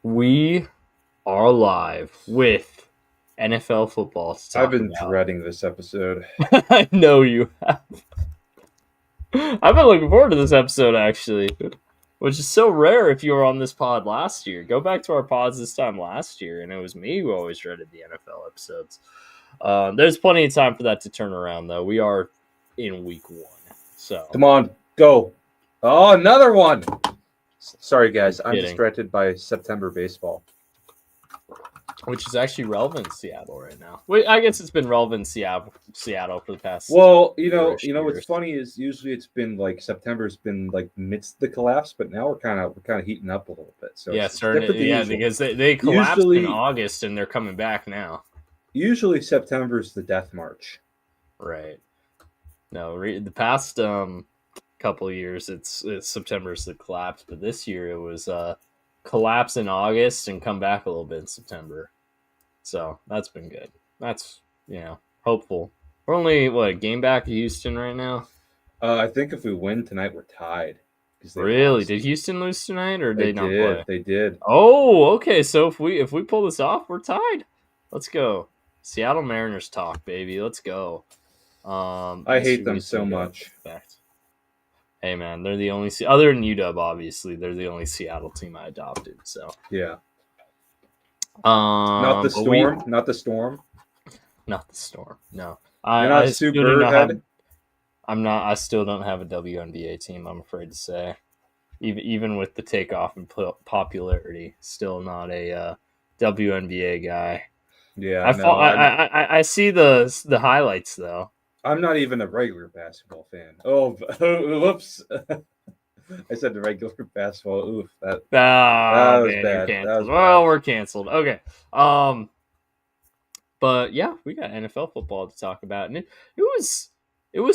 We are live with NFL football to talk I've been about. dreading this episode. I know you have. I've been looking forward to this episode, actually, which is so rare if you were on this pod last year. Go back to our pods this time last year, and it was me who always dreaded the NFL episodes. There's plenty of time for that to turn around, though. We are in week 1. So Come on, go. Oh, another one. Sorry, guys. I'm Kidding. distracted by September baseball. Which is actually relevant in Seattle right now. Wait, I guess it's been relevant in Seattle for the past. Well, you know years. what's funny is usually it's been like September's been like midst the collapse, but now we're kind of heating up a little bit. So yeah, it's starting to, usual. because they collapsed in August and they're coming back now. Usually September's the death march. Right. No, the past couple of years it's September's the collapse, but this year it was collapse in August and come back a little bit in September. So that's been good. That's hopeful. We're only a game back to Houston right now. I think if we win tonight, we're tied. Really? Lost. Did Houston lose tonight, or did they not play? They did. Oh, okay. So if we pull this off, we're tied. Let's go. Seattle Mariners talk, baby. Let's go. I hate them so much. Hey, man, they're the only other than UW, obviously, they're the only Seattle team I adopted. So yeah. Not the storm. Not the storm. Not the storm. No, You're not super. I'm not. I still don't have a WNBA team. I'm afraid to say, even with the takeoff in popularity, still not a WNBA guy. Yeah, I see the highlights though. I'm not even a regular basketball fan. Oh, whoops! I said the regular basketball. Oof, that was bad. That was bad. We're canceled. Okay. But yeah, we got NFL football to talk about, and it was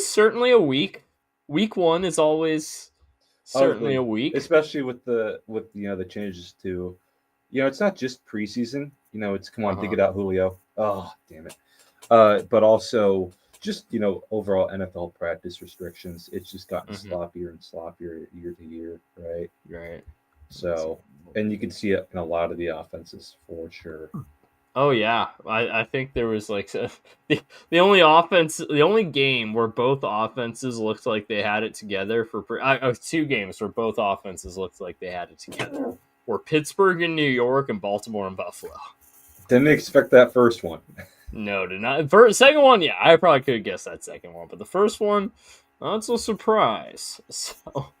certainly a week. Week 1 is always certainly a week, especially with the changes to, it's not just preseason. It's come on, dig it out, Julio. Oh, damn it. But also just overall NFL practice restrictions. It's just gotten sloppier and sloppier year to year, right? Right. So, and you can see it in a lot of the offenses for sure. Oh yeah, I think there was the only game where both offenses looked like they had it together for 2 games where both offenses looked like they had it together were Pittsburgh and New York and Baltimore and Buffalo. Didn't expect that first one. No, did not. Second one, yeah, I probably could have guessed that second one, but the first one, that's a surprise. So,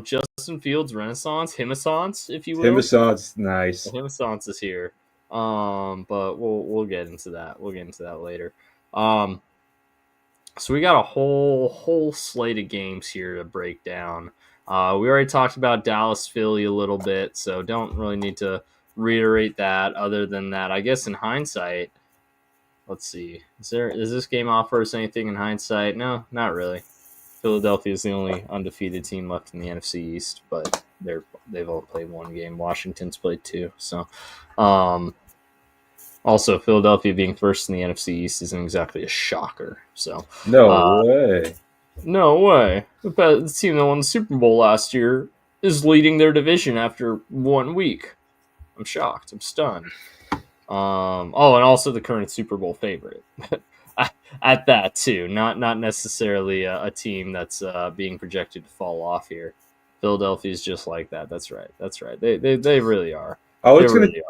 Justin Fields Renaissance, if you will. Renaissance, nice. The Renaissance is here. But we'll get into that. We'll get into that later. So we got a whole slate of games here to break down. We already talked about Dallas Philly a little bit, so don't really need to reiterate that. Other than that, I guess in hindsight, let's see. Does this game offer us anything in hindsight? No, not really. Philadelphia is the only undefeated team left in the NFC East, but they've all played 1 game. Washington's played 2. So, also Philadelphia being first in the NFC East isn't exactly a shocker. So no way. The team that won the Super Bowl last year is leading their division after 1 week. I'm shocked. I'm stunned. And also the current Super Bowl favorite. At that too, not necessarily a team that's being projected to fall off here. Philadelphia is just like that. That's right. They really are.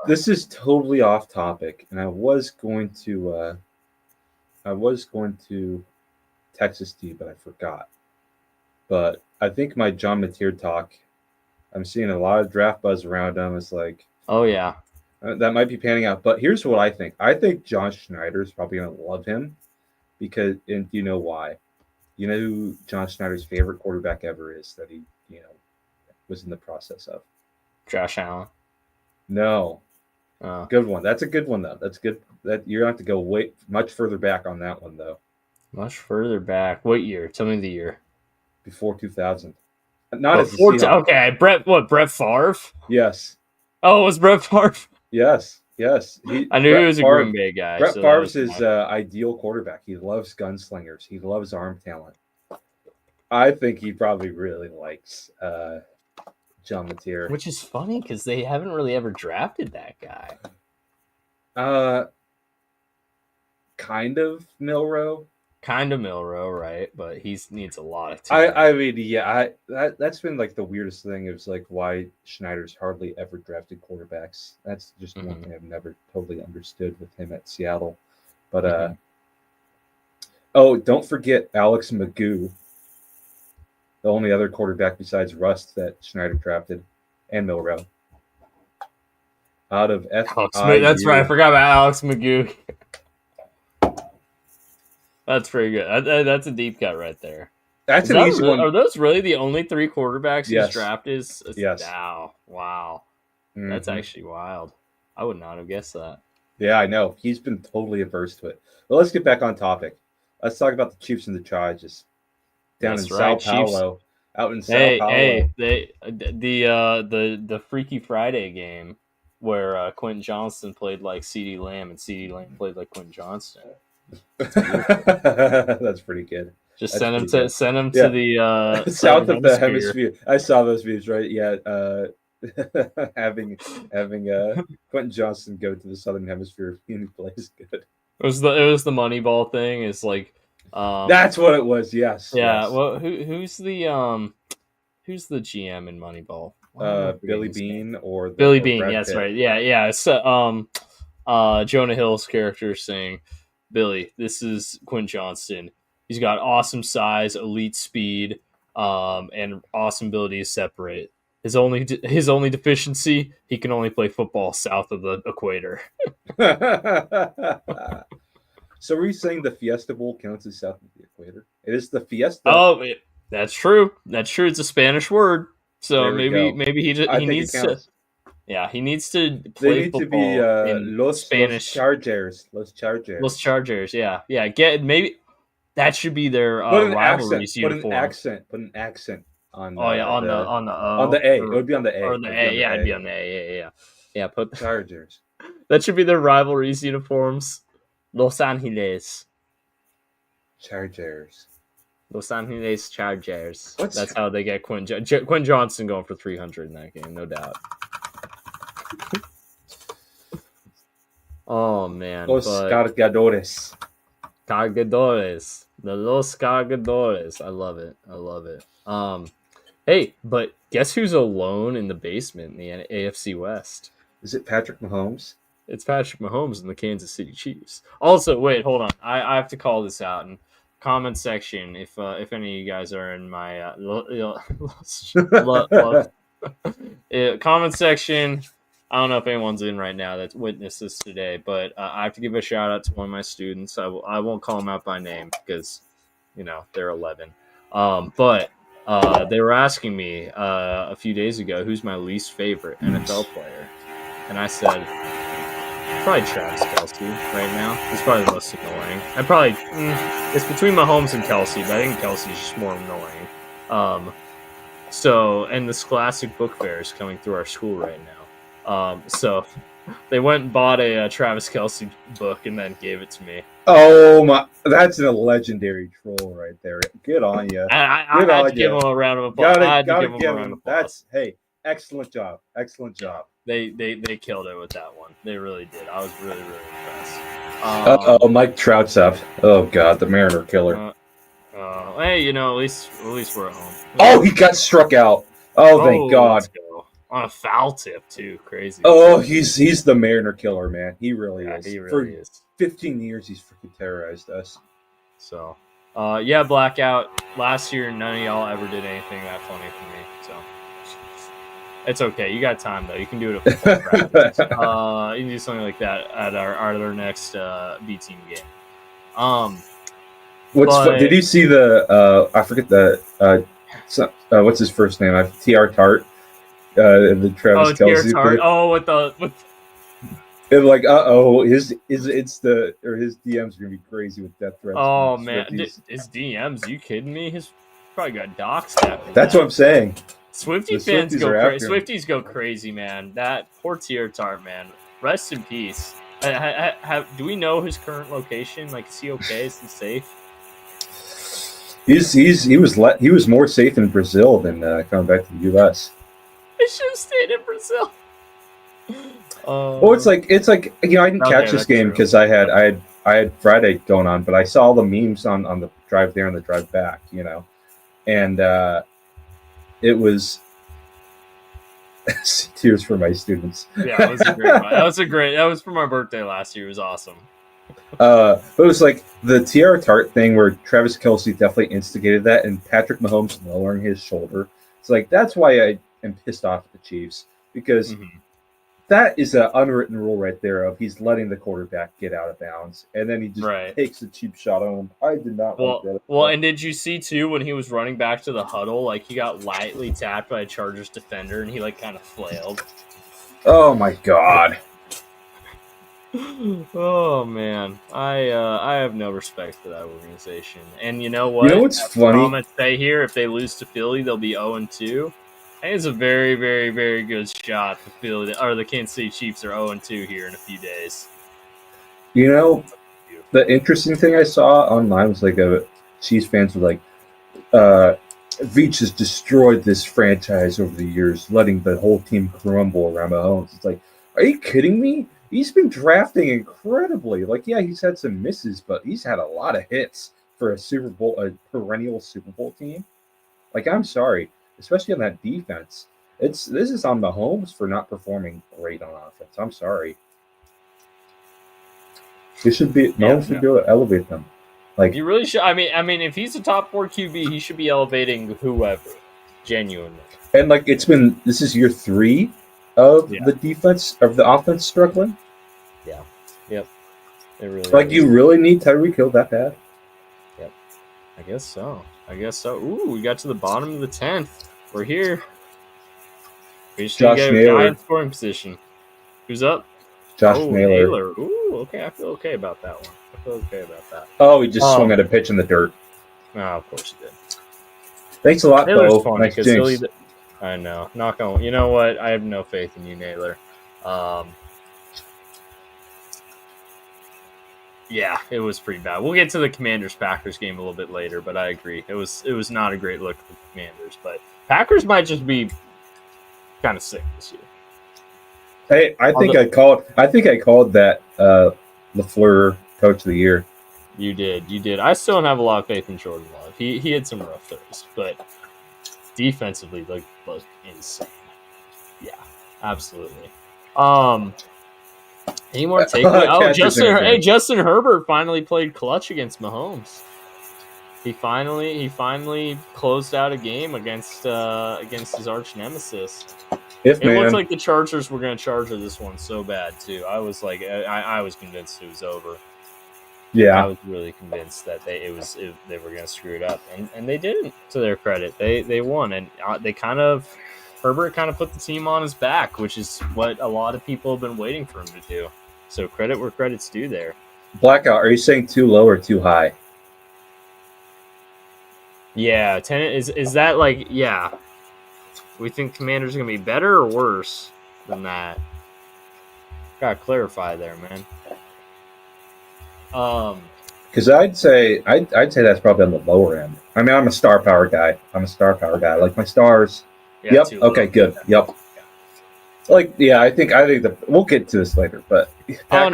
This is totally off topic, and I was going to text this to you, but I forgot. But I think my John Mateer talk, I'm seeing a lot of draft buzz around him. It's like, oh yeah, that might be panning out. But here's what I think. I think John Schneider is probably going to love him because, and you know why? You know who John Schneider's favorite quarterback ever is that he, was in the process of? Josh Allen. No. Good one. That's a good one, though. That's good. That you're going to have to go much further back on that one, though. Much further back. What year? Tell me the year. Before 2000. Not as okay. Brett Favre? Yes. Oh, it was Brett Favre? Yes. I knew he was a Green Bay guy. Brett Favre's his ideal quarterback. He loves gunslingers. He loves arm talent. I think he probably really likes John Mateer. Which is funny because they haven't really ever drafted that guy. Kind of Milrow. Kind of Milrow, right? But he needs a lot of time. I mean, yeah, that's been like the weirdest thing is like why Schneider's hardly ever drafted quarterbacks. That's just one thing I've never totally understood with him at Seattle. But oh, don't forget Alex Magoo, the only other quarterback besides Rust that Schneider drafted, and Milrow. Out of FIU. That's right. I forgot about Alex Magoo. That's pretty good. That's a deep cut right there. That's an easy one. Are those really the only 3 quarterbacks he's drafted? Yes. Wow. Mm-hmm. That's actually wild. I would not have guessed that. Yeah, I know. He's been totally averse to it. Well, let's get back on topic. Let's talk about the Chiefs and the Chargers. Down in Sao Paulo. Out in Sao Paulo. Hey, the Freaky Friday game where Quentin Johnston played like CeeDee Lamb and CeeDee Lamb played like Quentin Johnston. That's pretty good. Just send him to the south of the hemisphere. I saw those views, right? Yeah, having Quentin Johnston go to the southern hemisphere and he plays good. It was the Moneyball thing. It's like that's what it was. Yes. Yeah. Yes. Well, who's the GM in Moneyball? Billy Bean or Billy Bean. Yes, right. Yeah. It's Jonah Hill's character saying, "Billy, this is Quentin Johnston. He's got awesome size, elite speed, and awesome ability to separate. His only deficiency, he can only play football south of the equator." So were you saying the Fiesta Bowl counts as south of the equator? It is the Fiesta. Oh, that's true. That's true. It's a Spanish word. So maybe he needs to. Yeah, he needs to play football in Spanish. Los Chargers. Yeah. Maybe that should be their rivalry's uniform. Put an accent on. On the A. It would be on the A. Or the A. Yeah, it'd be on the A. Yeah. Put Chargers. That should be their rivalry's uniforms. Los Angeles Chargers. Los Angeles Chargers. That's how they get Quentin Johnston going for 300 in that game, no doubt. Oh man, Los Cargadores. The Los Cargadores. I love it. Hey, but guess who's alone in the basement in the AFC West? Is it Patrick Mahomes? It's Patrick Mahomes and the Kansas City Chiefs. Also, wait, hold on. I have to call this out in comment section. If any of you guys are in my comment section, I don't know if anyone's in right now that's witnessed this today, but I have to give a shout out to one of my students. I won't call them out by name because they're 11. But they were asking me a few days ago who's my least favorite NFL player, and I said, probably Travis Kelce right now. He's probably the most annoying. It's between Mahomes and Kelce, but I think Kelce's just more annoying. And this Scholastic Book Fair is coming through our school right now. So they went and bought a Travis Kelce book and then gave it to me. Oh my! That's a legendary troll right there. Good on you. I had to give him a round of applause. Gotta give him. Excellent job. They killed it with that one. They really did. I was really, really impressed. Mike Trout's up. Oh God, the Mariner killer. Hey, at least we're at home. Oh, he got struck out. Oh, thank God. Let's go. On a foul tip too. Crazy. Oh, he's the Mariner killer, man. He really is. He really is. 15 years, he's freaking terrorized us. So, blackout. Last year, none of y'all ever did anything that funny for me. So. It's okay. You got time though. You can do it at football practice. You can do something like that at our next B team game. Did you see the? I forget the. What's his first name? TR Tart. The Travis Kelce. Tart. Oh, with and like, his DMs are gonna be crazy with death threats. Oh man, his DMs? You kidding me? He's probably got doxed after That's what I'm saying. Swiftie fans go crazy. Swifties go crazy, man. That poor TR Tart, man. Rest in peace. Do we know his current location? Like, is he okay? Is he safe? He was more safe in Brazil than coming back to the U.S. They should have stayed in Brazil. Well, it's like I didn't catch this game because I had Friday going on, but I saw all the memes on the drive there and the drive back, and it was tears for my students. Yeah, it was a great one. That was for my birthday last year. It was awesome. It was like the Tiara Tart thing where Travis Kelce definitely instigated that, and Patrick Mahomes lowering his shoulder. It's like that's why I am pissed off at the Chiefs, because that is an unwritten rule right there of he's letting the quarterback get out of bounds, and then he just takes a cheap shot on him. I did not want that. Well, and did you see too when he was running back to the huddle, like he got lightly tapped by a Chargers defender and he like kind of flailed. Oh my god. Oh man, I have no respect for that organization. And you know what? You know what's funny? I'm gonna say here, if they lose to Philly, they'll be 0-2. I think it's a very, very, very good shot for Philly, or the Kansas City Chiefs are 0-2 here in a few days. You know, the interesting thing I saw online was like Chiefs fans were like, Veach has destroyed this franchise over the years, letting the whole team crumble around Mahomes. It's like, are you kidding me? He's been drafting incredibly. Like, yeah, he's had some misses, but he's had a lot of hits for a perennial Super Bowl team. Like, I'm sorry, especially on that defense. This is on Mahomes for not performing great on offense. I'm sorry. Mahomes should be able to elevate them. Like, you really should. I mean, if he's a top 4 QB, he should be elevating whoever. Genuinely. And like, this is year 3 of the defense of the offense struggling. Yeah. Yep. It really like is. You really need Tyreek Hill that bad. Yep. I guess so. Ooh, we got to the bottom of the 10th. We're here. We just Josh get a guy in scoring position. Who's up? Josh Naylor. Ooh, okay. I feel okay about that one. Oh, he just swung at a pitch in the dirt. Oh, of course he did. Thanks a lot, Beau. Nice jinx. I know. Not going. You know what? I have no faith in you, Naylor. Yeah, it was pretty bad. We'll get to the Commanders-Packers game a little bit later, but I agree. It was not a great look for the Commanders, but Packers might just be kind of sick this year. Hey, I think I called that LaFleur Coach of the Year. You did. I still don't have a lot of faith in Jordan Love. He had some rough throws, but defensively looked insane. Yeah, absolutely. Any more takeaways? Justin Herbert finally played clutch against Mahomes. He finally closed out a game against his arch nemesis. It looked like the Chargers were going to charge this one so bad too. I was like, I was convinced it was over. Yeah, I was really convinced that they were going to screw it up, and they didn't. To their credit, they won, and Herbert kind of put the team on his back, which is what a lot of people have been waiting for him to do. So credit where credit's due there. Blackout, are you saying too low or too high? Yeah, 10 is that like, yeah. We think Commanders are going to be better or worse than that? Got to clarify there, man. Because I'd say that's probably on the lower end. I mean, I'm a star power guy. I like my stars. Yeah, yep. Okay. Good. Yep. Like, yeah, I think we'll get to this later, but I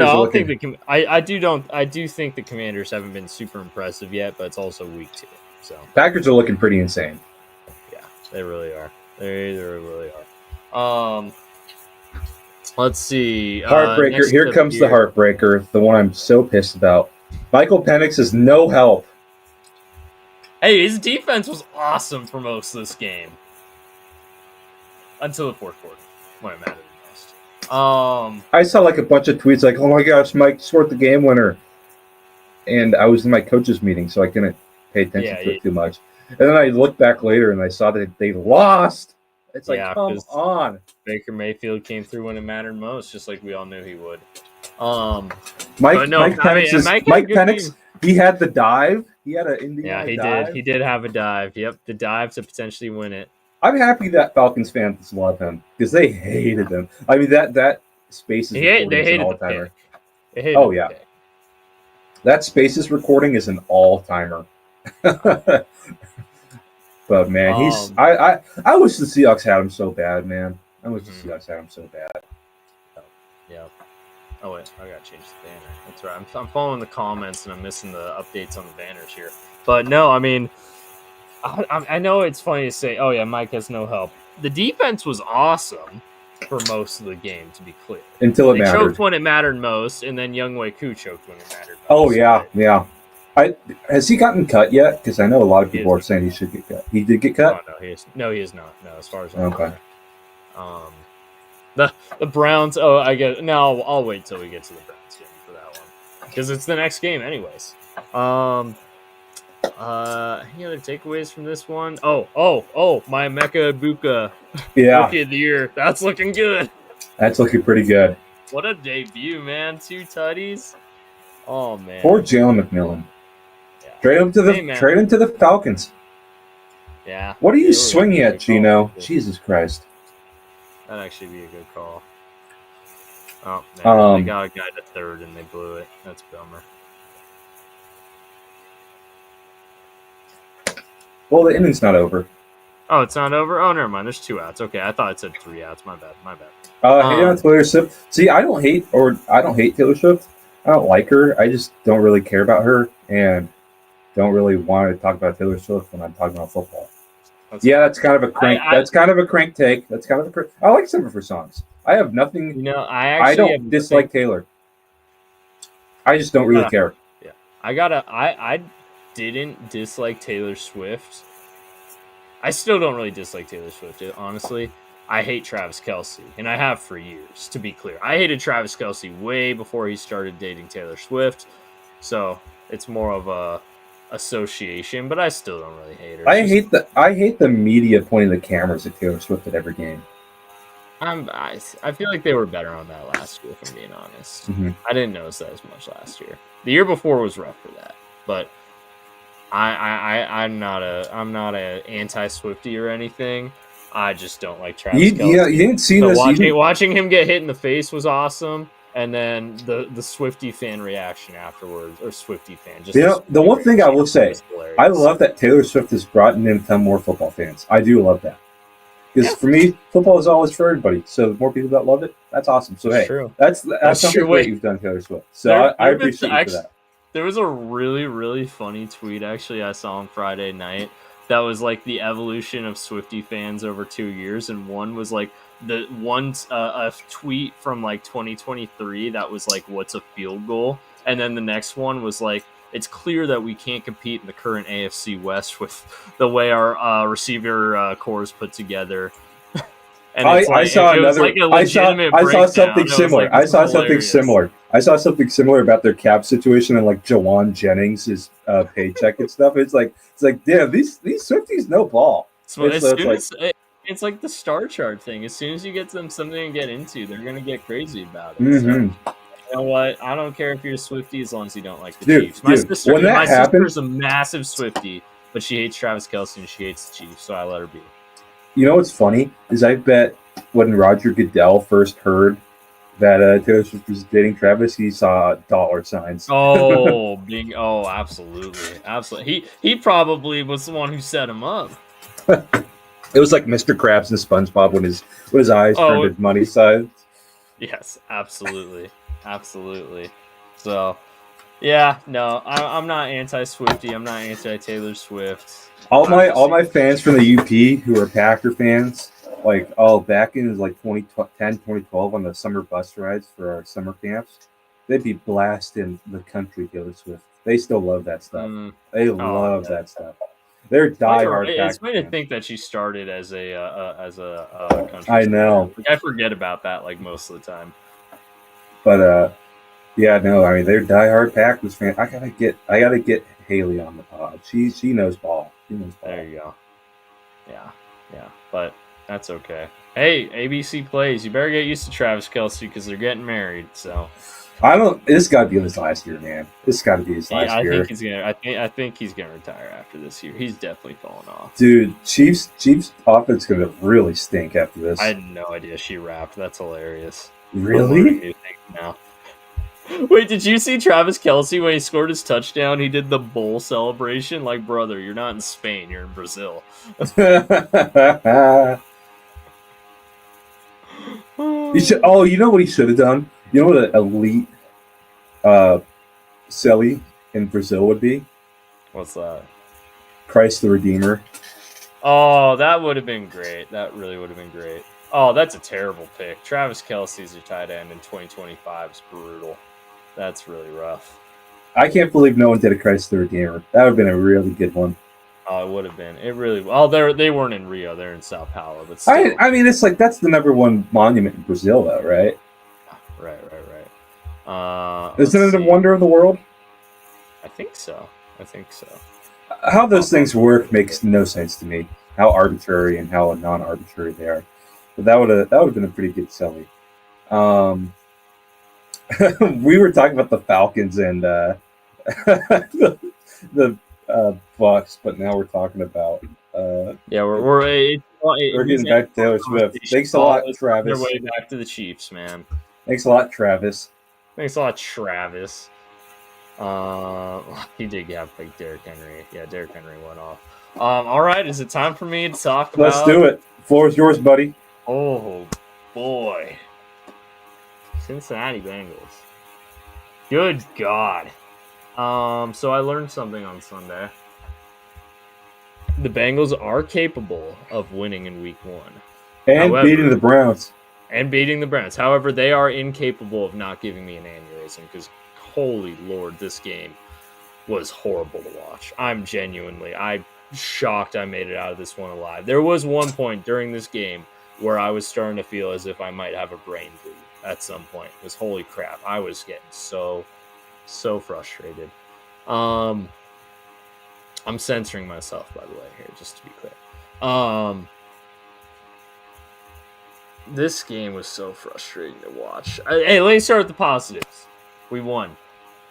do think the Commanders haven't been super impressive yet, but it's also week 2. So Packers are looking pretty insane. Yeah, they really are. They really are. Let's see. Heartbreaker. Here comes the heartbreaker. The one I'm so pissed about. Michael Penix is no help. Hey, his defense was awesome for most of this game. Until the fourth quarter, when it mattered the most. I saw like a bunch of tweets like, "Oh my gosh, Mike scored the game winner," and I was in my coaches meeting, so I couldn't pay attention to it too much. And then I looked back later and I saw that they lost. It's like, come on. Baker Mayfield came through when it mattered most, just like we all knew he would. Mike Penix, he had the dive. He had an Indiana dive. He did have a dive. Yep, the dive to potentially win it. I'm happy that Falcons fans love him because they hated him. I mean, that Spaces recording is an all-timer. Oh, yeah. That Spaces recording is an all-timer. But man, he's I wish the Seahawks had him so bad, man. I wish the Seahawks had him so bad. Yeah. Oh wait, I gotta change the banner. That's right. I'm following the comments and I'm missing the updates on the banners here. But no, I mean, I know it's funny to say, oh yeah, Mike has no help. The defense was awesome for most of the game, to be clear. Until it they mattered. choked when it mattered most, and then Younghoe Koo choked when it mattered most. Oh yeah, yeah. Has he gotten cut yet? Because I know a lot of people are saying he should get cut. He did get cut? Oh, no, he is not. No, as far as I'm aware. The Browns. Oh, I guess. No, I'll wait till we get to the Browns game for that one because it's the next game, anyways. Any other takeaways from this one? My Emeka Egbuka Rookie of the Year. That's looking good. That's looking pretty good. What a debut, man! 2 tutties. Oh man. Poor Jalen McMillan. Yeah. Trade him to the Falcons. Yeah. What are you swinging at, Gino? Jesus Christ. That'd actually be a good call. Oh man, they got a guy to third and they blew it. That's a bummer. Well, the inning's not over. Oh, it's not over? Oh, never mind. There's 2 outs. Okay, I thought it said 3 outs. My bad. Taylor Swift. See, I don't hate Taylor Swift. I don't like her. I just don't really care about her and don't really want to talk about Taylor Swift when I'm talking about football. That's kind of a crank. That's kind of a crank take. I like some of her songs. I have nothing. I don't dislike Taylor. I just don't really care. Yeah, I didn't dislike Taylor Swift. I still don't really dislike Taylor Swift, honestly. I hate Travis Kelce, and I have for years, to be clear. I hated Travis Kelce way before he started dating Taylor Swift, so it's more of a association, but I still don't really hate her. I hate the media pointing the cameras at Taylor Swift at every game. I feel like they were better on that last year, if I'm being honest. Mm-hmm. I didn't notice that as much last year. The year before was rough for that, but I'm not a anti-Swiftie or anything. I just don't like Travis Kelce. Yeah, you didn't see this. Watching him get hit in the face was awesome, and then the Swiftie fan reaction afterwards, or Swiftie fan. The one thing I will say, I love that Taylor Swift has brought in more football fans. I do love that. Because for me, football is always for everybody. So the more people that love it, that's awesome. So hey, that's something great you've done, Taylor Swift. So I appreciate you for that. There was a really, really funny tweet actually I saw on Friday night that was like the evolution of Swiftie fans over 2 years, and one was like a tweet from like 2023 that was like, what's a field goal? And then the next one was like, it's clear that we can't compete in the current AFC West with the way our receiver core is put together. And I saw something similar. I saw something similar about their cap situation and like Jawan Jennings' paycheck and stuff. It's like, damn, these Swifties know ball. It's like the star chart thing. As soon as you get them something to get into, they're gonna get crazy about it. Mm-hmm. So, you know what? I don't care if you're a Swiftie as long as you don't like the Chiefs. My sister's a massive Swiftie, but she hates Travis Kelce and she hates the Chiefs, so I let her be. You know what's funny is I bet when Roger Goodell first heard that Taylor Swift was dating Travis, he saw dollar signs. Absolutely. He probably was the one who set him up. It was like Mr. Krabs and SpongeBob when his eyes turned to money signs. Yes, absolutely. So, yeah, no, I'm not anti-Swiftie. I'm not anti-Taylor Swift. All my fans from the UP who are Packer fans, back in like 2010, 2012 on the summer bus rides for our summer camps, they'd be blasting the country Taylor Swift. They still love that stuff. They love that stuff. They're diehard. It's funny to think that she started as a country. I know. I forget about that like most of the time. But yeah, no, I mean they're diehard Packers fans. I gotta get Haley on the pod. She knows ball. There you go. Yeah, but that's okay. Hey, ABC plays. You better get used to Travis Kelce because they're getting married. So This got to be his last year, man. This got to be his last year. I think he's gonna retire after this year. He's definitely falling off. Dude, Chiefs offense gonna really stink after this. I had no idea she rapped. That's hilarious. Really? Now. Wait, did you see Travis Kelce when he scored his touchdown? He did the bowl celebration. Like, brother, you're not in Spain, you're in Brazil. You know what he should have done? You know what an elite Selly in Brazil would be? What's that? Christ the Redeemer. Oh, that would have been great. That really would have been great. Oh, that's a terrible pick. Travis Kelce's your tight end in 2025 is brutal. That's really rough. I can't believe no one did a Christ the Redeemer. That would have been a really good one. Oh, it would have been. It really. Oh, they weren't in Rio. They're in Sao Paulo. But still. I mean, it's like that's the #1 monument in Brazil, though, right? Right. Isn't it a wonder of the world? I think so. How those things work makes no sense to me. How arbitrary and how non-arbitrary they are. But that would have been a pretty good selling. We were talking about the Falcons and the Bucks, but now we're talking about we're getting back to Taylor Swift. Thanks a lot, Travis. Their way back to the Chiefs, man. Thanks a lot, Travis. He did have like Derrick Henry. Yeah, Derrick Henry went off. All right, is it time for me to talk about? Let's do it. Floor is yours, buddy. Oh boy, Cincinnati Bengals. Good God. So I learned something on Sunday. The Bengals are capable of winning in Week 1. And beating the Browns. However, they are incapable of not giving me an aneurysm because, holy Lord, this game was horrible to watch. I'm shocked I made it out of this one alive. There was one point during this game where I was starting to feel as if I might have a brain bleed at some point. Because holy crap, I was getting so frustrated. I'm censoring myself, by the way, here, just to be clear. This game was so frustrating to watch. Hey, let me start with the positives. We won.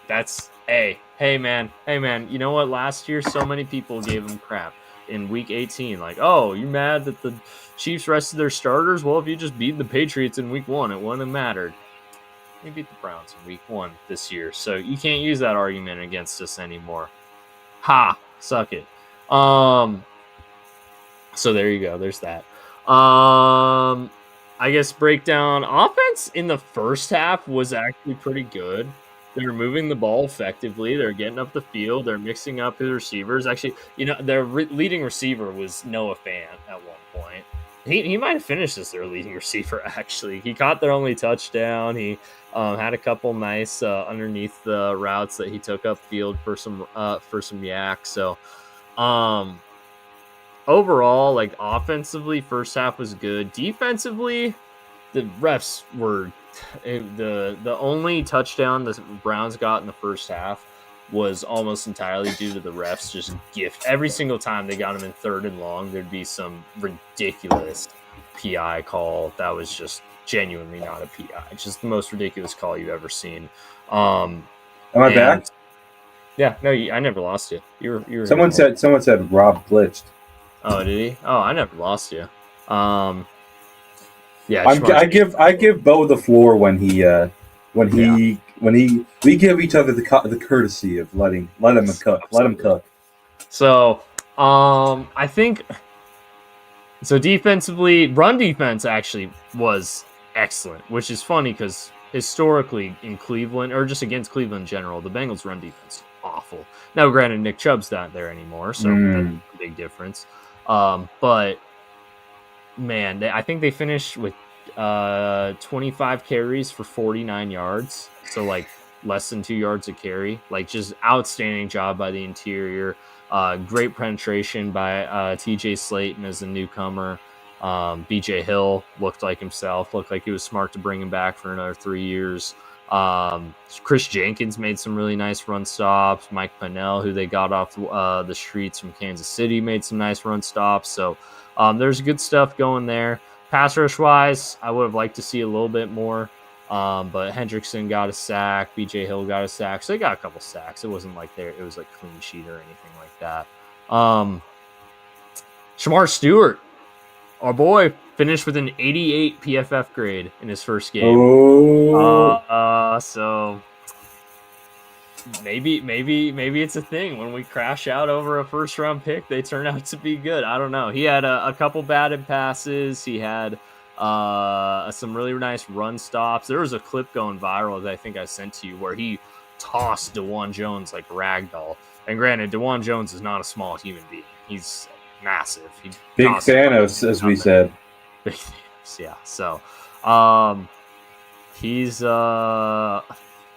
That's hey man. You know what? Last year, so many people gave them crap in Week 18. Like, oh, you mad that the Chiefs rested their starters? Well, if you just beat the Patriots in Week 1, it wouldn't have mattered. We beat the Browns in Week 1 this year, so you can't use that argument against us anymore. Ha! Suck it. So there you go. There's that. I guess breakdown offense in the first half was actually pretty good. They're moving the ball effectively. They're getting up the field. They're mixing up his receivers. Actually, their leading receiver was Noah Fant at one point. He might have finished as their leading receiver, actually. He caught their only touchdown. He had a couple nice underneath the routes that he took upfield for some yak. So overall, like offensively, first half was good. Defensively, the refs were the only touchdown the Browns got in the first half was almost entirely due to the refs just gift. Every single time they got him in 3rd and long, there'd be some ridiculous PI call that was just genuinely not a PI. Just the most ridiculous call you've ever seen. Am I back? Yeah, no, I never lost you. You were. Someone said Rob glitched. Oh, did he? Oh, I never lost you. Yeah, I give Beau the floor when we give each other the courtesy of let him cook. So, I think so. Defensively, run defense actually was excellent, which is funny because historically in Cleveland, or just against Cleveland in general, the Bengals' run defense is awful. Now, granted, Nick Chubb's not there anymore, so that's a big difference. But man, I think they finished with 25 carries for 49 yards. So like less than 2 yards a carry. Like just outstanding job by the interior. Great penetration by TJ Slayton as a newcomer. BJ Hill looked like himself. Looked like he was smart to bring him back for another 3 years. Chris Jenkins made some really nice run stops. Mike Pennell, who they got off the streets from Kansas City, made some nice run stops. So there's good stuff going there. Pass rush wise, I would have liked to see a little bit more. But Hendrickson got a sack. BJ Hill got a sack. So they got a couple sacks. It wasn't like it was like clean sheet or anything like that. Shamar Stewart, our boy, finished with an 88 PFF grade in his first game. Oh. So maybe it's a thing. When we crash out over a first round pick, they turn out to be good. I don't know. He had a couple batted passes. He had some really nice run stops. There was a clip going viral that I think I sent to you where he tossed DeJuan Jones like ragdoll. And granted, DeJuan Jones is not a small human being. He's massive. Big Thanos, as we said. Big Thanos, yeah. So, he's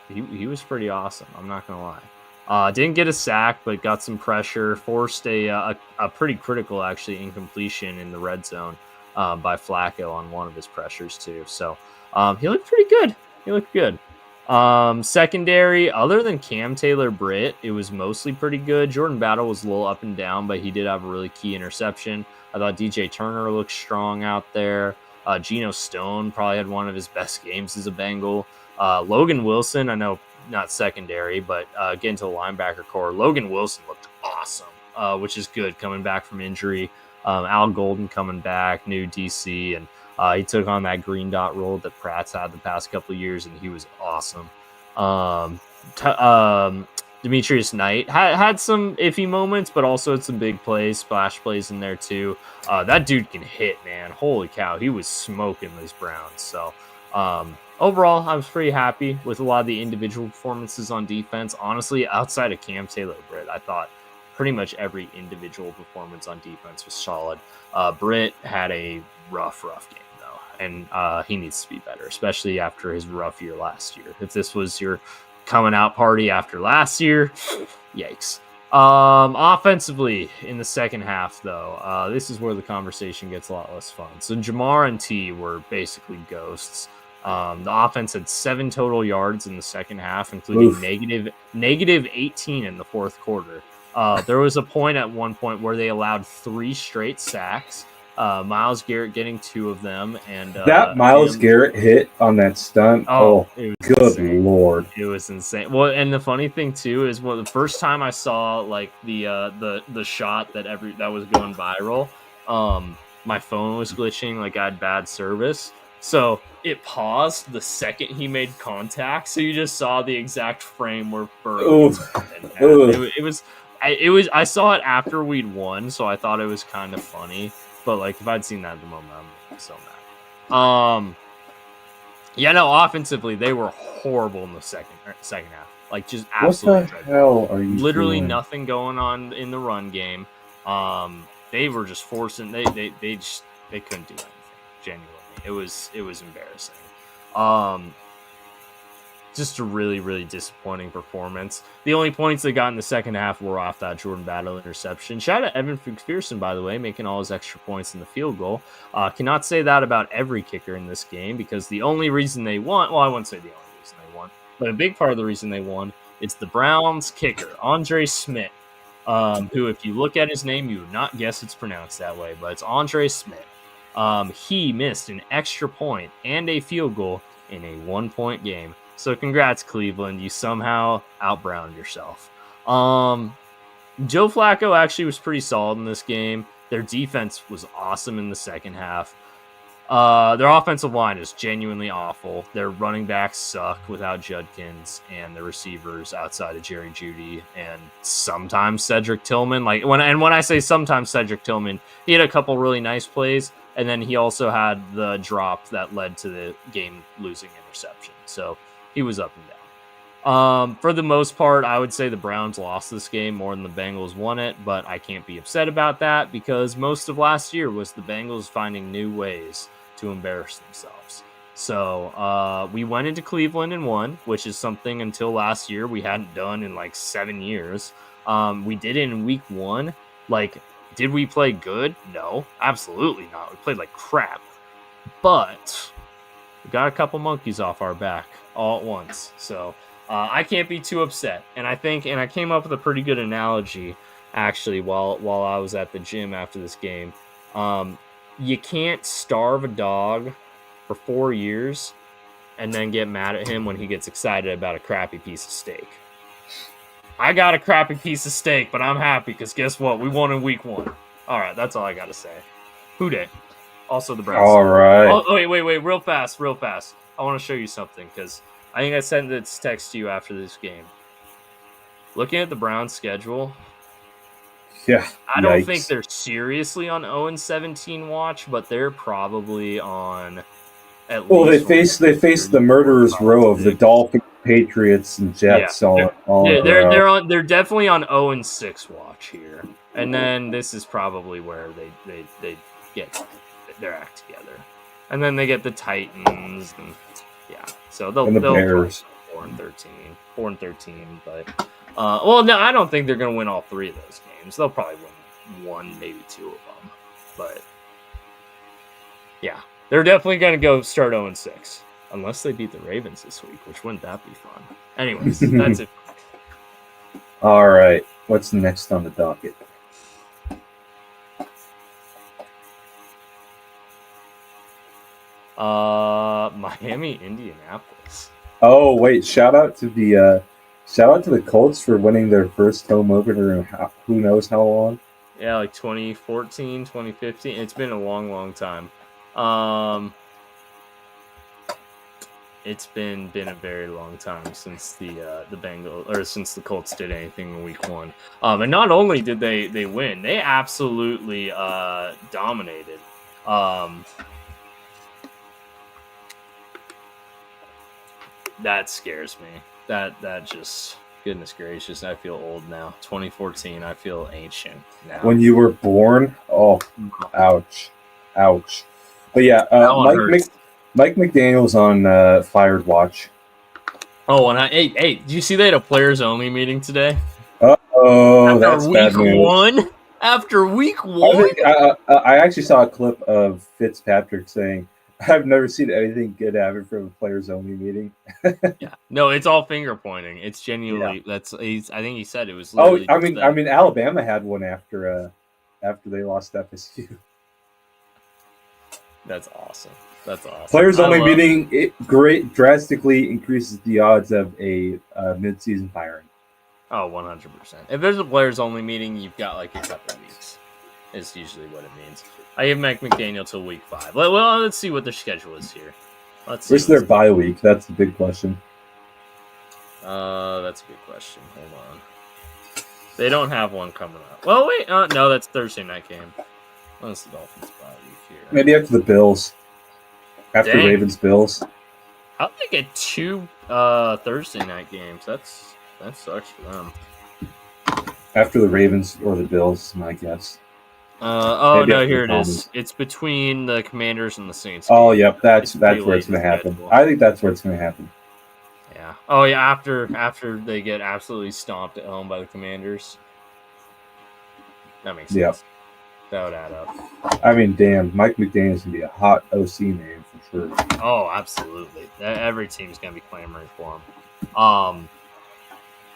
he was pretty awesome. I'm not gonna lie. Didn't get a sack, but got some pressure. Forced a pretty critical, actually, incompletion in the red zone by Flacco on one of his pressures too. So he looked pretty good. He looked good. Secondary, other than Cam Taylor-Britt, it was mostly pretty good. Jordan Battle was a little up and down, but he did have a really key interception. I thought DJ Turner looked strong out there. Geno Stone probably had one of his best games as a Bengal. Logan Wilson, I know not secondary, but getting to the linebacker core, Logan Wilson looked awesome, which is good coming back from injury. Al Golden coming back, new DC, and he took on that green dot role that Pratt's had the past couple of years, and he was awesome. Demetrius Knight had some iffy moments, but also had some big plays, splash plays in there too. That dude can hit, man. Holy cow, he was smoking those Browns. So overall, I was pretty happy with a lot of the individual performances on defense. Honestly, outside of Cam Taylor-Britt, I thought pretty much every individual performance on defense was solid. Britt had a rough game, though, and he needs to be better, especially after his rough year last year. If this was your coming out party after last year, yikes. Offensively, in the second half, though, this is where the conversation gets a lot less fun. So Jamar and T were basically ghosts. The offense had 7 total yards in the second half, including negative 18 in the fourth quarter. There was a point at one point where they allowed 3 straight sacks. Myles Garrett getting 2 of them, and that Myles Garrett hit on that stunt. Oh, it was good insane. Lord, it was insane. Well, and the funny thing too is, the first time I saw like the shot that was going viral, my phone was glitching, like I had bad service, so it paused the second he made contact. So you just saw the exact frame where Burrow. It was. I saw it after we'd won, so I thought it was kind of funny. But like, if I'd seen that at the moment, I'm so mad. Yeah, no. Offensively, they were horrible in the second half. Like, just absolutely. What the hell are you? Literally doing? Nothing going on in the run game. They were just forcing. They couldn't do anything. Genuinely, it was embarrassing. Just a really, really disappointing performance. The only points they got in the second half were off that Jordan Battle interception. Shout out Evan McPherson, by the way, making all his extra points in the field goal. Cannot say that about every kicker in this game, because the only reason they won, well, I wouldn't say the only reason they won, but a big part of the reason they won is the Browns kicker, Andre Smith, who, if you look at his name, you would not guess it's pronounced that way, but it's Andre Smith. He missed an extra point and a field goal in a 1-point game. So congrats, Cleveland. You somehow out-browned yourself. Joe Flacco actually was pretty solid in this game. Their defense was awesome in the second half. Their offensive line is genuinely awful. Their running backs suck without Judkins, and the receivers outside of Jerry Jeudy and sometimes Cedric Tillman. When I say sometimes Cedric Tillman, he had a couple really nice plays, and then he also had the drop that led to the game-losing interception. So he was up and down. For the most part, I would say the Browns lost this game more than the Bengals won it, but I can't be upset about that because most of last year was the Bengals finding new ways to embarrass themselves. So we went into Cleveland and won, which is something until last year we hadn't done in like 7 years. We did it in week 1. Like, did we play good? No, absolutely not. We played like crap. But we got a couple monkeys off our back all at once. So I can't be too upset. And I came up with a pretty good analogy, actually, while I was at the gym after this game. You can't starve a dog for 4 years and then get mad at him when he gets excited about a crappy piece of steak. I got a crappy piece of steak, but I'm happy because guess what? We won in week 1. All right, that's all I got to say. Who did? Also the Browns. All right. Oh, wait, real fast. I want to show you something because I think I sent this text to you after this game. looking at the Browns' schedule, Yeah. I don't think Yikes. they're seriously on 0-17 watch, but they're probably on at Well, they least face the 3, 4, murderer's 5, row of the 6. Dolphins, Patriots, and Yeah, Jets all in a row. they're definitely on 0-6 watch here, and then this is probably where they get their act together, and then they get the Titans, and yeah, so they'll And the probably Bears. go 4-13, but well, no, I don't think they're gonna win all 3 of those games. They'll probably win 1, maybe 2 of them, but yeah, they're definitely gonna go start 0-6. Unless they beat the Ravens this week, which wouldn't that be fun? Anyways, that's it. All right. What's next on the docket? Miami, Indianapolis. Oh wait! Shout out to the Colts for winning their first home opener in who knows how long. Yeah, like 2014, 2015. It's been a long, long time. It's been a very long time since the Bengals or since the Colts did anything in Week 1. And not only did they win, they absolutely dominated. That scares me. That just, goodness gracious, I feel old now. 2014, I feel ancient now. When you were born, oh, ouch. But yeah, Mike McDaniel's on fired watch. Oh, and hey, did you see they had a players only meeting today? Oh, that's bad news. After week 1? I actually saw a clip of Fitzpatrick saying, "I've never seen anything good happen from a players only meeting." Yeah, no, it's all finger pointing. It's genuinely I think he said it was. Oh, I mean, Alabama had one after they lost FSU. That's awesome. Players only meeting drastically increases the odds of a mid-season firing. Oh, 100%. If there's a players only meeting, you've got like a couple of weeks. Is usually what it means. I give Mike McDaniel till week 5. Well, let's see what their schedule is here. Where's their bye week? That's the big question. That's a good question. Hold on. They don't have one coming up. Well, wait. No, that's Thursday night game. That's the Dolphins bye week here. Maybe after the Bills. After Ravens Bills. How'd they get 2 Thursday night games? That sucks for them. After the Ravens or the Bills, my guess. Here it is. It's between the Commanders and the Saints. Oh, yep, that's where it's going to happen. I think that's where it's going to happen. Yeah. Oh, yeah. After they get absolutely stomped at home by the Commanders. That makes sense. Yep. That would add up. I mean, damn, Mike McDaniel's going to be a hot OC name for sure. Oh, absolutely. Every team's going to be clamoring for him.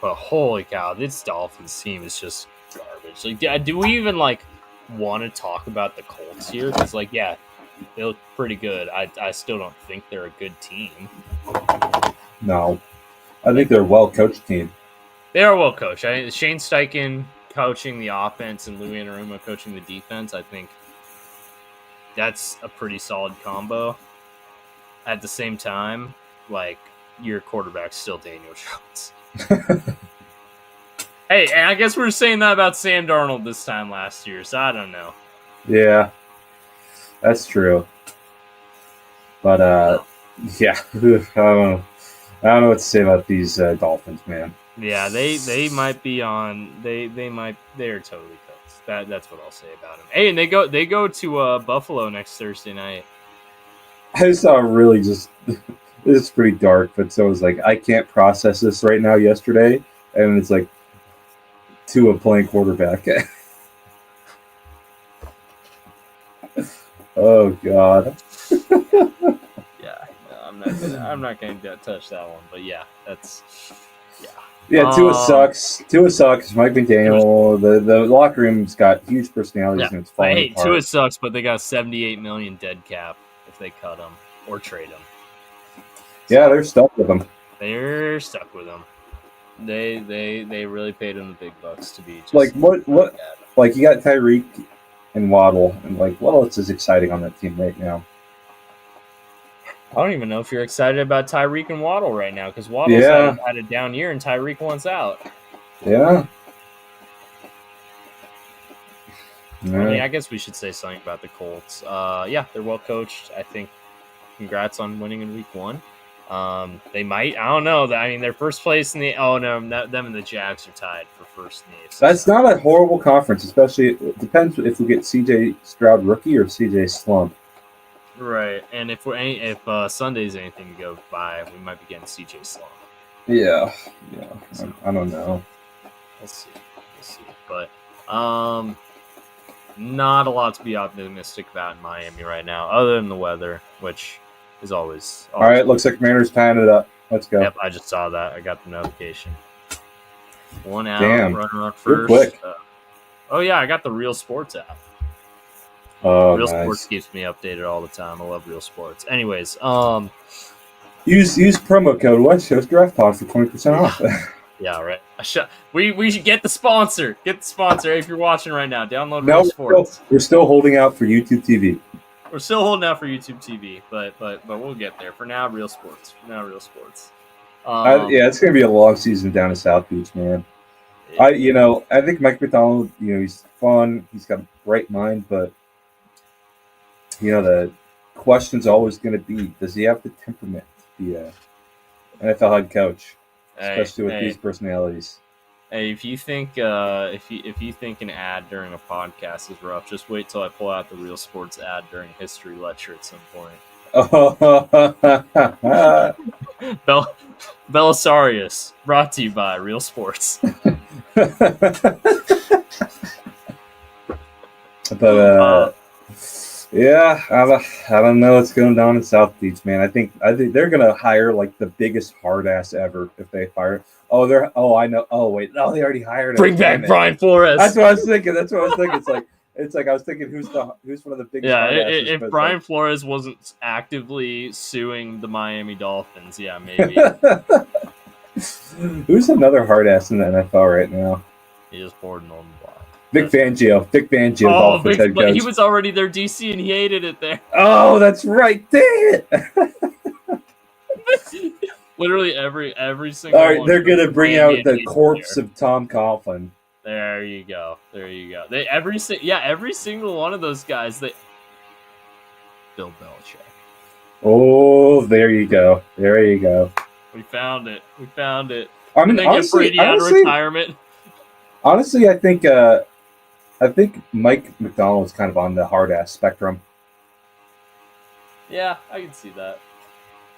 But holy cow, this Dolphins team is just garbage. Like, do we even want to talk about the Colts here? Because yeah, they look pretty good. I still don't think they're a good team. No, I think they're a well-coached team. They are well coached. I think Shane Steichen coaching the offense and Lou Anarumo coaching the defense. I think that's a pretty solid combo. At the same time, your quarterback's still Daniel Jones. Hey, and I guess we're saying that about Sam Darnold this time last year, so I don't know. Yeah, that's true. But yeah, I don't know what to say about these Dolphins, man. Yeah, they might be on. They're totally cooked. That's what I'll say about them. Hey, and they go to Buffalo next Thursday night. I saw really just. It's pretty dark, but so it was I can't process this right now. Yesterday, and it's Tua playing quarterback. Oh God. Yeah, no, I'm not gonna touch that one, but yeah, that's. Yeah, Tua sucks. Tua sucks. Mike McDaniel. The locker room's got huge personalities, and it's falling apart. Tua sucks, but they got $78 million dead cap if they cut him or trade him. Yeah, they're stuck with him. They're stuck with him. They really paid him the big bucks to be just what you got Tyreek and Waddle, and what else is exciting on that team right now? I don't even know if you're excited about Tyreek and Waddle right now, because Waddle's had a down year and Tyreek wants out. Yeah. I mean, I guess we should say something about the Colts. Yeah, they're well coached. I think. Congrats on winning in week 1. They might. I don't know. I mean, they're first place in the. Oh no, them and the Jags are tied for first in the AFC. That's not a horrible conference, especially it depends if we get C.J. Stroud rookie or C.J. slump. Right, and if Sunday's anything to go by, we might be getting C.J. slump. Yeah. I don't know. We'll see. But not a lot to be optimistic about in Miami right now, other than the weather, which is always all right. Looks like Commanders tying it up. Let's go. Yep, I just saw that. I got the notification. 1 out, Damn. runner up You're first. quick. Oh yeah, I got the Real Sports app. Oh, Real nice. Sports keeps me updated all the time. I love Real Sports. Anyways, use promo code West Draft Pod for 20% off. Yeah, right. We should get the sponsor. Get the sponsor. Hey, if you're watching right now, download No, Real Sports. we're still holding out for YouTube TV. We're still holding out for YouTube TV, but we'll get there. For now, Real Sports. Yeah, it's gonna be a long season down in South Beach, man. I think Mike McDonald, he's fun. He's got a bright mind, but the question's always going to be: does he have the temperament to be a NFL head coach, especially with these personalities? Hey, if you think if you think an ad during a podcast is rough, just wait till I pull out the Real Sports ad during a history lecture at some point. Belisarius, brought to you by Real Sports. But yeah, I don't know what's going on in South Beach, man. I think they're gonna hire like the biggest hard ass ever if they fire. I know. Oh wait, no, they already hired him. Bring back Brian Flores. That's what I was thinking. It's like I was thinking who's one of the biggest. Yeah, if Brian Flores wasn't actively suing the Miami Dolphins, yeah, maybe. Who's another hard ass in the NFL right now? He just poured on the block. Vic Fangio, Dolphins head coach. He was already their DC and he hated it there. Oh, that's right. Dang it. Literally every single. All right, they're gonna bring out the corpse of Tom Coughlin. There you go. Every single one of those guys. Bill Belichick. Oh, there you go. We found it. I mean, honestly, retirement. Honestly, I think Mike McDonald is kind of on the hard ass spectrum. Yeah, I can see that.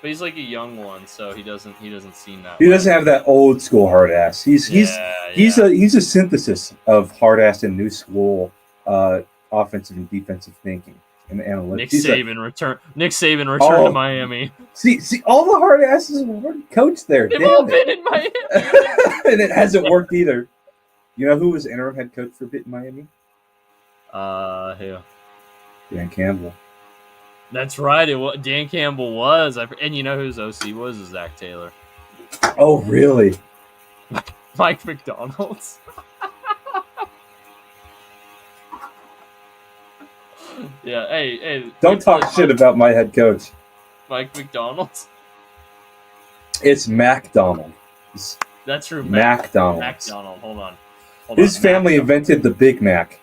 But he's like a young one, so he doesn't seem that. He doesn't have that old school hard ass. He's a synthesis of hard ass and new school offensive and defensive thinking and analytics. Nick Saban return to Miami. See, all the hard asses were coached there. They've all been in Miami, and it hasn't worked either. You know who was interim head coach for a bit in Miami? Who? Dan Campbell. That's right. Dan Campbell was, and you know whose OC was? Zach Taylor. Oh, really? Mike McDonald's. Yeah. Hey. Don't talk shit about my head coach. Mike McDonald's. It's MacDonald. That's true. MacDonald. MacDonald. Hold on. His family invented the Big Mac.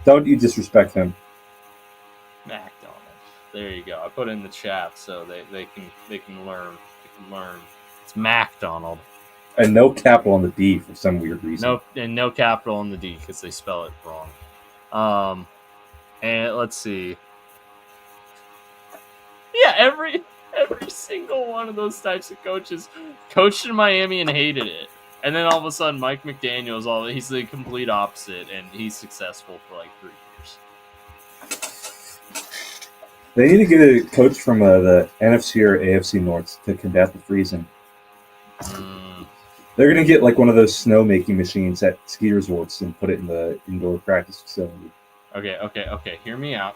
Don't you disrespect him. MacDonald. There you go. I put it in the chat so they can learn. It's MacDonald. And no capital on the D for some weird reason. No capital on the D because they spell it wrong. And let's see. Yeah, every single one of those types of coaches coached in Miami and hated it. And then all of a sudden, Mike McDaniel's he's the complete opposite, and he's successful for like 3 years. They need to get a coach from the NFC or AFC North to combat the freezing. They're going to get like one of those snow-making machines at ski resorts and put it in the indoor practice facility. Okay. Hear me out.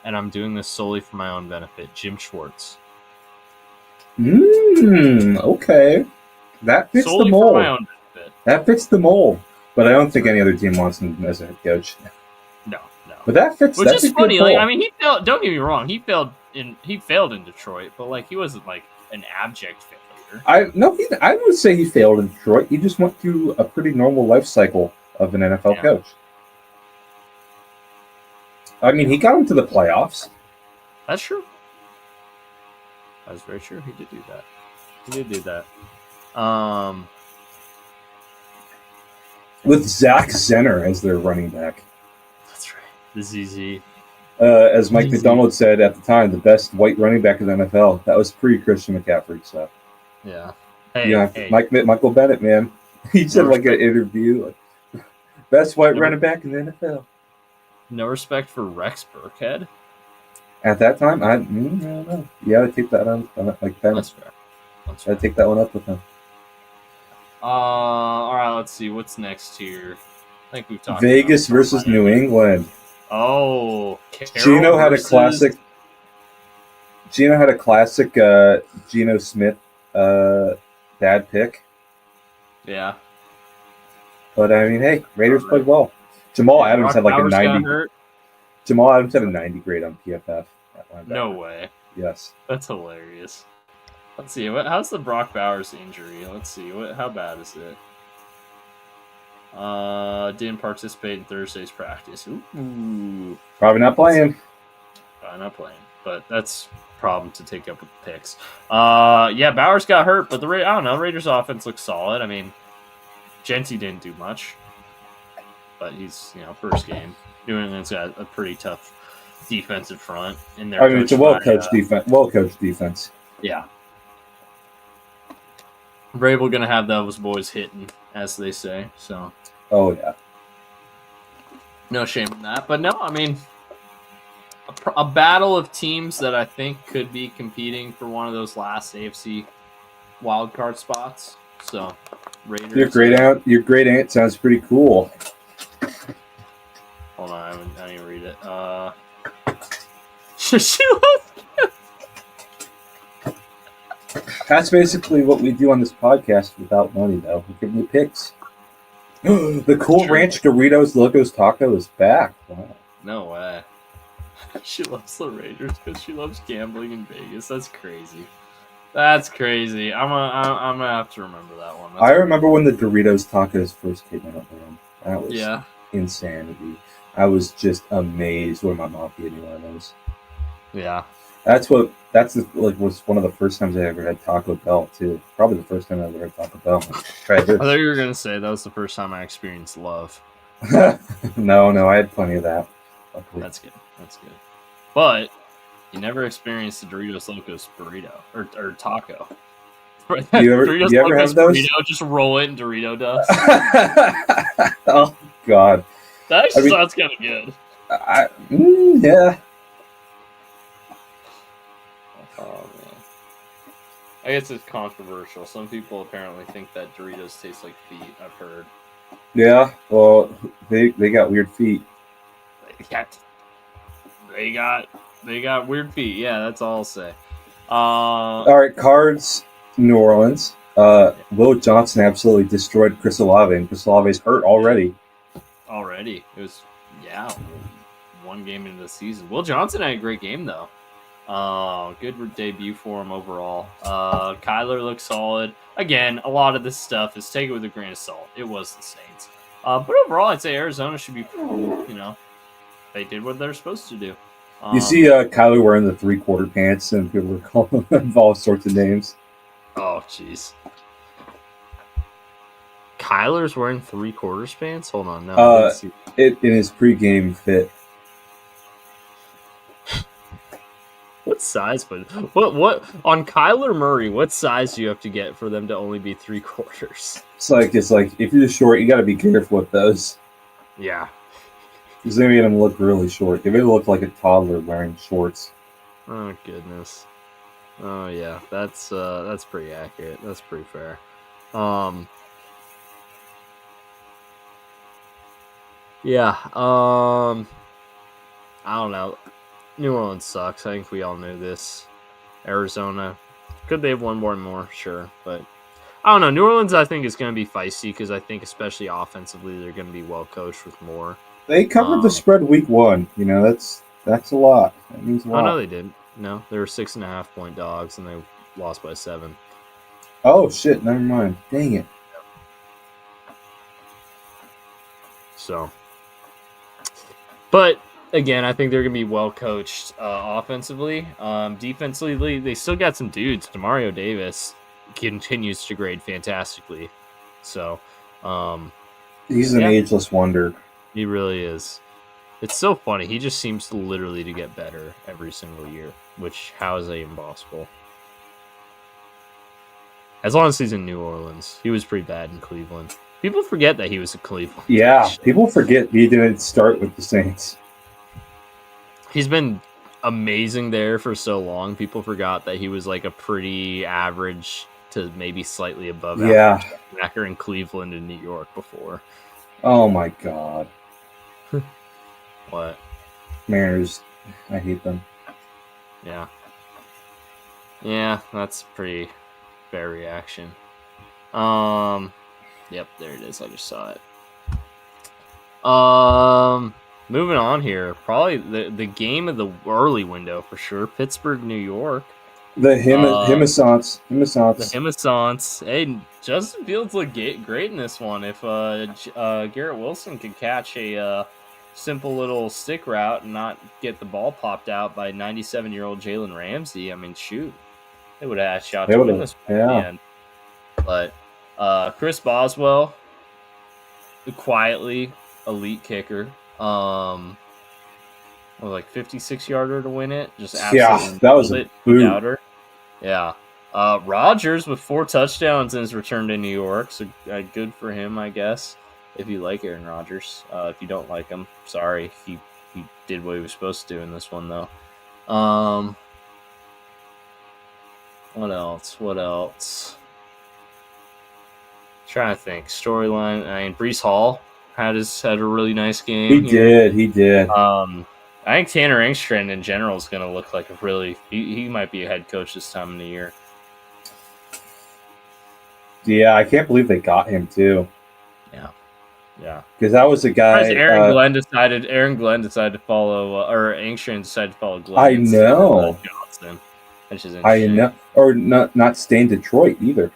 And I'm doing this solely for my own benefit. Jim Schwartz. Okay. That fits solely the mold. For my own benefit. That fits the mold. But I don't think any other team wants him as a head coach. No. But that fits. Which is funny. Like, I mean, he failed. Don't get me wrong. He failed in Detroit, but like he wasn't like an abject failure. I would say he failed in Detroit. He just went through a pretty normal life cycle of an NFL coach. I mean, he got him to the playoffs. That's true. That's very true. He did do that. With Zach Zenner as their running back. That's right. The ZZ. As Mike McDonald said at the time, the best white running back in the NFL. That was pre-Christian McCaffrey, so. Yeah. Hey. Michael Bennett, man. He said like an interview, best white running back in the NFL. No respect for Rex Burkhead? At that time, I don't know. Yeah, I take that on like Bennett. That's fair. I take that one up with him. All right, let's see. What's next here? I think we've talked Vegas versus New England. Oh, Geno had a classic Geno Smith bad pick. Yeah. But I mean, hey, Raiders played well. Jamal Adams had like a 90. Jamal Adams had a 90 grade on PFF. No way. Yes. That's hilarious. Let's see. How's the Brock Bowers injury? Let's see. How bad is it? Didn't participate in Thursday's practice. Ooh. Probably not playing. But that's a problem to take up with the picks. Yeah, Bowers got hurt, but I don't know. Raiders offense looks solid. I mean, Genty didn't do much, but he's first game. New England's got a pretty tough defensive front in there. I mean, it's a well-coached defense. Well-coached defense. Yeah. Vrabel gonna have those boys hitting, as they say. So. Oh yeah. No shame in that, but no, I mean, a battle of teams that I think could be competing for one of those last AFC wildcard spots. So, Raiders. Your great aunt sounds pretty cool. Hold on, I didn't read it. That's basically what we do on this podcast without money, though. We give you picks. The Cool Ranch Doritos Locos Taco is back. Wow. No way. She loves the Raiders because she loves gambling in Vegas. That's crazy. I'm gonna have to remember that one. I remember when the Doritos tacos first came out. Man. That was insanity. I was just amazed when my mom gave me one of those. Yeah. Was one of the first times I ever had Taco Bell too. Probably the first time I ever had Taco Bell. Try this. I thought you were gonna say that was the first time I experienced love. No, I had plenty of that. Luckily. That's good. But you never experienced the Doritos Locos burrito or taco. You ever have those? Burrito, just roll it in Dorito dust. Oh God, that actually sounds kind of good. Yeah. Oh man, I guess it's controversial. Some people apparently think that Doritos taste like feet. I've heard. Yeah, well, they got weird feet. They got weird feet. Yeah, that's all I'll say. All right, Cards, New Orleans. Will Johnson absolutely destroyed Chris Olave, and Chris Olave's hurt already. It was one game into the season. Will Johnson had a great game though. Good debut for him overall. Kyler looks solid. Again, a lot of this stuff is take it with a grain of salt. It was the Saints. But overall, I'd say Arizona should be, they did what they're supposed to do. You see Kyler wearing the 3/4 pants, and people were calling him all sorts of names. Oh, jeez. Kyler's wearing 3/4 pants? Hold on. No, in his pregame fit. What size? What on Kyler Murray? What size do you have to get for them to only be 3/4? It's like if you're short, you got to be careful with those. Yeah, because they made him look really short. They made him look like a toddler wearing shorts. Oh goodness. Oh yeah, that's pretty accurate. That's pretty fair. Yeah. I don't know. New Orleans sucks. I think we all knew this. Arizona, could they have won one more? Sure, but I don't know. New Orleans, I think, is going to be feisty because I think, especially offensively, they're going to be well coached with more. They covered the spread week 1. That's a lot. That means a lot. Oh no, they didn't. No, they were 6.5 point dogs, and they lost by 7. Oh shit! Never mind. Dang it. So, but again, I think they're gonna be well coached offensively. Defensively, they still got some dudes. Demario Davis continues to grade fantastically. So, He's an ageless wonder. He really is. It's so funny. He just seems to literally to get better every single year. Which how is that even possible? As long as he's in New Orleans, he was pretty bad in Cleveland. People forget that he was in Cleveland. Yeah, people forget he didn't start with the Saints. He's been amazing there for so long. People forgot that he was like a pretty average to maybe slightly above average backer in Cleveland and New York before. Oh my god. What? Mariners, I hate them. Yeah. Yeah, that's pretty fair reaction. Yep, there it is. I just saw it. Moving on here, probably the game of the early window for sure. Pittsburgh, New York. The Himmisants. The Himmisants. Hey, Justin Fields looked great in this one. If Garrett Wilson could catch a simple little stick route and not get the ball popped out by 97-year-old Jalen Ramsey, I mean, shoot, they would have had a shot to win this one at the end. But Chris Boswell, quietly elite kicker. Like 56-yarder to win it. Just absolutely that was a boot. Yeah. Rodgers with 4 touchdowns in his return to New York. So good for him, I guess. If you like Aaron Rodgers. If you don't like him, sorry. He did what he was supposed to do in this one, though. What else? Trying to think. Storyline. I mean, Breece Hall had a really nice game. He did. I think Tanner Engstrand in general is going to look like he might be a head coach this time of the year. Yeah, I can't believe they got him too. Yeah. Because that was a guy. Aaron Glenn decided to follow, or Engstrand decided to follow Glenn. I know. Johnson, which is interesting. I know, or not stay in Detroit either.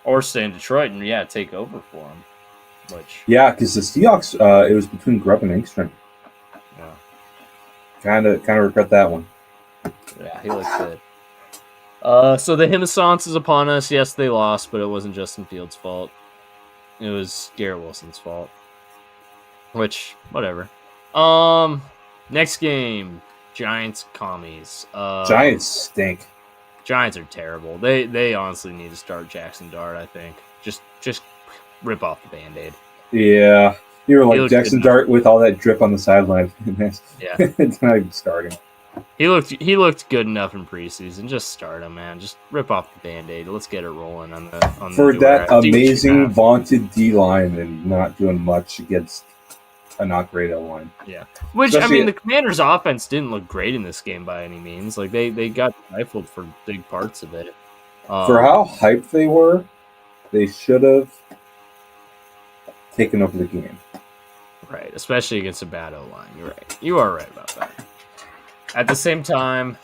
Or stay in Detroit and take over for him. Because the Seahawks, it was between Grubb and Engstrand. Yeah. Kind of regret that one. Yeah, he looks good. So the Himmisants is upon us. Yes, they lost, but it wasn't Justin Fields' fault. It was Garrett Wilson's fault. Which, whatever. Next game, Giants Commies. Giants stink. Giants are terrible. They honestly need to start Jackson Dart, I think. Just rip off the Band-Aid. Yeah. You were like Jackson Dart with all that drip on the sideline. Yeah. It's not even starting. He looked good enough in preseason. Just start him, man. Just rip off the Band-Aid. Let's get it rolling on that amazing vaunted D-line and not doing much against a not great O-line. Yeah. Which, especially, I mean, the Commanders' offense didn't look great in this game by any means. Like, they got stifled for big parts of it. For how hyped they were, they should have taken over the game. Right, especially against a bad O-line. You're right. You are right about that. At the same time,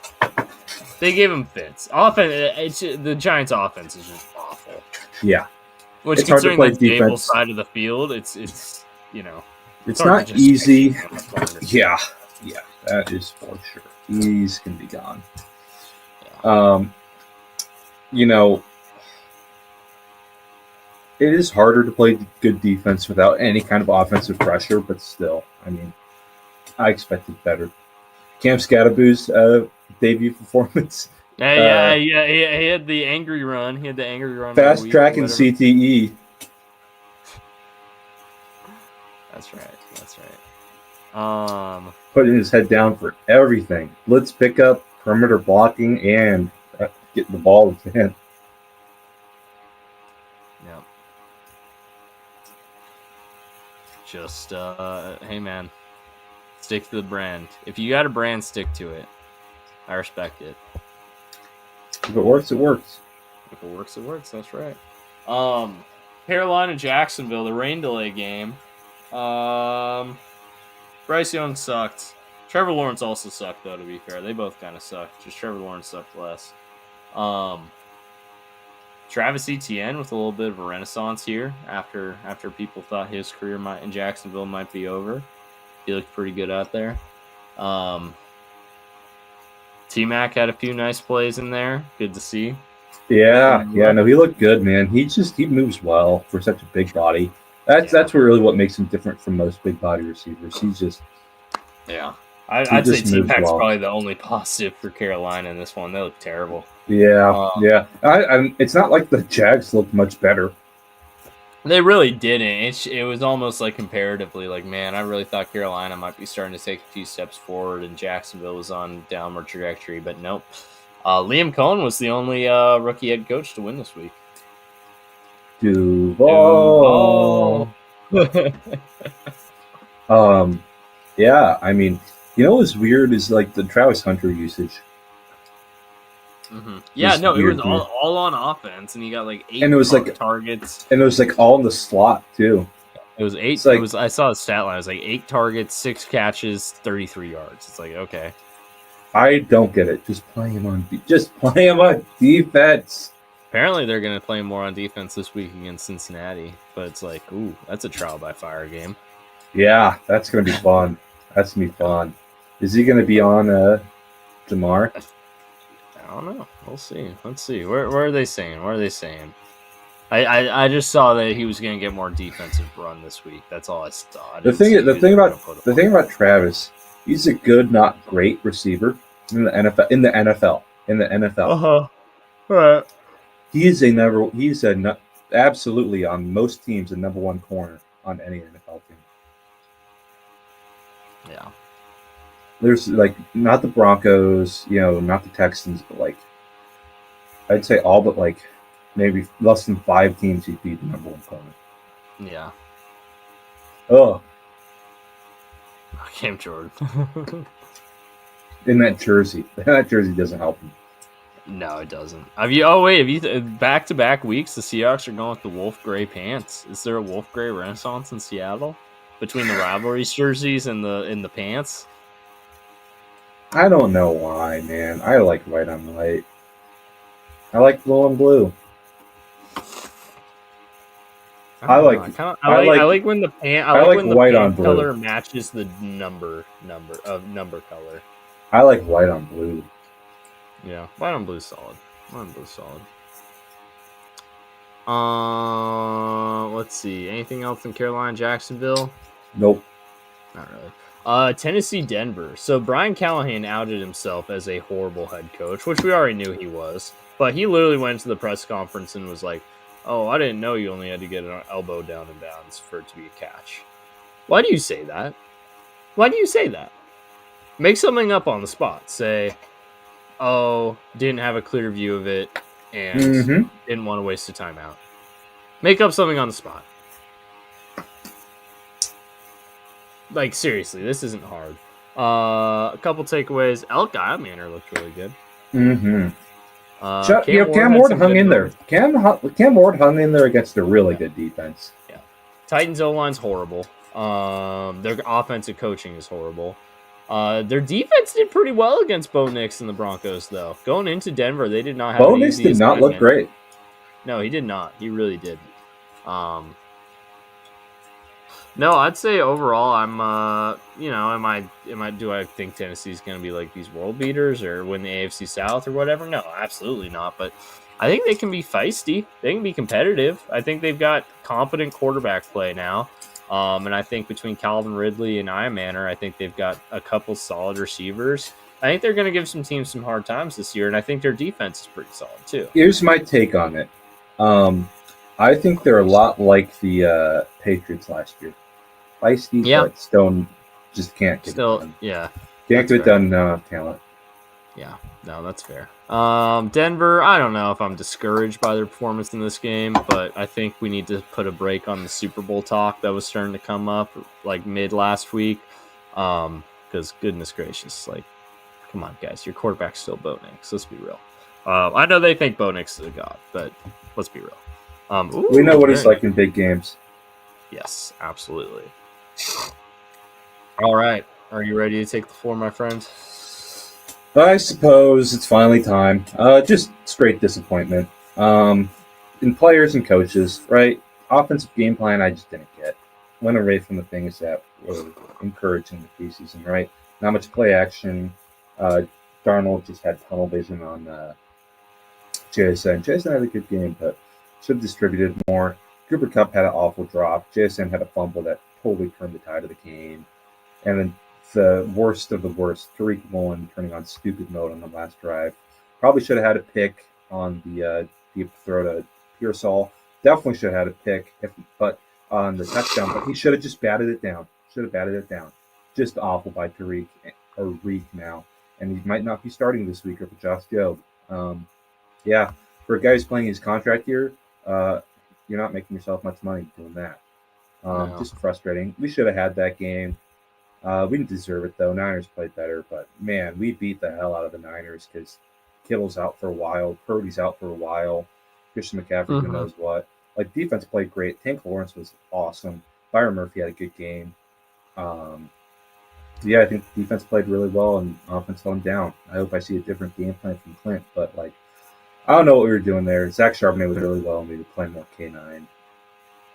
they gave him fits. The Giants' offense is just awful. Yeah. Which, it's considering the stable side of the field, it's it's not easy. Yeah, that is for sure. He's gonna be gone. Yeah. It is harder to play good defense without any kind of offensive pressure, but still, I mean, I expected better. Cam Scatterboo's debut performance. He had the angry run. Fast track and CTE. That's right. Putting his head down for everything. Blitz pickup, perimeter blocking, and getting the ball with his hand. Yep. Just, hey, man. Stick to the brand. If you got a brand, stick to it. I respect it. If it works, it works. If it works, it works. That's right. Carolina, Jacksonville, the rain delay game. Bryce Young sucked. Trevor Lawrence also sucked, though, to be fair. They both kind of sucked. Just Trevor Lawrence sucked less. Travis Etienne with a little bit of a renaissance here after people thought his career in Jacksonville might be over. He looked pretty good out there. T-Mac had a few nice plays in there. Good to see. Yeah, no, he looked good, man. He moves well for such a big body. That's really what makes him different from most big body receivers. He's just I'd say T-Mac's probably the only positive for Carolina in this one. They look terrible. Yeah. It's not like the Jags looked much better. They really didn't. It was almost like comparatively, like, man, I really thought Carolina might be starting to take a few steps forward, and Jacksonville was on downward trajectory, but nope. Liam Cohen was the only rookie head coach to win this week. Duval. Yeah, I mean, you know what's weird is like the Travis Hunter usage. Mm-hmm. Yeah, no, it was all on offense, and he got like 8 targets. And it was like all in the slot too. It was 8. I saw the stat line. It was like 8 targets, 6 catches, 33 yards. It's like, okay. I don't get it. Just play him on defense. Apparently, they're going to play more on defense this week against Cincinnati. But it's like, ooh, that's a trial by fire game. Yeah, that's going to be fun. That's going to be fun. Is he going to be on Jamar? I don't know. We'll see. Let's see. Where are they saying? What are they saying? I just saw that he was going to get more defensive run this week. That's all I saw. The thing about Travis, he's a good, not great receiver in the NFL. Right. He's absolutely on most teams a number 1 corner on any NFL team. Yeah. There's like not the Broncos, not the Texans, but like I'd say all but like maybe less than 5 teams he'd be the number 1 corner. Yeah. Oh. Cam Jordan. In that jersey. That jersey doesn't help him. No, it doesn't. Have you back-to-back weeks the Seahawks are going with the wolf gray pants? Is there a wolf gray renaissance in Seattle between the rivalries jerseys and the pants? I don't know why, man. I like white on white. I like blue on blue. I like when the pant. I like when the white on blue color matches the number color. I like white on blue. Yeah, white on blue is solid. Let's see. Anything else in Carolina, Jacksonville? Nope. Not really. Tennessee, Denver. So Brian Callahan outed himself as a horrible head coach, which we already knew he was. But he literally went to the press conference and was like, "Oh, I didn't know you only had to get an elbow down and bounds for it to be a catch." Why do you say that? Make something up on the spot. Say, "Oh, didn't have a clear view of it and didn't want to waste a timeout." Make up something on the spot. Like, seriously, this isn't hard. A couple takeaways. Elk Manor looked really good. Mm-hmm. Cam Ward hung in there. Cam Ward hung in there against a really good defense. Yeah. Titans O-line's horrible. Their offensive coaching is horrible. Their defense did pretty well against Bo Nix and the Broncos, though. Going into Denver, they did not have Bo Nix did not look great. No, he did not. He really didn't. No, I'd say overall, do I think Tennessee's going to be like these world beaters or win the AFC South or whatever? No, absolutely not. But I think they can be feisty. They can be competitive. I think they've got competent quarterback play now. And I think between Calvin Ridley and Manor, I think they've got a couple solid receivers. I think they're going to give some teams some hard times this year, and I think their defense is pretty solid too. Here's my take on it. I think they're a lot like the Patriots last year. Feisty, but Stone just can't get it done. Yeah. Can't get it done talent. Yeah, no, that's fair. Denver, I don't know if I'm discouraged by their performance in this game, but I think we need to put a break on the Super Bowl talk that was starting to come up like mid last week. Because goodness gracious, like, come on, guys, your quarterback's still Bo Nix. Let's be real. I know they think Bo Nix is a god, but let's be real. We know what it's like in big games. Yes, absolutely. All right. Are you ready to take the floor, my friend? I suppose it's finally time. Just straight disappointment. in players and coaches, right? Offensive game plan, I just didn't get. Went away from the things that were encouraging the preseason, right? Not much play action. Darnold just had tunnel vision on JSN. JSN had a good game, but should have distributed more. Cooper Kupp had an awful drop. JSN had a fumble that totally turned the tide of the game. And then the worst of the worst, Tariq Woolen turning on stupid mode on the last drive. Probably should have had a pick on the deep throw to Pearsall. Definitely should have had a pick, but on the touchdown. But he should have just batted it down. Should have batted it down. Just awful by Tariq or Reek now. And he might not be starting this week over Josh Jobe. Yeah, for a guy who's playing his contract year, you're not making yourself much money doing that. No. Just frustrating. We should have had that game. We didn't deserve it, though. Niners played better, but, man, we beat the hell out of the Niners because Kittle's out for a while. Purdy's out for a while. Christian McCaffrey, who knows what. Like, defense played great. Tank Lawrence was awesome. Byron Murphy had a good game. Yeah, I think the defense played really well and offense held down. I hope I see a different game plan from Clint, but, like, I don't know what we were doing there. Zach Charbonnet was really well, and we were playing more K9.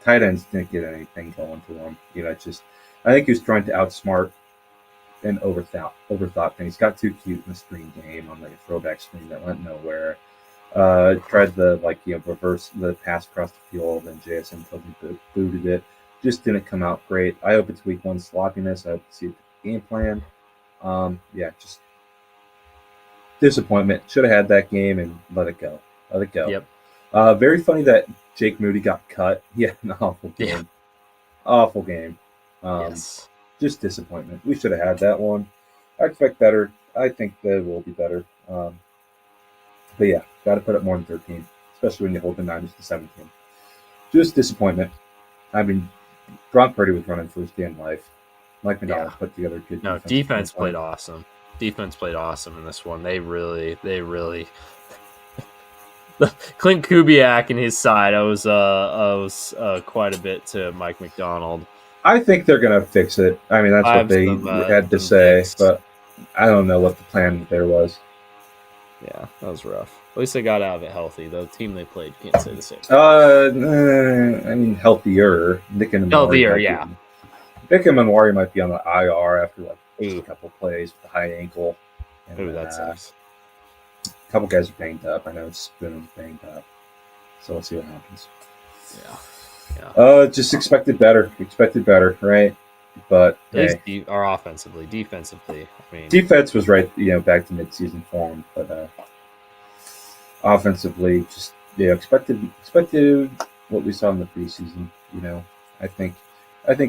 Tight ends didn't get anything going for them. You know, it's just I think he was trying to outsmart and overthought things. Got too cute in the screen game on like a throwback screen that went nowhere. Tried the reverse the pass across the field, and JSN totally booted it. Just didn't come out great. I hope it's week one sloppiness. I hope to see the game plan. Yeah, just disappointment. Should have had that game and let it go. Let it go. Yep. Very funny that Jake Moody got cut. Yeah, an awful game. Yeah. Awful game. Yes. Just disappointment. We should have had that one. I expect better. I think they will be better. But yeah, got to put up more than 13, especially when you hold the Niners to 17. Just disappointment. I mean, Brock Purdy was running first day in life. Mike McDonald put together a good defense. No, defense played awesome. Defense played awesome in this one. They really Clint Kubiak and his side, I was quite a bit to Mike McDonald. I think they're going to fix it. I mean, that's what they had to say, but I don't know what the plan there was. Yeah, that was rough. At least they got out of it healthy. The team they played can't say the same. I mean, healthier. Healthier, yeah. Nick and Manwari might be on the IR after like a couple plays with a high ankle. Ooh, that sucks. A couple guys are banged up. I know Spoon's banged up. So we'll see what happens. Yeah. Just expected better. Right? But defensively. I mean, defense was right, back to midseason form, but offensively, just expected what we saw in the preseason. I think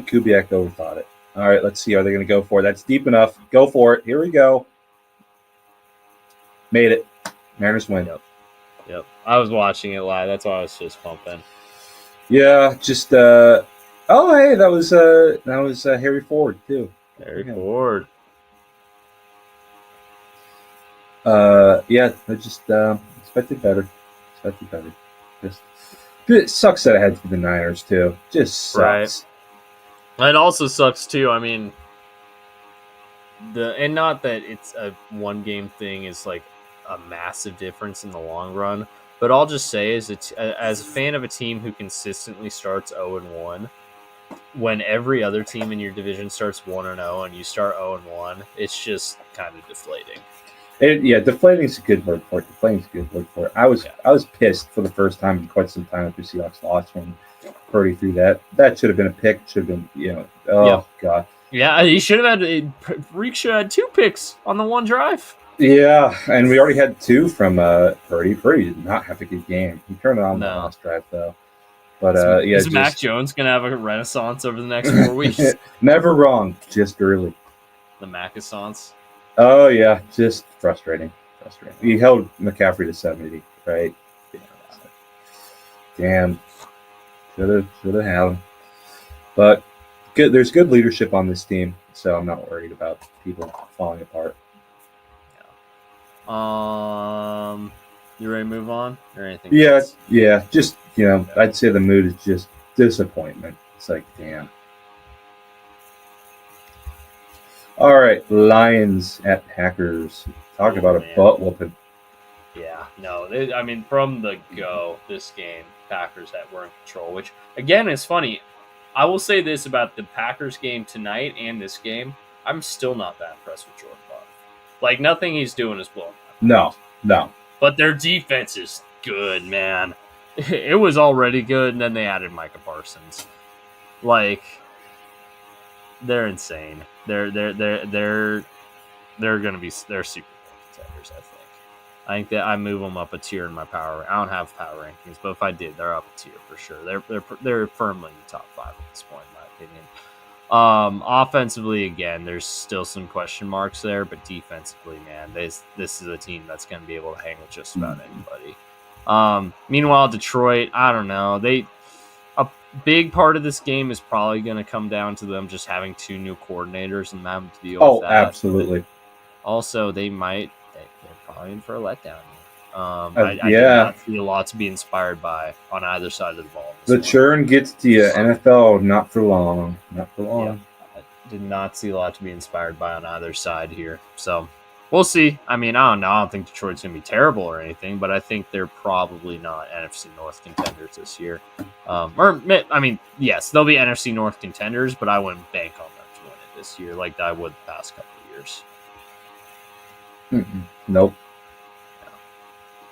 Kubiak overthought it. All right, let's see. Are they going to go for it? That's deep enough. Go for it. Here we go. Made it. Mariners win. Yep. I was watching it live. That's why I was just pumping. Yeah, just oh hey, that was Harry Ford too. Harry Ford. Yeah, I just expected better. Just it sucks that it had to be the Niners too. Just sucks. Right. It also sucks too. I mean, and not that it's a one game thing is like a massive difference in the long run. But I'll just say, as a fan of a team who consistently starts 0-1, when every other team in your division starts 1-0 and you start 0-1, it's just kind of deflating. Deflating is a good word for it. I was pissed for the first time in quite some time after Seahawks lost when Purdy threw that. That should have been a pick. Should have been, God. Yeah, he should have had. Reek should have had 2 picks on the one drive. Yeah, and we already had 2 from Purdy. Purdy did not have a good game. He turned it on the last drive, though. But, is Mac Jones going to have a renaissance over the next 4 weeks? Never wrong, just early. The Mac-assance? Oh, yeah, just frustrating. He held McCaffrey to 70, right? Yeah. Damn. Should have had him. But there's good leadership on this team, so I'm not worried about people falling apart. You ready to move on or anything? Yeah. Just I'd say the mood is just disappointment. It's like, damn. All right, Lions at Packers. Talk about a butt whooping. Yeah, no. I mean, from the go, this game, Packers that were in control, which, again, is funny. I will say this about the Packers game tonight and this game. I'm still not that impressed with Jordan Love. Like, nothing he's doing is blowing my mind. No. But their defense is good, man. It was already good, and then they added Micah Parsons. Like, they're insane. They're super Bowl contenders, I think. I think that I move them up a tier in my power. I don't have power rankings, but if I did, they're up a tier for sure. They're firmly in the top 5 at this point, in my opinion. Offensively, again, there's still some question marks there, but defensively, man, this is a team that's going to be able to hang with just about anybody. Meanwhile, Detroit, I don't know. A big part of this game is probably going to come down to them just having 2 new coordinators and having to deal with that. Absolutely. Also, they're probably in for a letdown. I do not see a lot to be inspired by on either side of the ball. The churn gets to you. NFL, not for long. Not for long. Yeah, I did not see a lot to be inspired by on either side here. So we'll see. I mean, I don't know. I don't think Detroit's going to be terrible or anything, but I think they're probably not NFC North contenders this year. Yes, they'll be NFC North contenders, but I wouldn't bank on them to win it this year like I would the past couple of years. Nope. Yeah.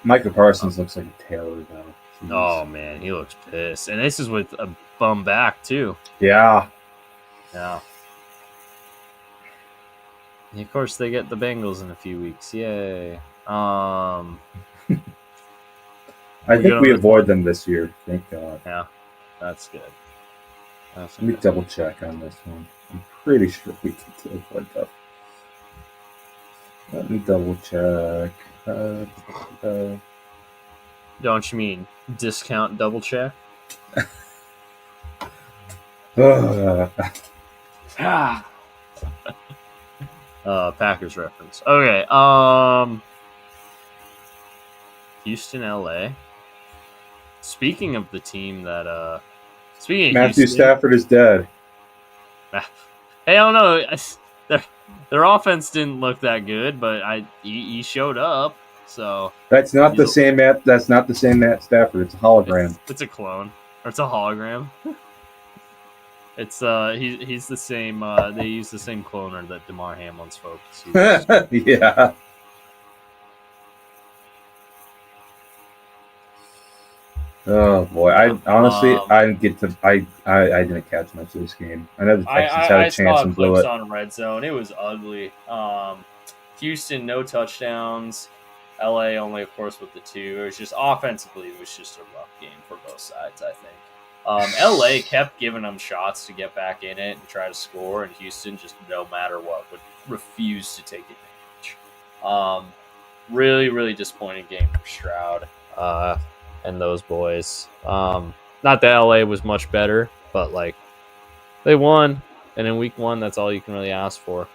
Micah Parsons looks like a terror, though. Jeez. Oh, man, he looks pissed. And this is with a bum back, too. Yeah. And of course, they get the Bengals in a few weeks. Yay. I think we avoid them this year. Thank God. Yeah, that's good. Let me double check on this one. I'm pretty sure we can avoid them. Let me double check. Don't you mean discount double check? Packers reference. Okay. Houston, LA. Speaking of the team that Matthew Houston, Stafford is dead. Hey, I don't know. Their offense didn't look that good, but he showed up. So that's not the same Matt. That's not the same Matt Stafford. It's a hologram. It's a clone, or it's a hologram. It's he's the same. They use the same cloner that DeMar Hamlin's folks use. Yeah. Oh boy! I honestly, I didn't catch much of this game. I know the Texans had a chance and blew it. On red zone, it was ugly. Houston, no touchdowns. LA only, of course, with the 2. It was just offensively, it was just a rough game for both sides, I think. LA kept giving them shots to get back in it and try to score, and Houston just, no matter what, would refuse to take advantage. Really, really disappointing game for Stroud and those boys. Not that LA was much better, but like they won, and in week 1, that's all you can really ask for.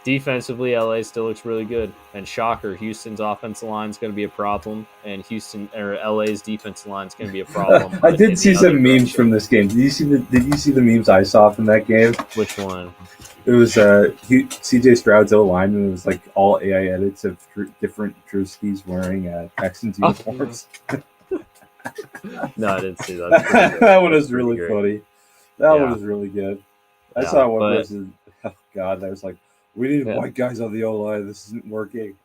Defensively, LA still looks really good. And shocker, Houston's offensive line is going to be a problem, and LA's defensive line is going to be a problem. I did see some memes from this game. Did you see the memes I saw from that game? Which one? It was CJ Stroud's O-line, and it was like all AI edits of different Drewskis wearing Texans uniforms. No, I didn't see that. That one was really funny. That one was really good. I saw one versus. Oh God, I was like, we need white guys on the O-line. This isn't working.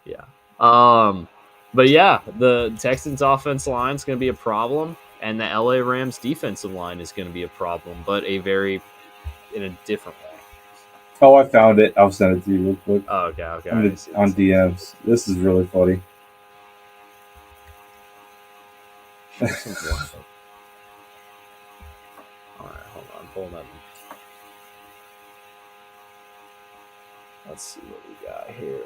Yeah. But yeah, the Texans' offensive line is going to be a problem, and the LA Rams' defensive line is going to be a problem, but in a different way. Oh, I found it. I'll send it to you real quick. Oh, okay. On DMs. This is really funny. All right, hold on. Pulling up. Let's see what we got here.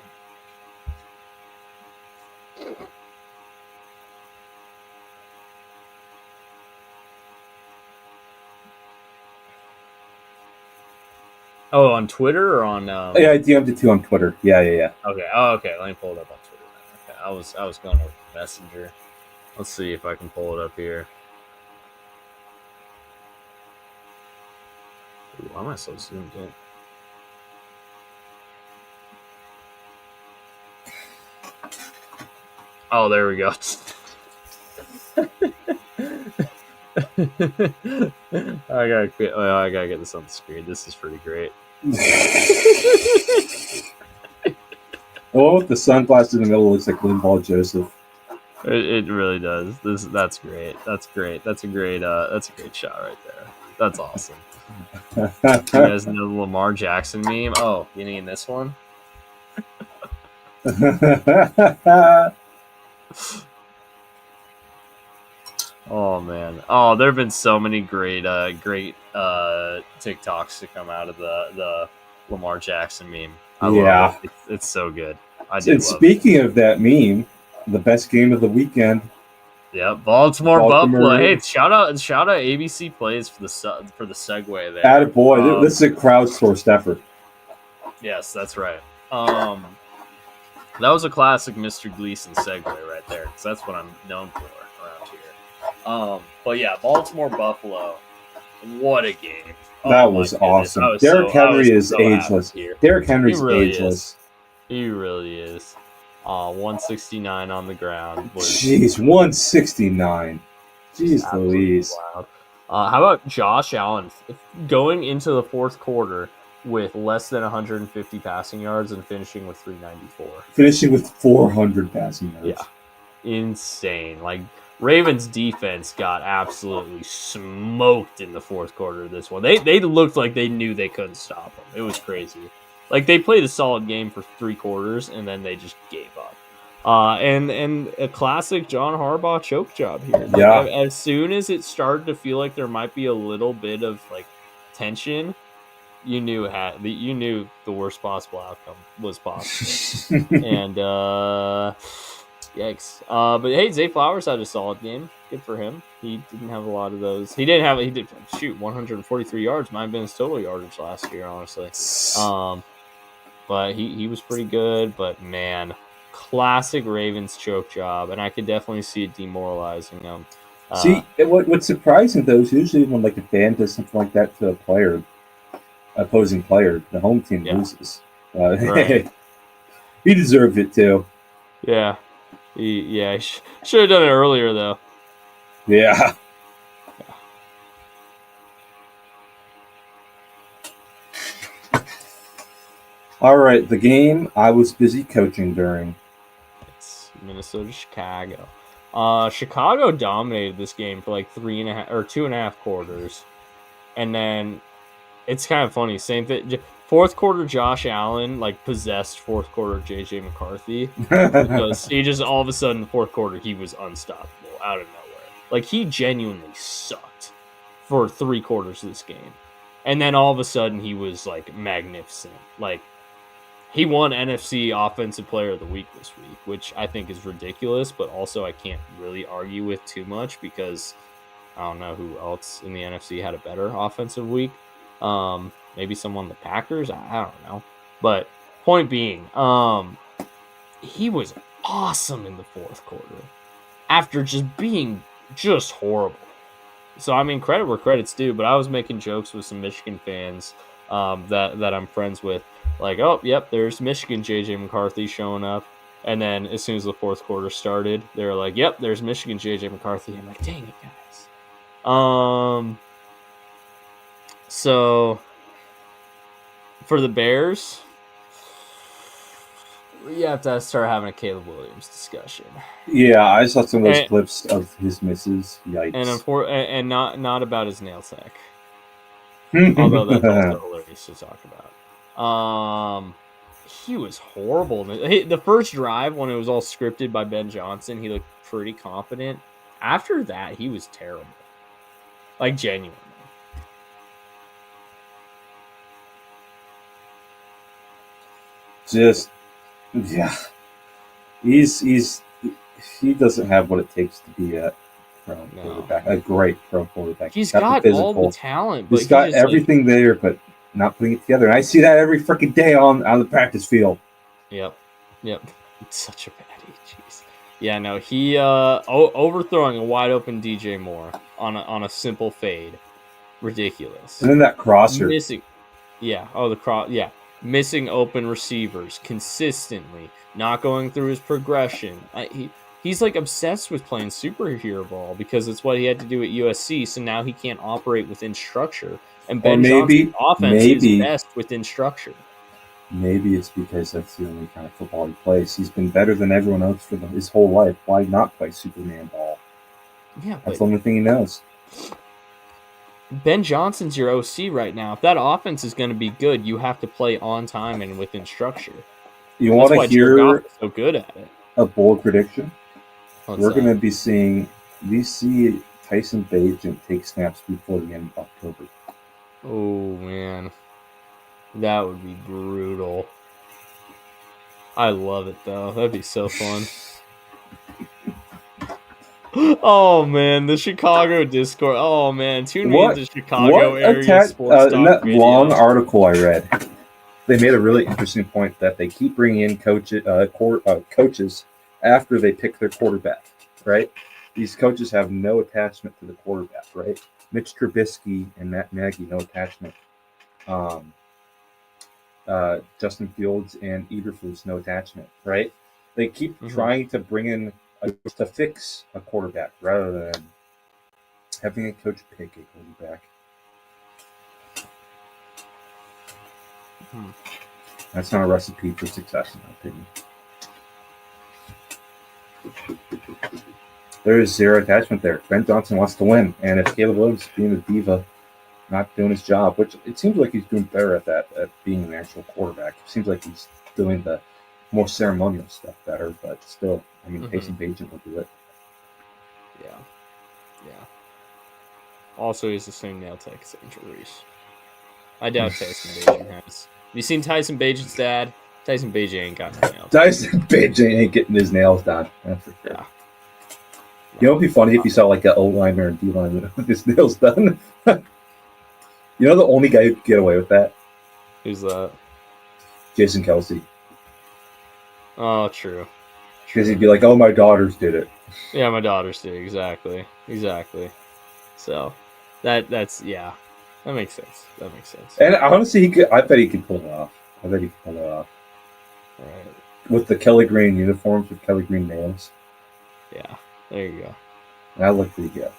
Oh, on Twitter or on? Yeah, I DM'd it too on Twitter. Yeah. Okay. Oh, okay. Let me pull it up on Twitter. Okay. I was going with Messenger. Let's see if I can pull it up here. Ooh, why am I so zoomed in? Oh, there we go. I gotta get this on the screen. This is pretty great. The one with the sunglasses in the middle looks like Linval Joseph. It really does. That's great. That's great. That's a great shot right there. That's awesome. You guys know the Lamar Jackson meme? Oh, you mean this one? Oh man. Oh, there have been so many great TikToks to come out of the Lamar Jackson meme. I love it. It's so good. And speaking of that meme, the best game of the weekend. Yeah, Baltimore. Buffalo. Hey, shout out ABC Plays for the segue there. Attaboy. This is a crowdsourced effort. Yes, that's right. That was a classic Mr. Gleason segue right there, because that's what I'm known for around here. But yeah, Baltimore Buffalo. What a game! That was awesome. Derrick Henry is ageless. Derrick Henry's ageless. He really is. 169 on the ground. Jeez, 169. Jeez Louise. How about Josh Allen going into the fourth quarter with less than 150 passing yards and finishing with 394? Finishing with 400 passing yards. Yeah. Insane. Like, Ravens defense got absolutely smoked in the fourth quarter of this one. They looked like they knew they couldn't stop them. It was crazy. Like, they played a solid game for 3 quarters, and then they just gave up. And a classic John Harbaugh choke job here. Yeah. As soon as it started to feel like there might be a little bit of, like, tension, you knew the worst possible outcome was possible. And, yikes. But, hey, Zay Flowers had a solid game. Good for him. He didn't have a lot of those. He did 143 yards. Might have been his total yardage last year, honestly. But he was pretty good. But, man, classic Ravens choke job. And I could definitely see it demoralizing them. What's surprising, though, is usually when like a band does something like that to a player, opposing player, the home team loses. Right. He deserved it, too. Yeah. He should have done it earlier, though. Yeah. All right, the game I was busy coaching during. It's Minnesota, Chicago. Chicago dominated this game for like 2.5 quarters, and then it's kind of funny. Same thing. Fourth quarter, Josh Allen like possessed fourth quarter J.J. McCarthy because he just all of a sudden in the fourth quarter he was unstoppable out of nowhere. Like, he genuinely sucked for 3 quarters of this game, and then all of a sudden he was like magnificent. Like, he won NFC Offensive Player of the Week this week, which I think is ridiculous, but also I can't really argue with too much because I don't know who else in the NFC had a better offensive week. Maybe someone on the Packers. I don't know. But point being, he was awesome in the fourth quarter after just being just horrible. So, I mean, credit where credit's due, but I was making jokes with some Michigan fans that I'm friends with. Like, oh, yep, there's Michigan J.J. McCarthy showing up. And then as soon as the fourth quarter started, they were like, yep, there's Michigan J.J. McCarthy. I'm like, dang it, guys. So, for the Bears, you have to start having a Caleb Williams discussion. Yeah, I saw some of those clips of his misses. Yikes. And not about his nail tech. Although that's also hilarious to talk about. He was horrible. The first drive, when it was all scripted by Ben Johnson, he looked pretty confident. After that, he was terrible. Like, genuinely. Just, yeah. He doesn't have what it takes to be a pro quarterback, a great pro quarterback. He's got all the talent. But he's got everything there, but not putting it together. And I see that every freaking day on the practice field. Yep. It's such a baddie. Jeez. Yeah, no, he overthrowing a wide open DJ Moore on a simple fade. Ridiculous. And then that crosser. Missing open receivers consistently, not going through his progression. he's like obsessed with playing superhero ball because it's what he had to do at USC. So now he can't operate within structure. And Or Ben Johnson's offense is maybe best within structure. maybe it's because that's the only kind of football he plays. He's been better than everyone else for his whole life. Why not play Superman ball? Yeah, That's but the only thing he knows. Ben Johnson's your OC right now. If that offense is going to be good, you have to play on time and within structure. You That's want to why Jared Goff hear is so good at it. a bold prediction? What's We're going to that? be seeing DC Tyson Bagent take snaps before the end of October. Oh, man. That would be brutal. I love it, though. That'd be so fun. Oh, man. The Chicago Discord. Oh, man. Tune me into Chicago area sports in talk that long video. article I read, they made a really interesting point that they keep bringing in coaches after they pick their quarterback, right? These coaches have no attachment to the quarterback, right? Mitch Trubisky and Matt Nagy, no attachment. Justin Fields and Eberflus, no attachment, right? They keep trying to bring in to fix a quarterback rather than having a coach pick a quarterback. That's not a recipe for success, in my opinion. There is zero attachment there. Ben Johnson wants to win, and if Caleb Williams is being a diva, not doing his job, which it seems like he's doing better at that, at being an actual quarterback. It seems like he's doing the more ceremonial stuff better, but still, I mean, Tyson Bagent will do it. Yeah. Also, he's the same nail tech as Angel Reese. I doubt Tyson Bagent has. Have you seen Tyson Bagent's dad? Tyson Bagent ain't got no nails. Tyson Bagent ain't getting his nails done. That's for sure. Yeah. You know, it'd be funny if you saw like an O-liner and D-liner with his nails done. You know the only guy who could get away with that? Who's that? Jason Kelce. Oh, true. Because he'd be like, oh, my daughters did it. Yeah, my daughters did. Exactly. So, that makes sense. And honestly, I bet he could pull it off. All right. With the Kelly Green uniforms with Kelly Green nails. Yeah, there you go. That looked pretty good.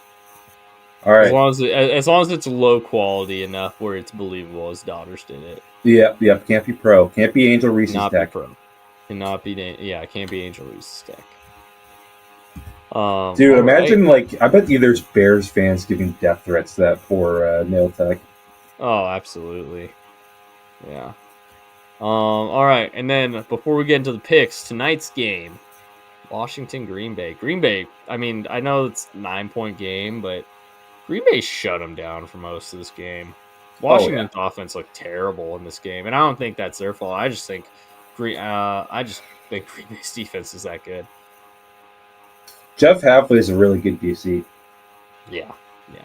All right. As long as it's low quality enough where it's believable his daughters did it. Yeah. Can't be pro. Can't be Angel Reese's Not tech. be pro. Cannot be. Can't be Angel Reese's tech. Dude, imagine I bet you there's Bears fans giving death threats to that poor nail tech. Oh, absolutely. Yeah. All right, and then before we get into the picks, tonight's game, Washington Green Bay. Green Bay. I mean, I know it's a 9-point game, but Green Bay shut them down for most of this game. Washington's offense looked terrible in this game, and I don't think that's their fault. I just think Green Bay's defense is that good. Jeff Hafley is a really good DC. Yeah,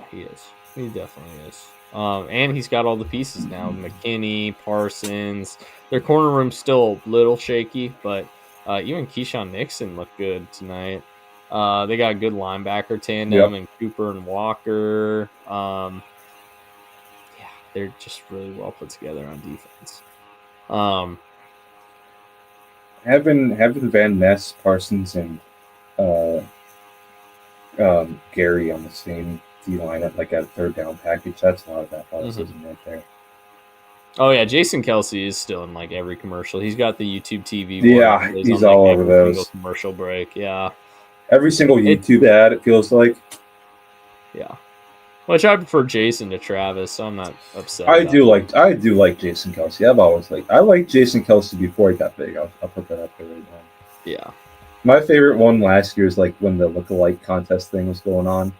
he is. He definitely is. And he's got all the pieces now. McKinney, Parsons. Their corner room's still a little shaky, but even Keyshawn Nixon looked good tonight. They got a good linebacker tandem and Cooper and Walker. They're just really well put together on defense. Having Van Ness, Parsons, and Gary on the same D-line at like a third down package, that's a lot of athleticism right there. Oh yeah, Jason Kelce is still in like every commercial. He's got the YouTube TV. Yeah, he's all over those. Single commercial break. Yeah, every single YouTube ad. It feels like. Yeah, which I prefer Jason to Travis, so I'm not upset. I do like Jason Kelce. I liked Jason Kelce before he got big. I'll put that up there right now. Yeah. My favorite one last year is like when the lookalike contest thing was going on.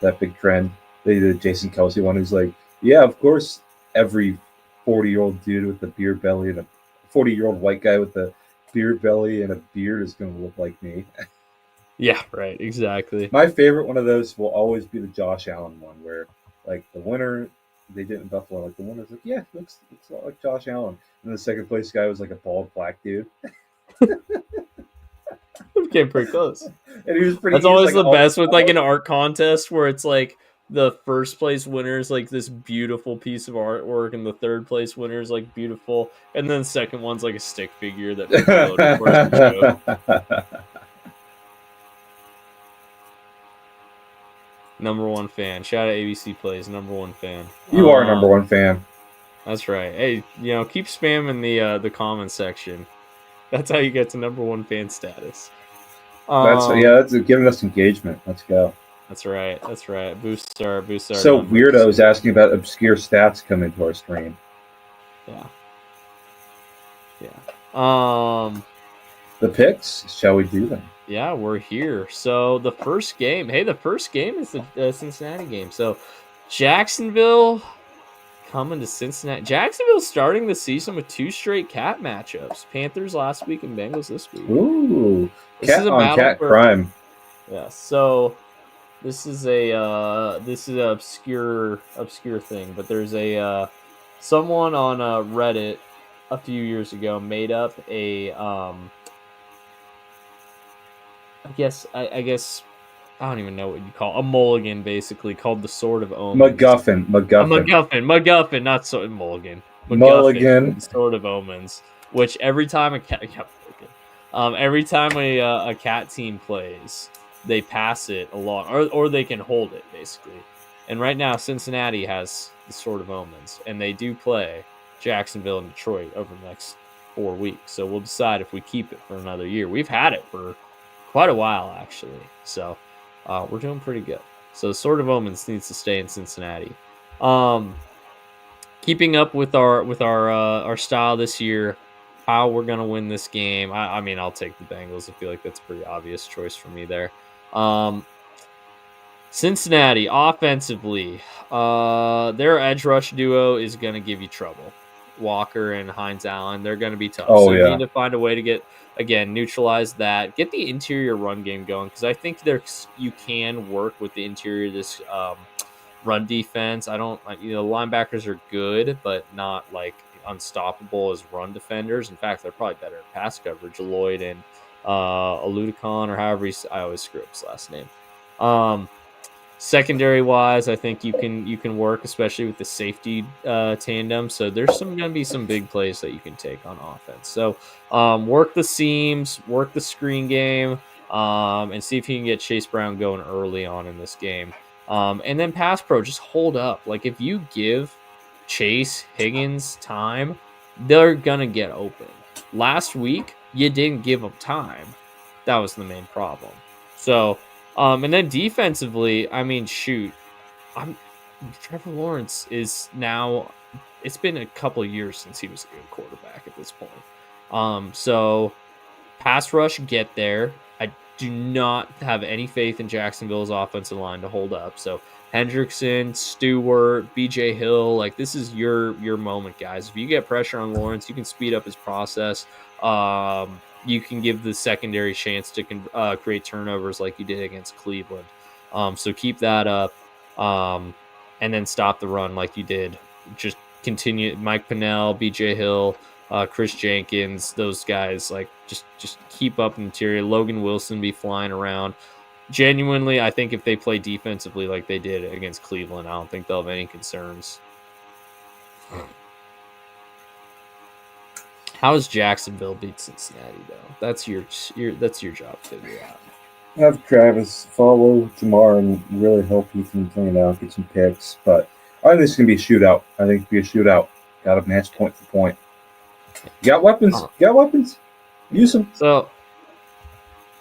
That big trend. They did a Jason Kelce one who's like, yeah, of course, every 40-year-old dude with a beard belly and a 40-year-old white guy with a beard belly and a beard is going to look like me. Yeah, right. Exactly. My favorite one of those will always be the Josh Allen one where, like, the winner, they did it in Buffalo. Like, the winner's like, yeah, looks a lot like Josh Allen. And the second place guy was like a bald black dude. Came pretty close. And he was pretty. That's always the best with like an art contest where it's like the first place winner is like this beautiful piece of artwork, and the third place winner is like beautiful, and then the second one's like a stick figure that people voted for as a joke. Number one fan. Shout out ABC Plays. Number one fan. You are number one fan. That's right. Hey, keep spamming the comment section. That's how you get to number one fan status. That's giving us engagement. Let's go. That's right. Boost our So numbers. weirdos asking about obscure stats coming to our stream. Yeah. The picks. Shall we do them? Yeah, we're here. So the first game. Hey, the first game is the Cincinnati game. So Jacksonville coming to Cincinnati. Jacksonville starting the season with 2 straight cat matchups. Panthers last week and Bengals this week. Ooh, cat on cat crime. Yeah. So this is an obscure thing, but there's a someone on Reddit a few years ago made up a I guess I don't even know what you call a mulligan, basically called the Sword of Omens. MacGuffin, not so mulligan. Mulligan, the Sword of Omens. Which every time a cat team plays, they pass it along, or they can hold it basically. And right now, Cincinnati has the Sword of Omens, and they do play Jacksonville and Detroit over the next 4 weeks. So we'll decide if we keep it for another year. We've had it for quite a while, actually. So we're doing pretty good. So the Sword of Omens needs to stay in Cincinnati. Keeping up with our style this year, how we're gonna win this game. I mean, I'll take the Bengals. I feel like that's a pretty obvious choice for me there. Cincinnati offensively, their edge rush duo is gonna give you trouble. Walker and Hines Allen, they're gonna be tough. You need to find a way to neutralize that. Get the interior run game going, because I think you can work with the interior of this run defense. Linebackers are good, but not like unstoppable as run defenders. In fact, they're probably better at pass coverage. Lloyd and Aludicon, or however I always screw up his last name. Secondary wise, I think you can work, especially with the safety tandem. So there's going to be some big plays that you can take on offense. So work the seams, work the screen game, and see if you can get Chase Brown going early on in this game. And then pass pro, just hold up. Like, if you give Chase, Higgins time, they're gonna get open. Last week, you didn't give them time. That was the main problem. So. And then defensively, I mean, shoot, Trevor Lawrence is now. It's been a couple of years since he was a good quarterback at this point. So pass rush, get there. I do not have any faith in Jacksonville's offensive line to hold up. So Hendrickson, Stewart, BJ Hill, like, this is your moment, guys. If you get pressure on Lawrence, you can speed up his process. You can give the secondary chance to create turnovers like you did against Cleveland. So keep that up, and then stop the run like you did. Just continue. Mike Pennell, B.J. Hill, Chris Jenkins, those guys, like, just keep up interior. Logan Wilson be flying around. Genuinely, I think if they play defensively like they did against Cleveland, I don't think they'll have any concerns. How does Jacksonville beat Cincinnati, though? That's your job to figure out. Have Travis follow Jamar and really help Ethan get some picks. But I think this is going to be a shootout. Got a match point for point. You got weapons. Use them. So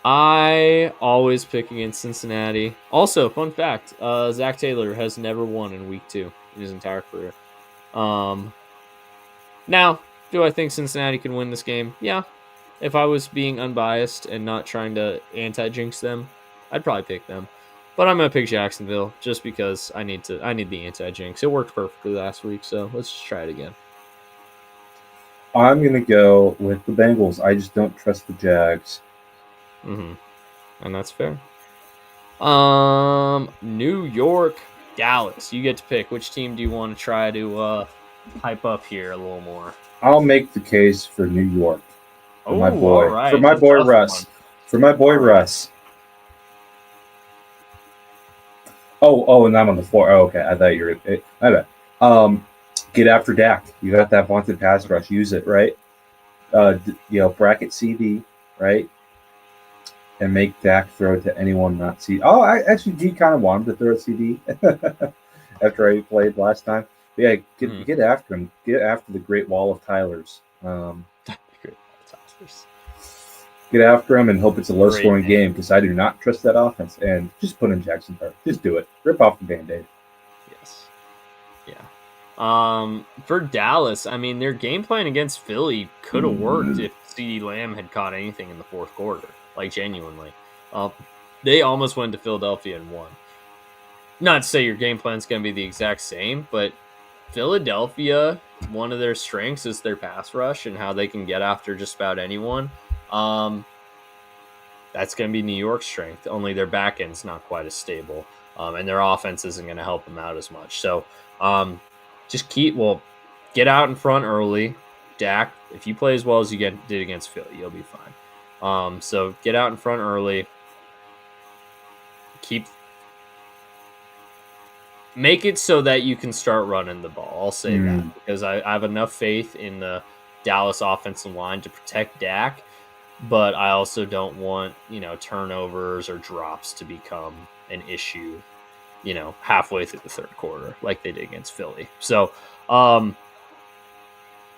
I always pick against Cincinnati. Also, fun fact, Zach Taylor has never won in week 2 in his entire career. Now, do I think Cincinnati can win this game? Yeah. If I was being unbiased and not trying to anti-jinx them, I'd probably pick them. But I'm going to pick Jacksonville just because I need the anti-jinx. It worked perfectly last week, so let's just try it again. I'm going to go with the Bengals. I just don't trust the Jags. Mm-hmm. And that's fair. New York, Dallas. You get to pick. Which team do you want to try to hype up here a little more? I'll make the case for New York. For my boy. Right. For my boy Russ. Oh, and I'm on the floor. Oh, okay. I thought you were. I bet. Get after Dak. You got that vaunted pass rush. Use it, right? Bracket CD, right? and make Dak throw to anyone not CD. Oh, he kind of wanted to throw a CD after I played last time. But yeah, get after him. Get after the Great Wall of Tylers. Get after him and hope it's a low-scoring game because I do not trust that offense. And just put in Jackson Dart. Just do it. Rip off the Band-Aid. Yes. Yeah. For Dallas, I mean, their game plan against Philly could have worked if CeeDee Lamb had caught anything in the fourth quarter. Like, genuinely. They almost went to Philadelphia and won. Not to say your game plan is going to be the exact same, but Philadelphia, one of their strengths is their pass rush and how they can get after just about anyone. That's going to be New York's strength, only their back end's not quite as stable, and their offense isn't going to help them out as much. So just get out in front early. Dak, if you play as well as you did against Philly, you'll be fine. So get out in front early. Make it so that you can start running the ball. I'll say that because I have enough faith in the Dallas offensive line to protect Dak, but I also don't want, turnovers or drops to become an issue, halfway through the third quarter like they did against Philly. So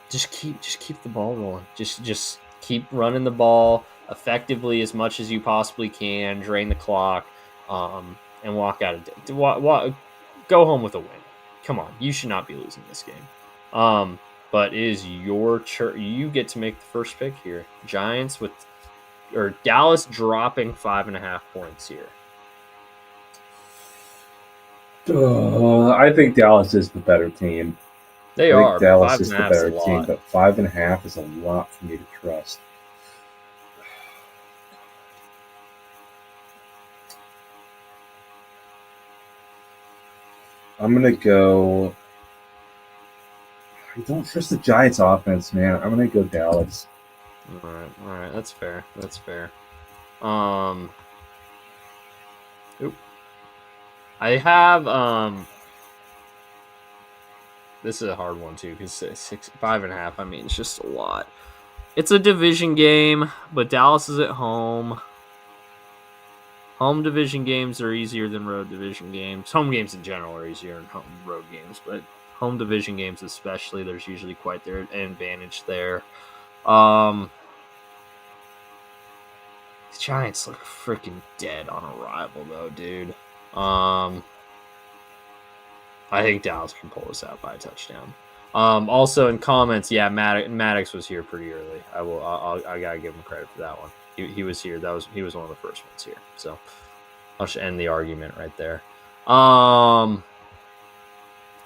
just keep the ball rolling. Just keep running the ball effectively as much as you possibly can, drain the clock, and walk out of go home with a win. Come on, you should not be losing this game. But it is your you get to make the first pick here. Giants or Dallas dropping 5.5 points here. I think Dallas is the better team. I think Dallas is the better team, but 5.5 is a lot for me to trust. I'm going to go. I don't trust the Giants offense, man. I'm going to go Dallas. All right. That's fair. I have this is a hard one too because 5.5. I mean, it's just a lot. It's a division game, but Dallas is at home. Home division games are easier than road division games. Home games in general are easier than road games, but home division games especially, there's usually quite an advantage there. The Giants look freaking dead on arrival, though, dude. I think Dallas can pull this out by a touchdown. Also in comments, yeah, Maddox was here pretty early. I gotta give him credit for that one. He was here. He was one of the first ones here. So I'll just end the argument right there. All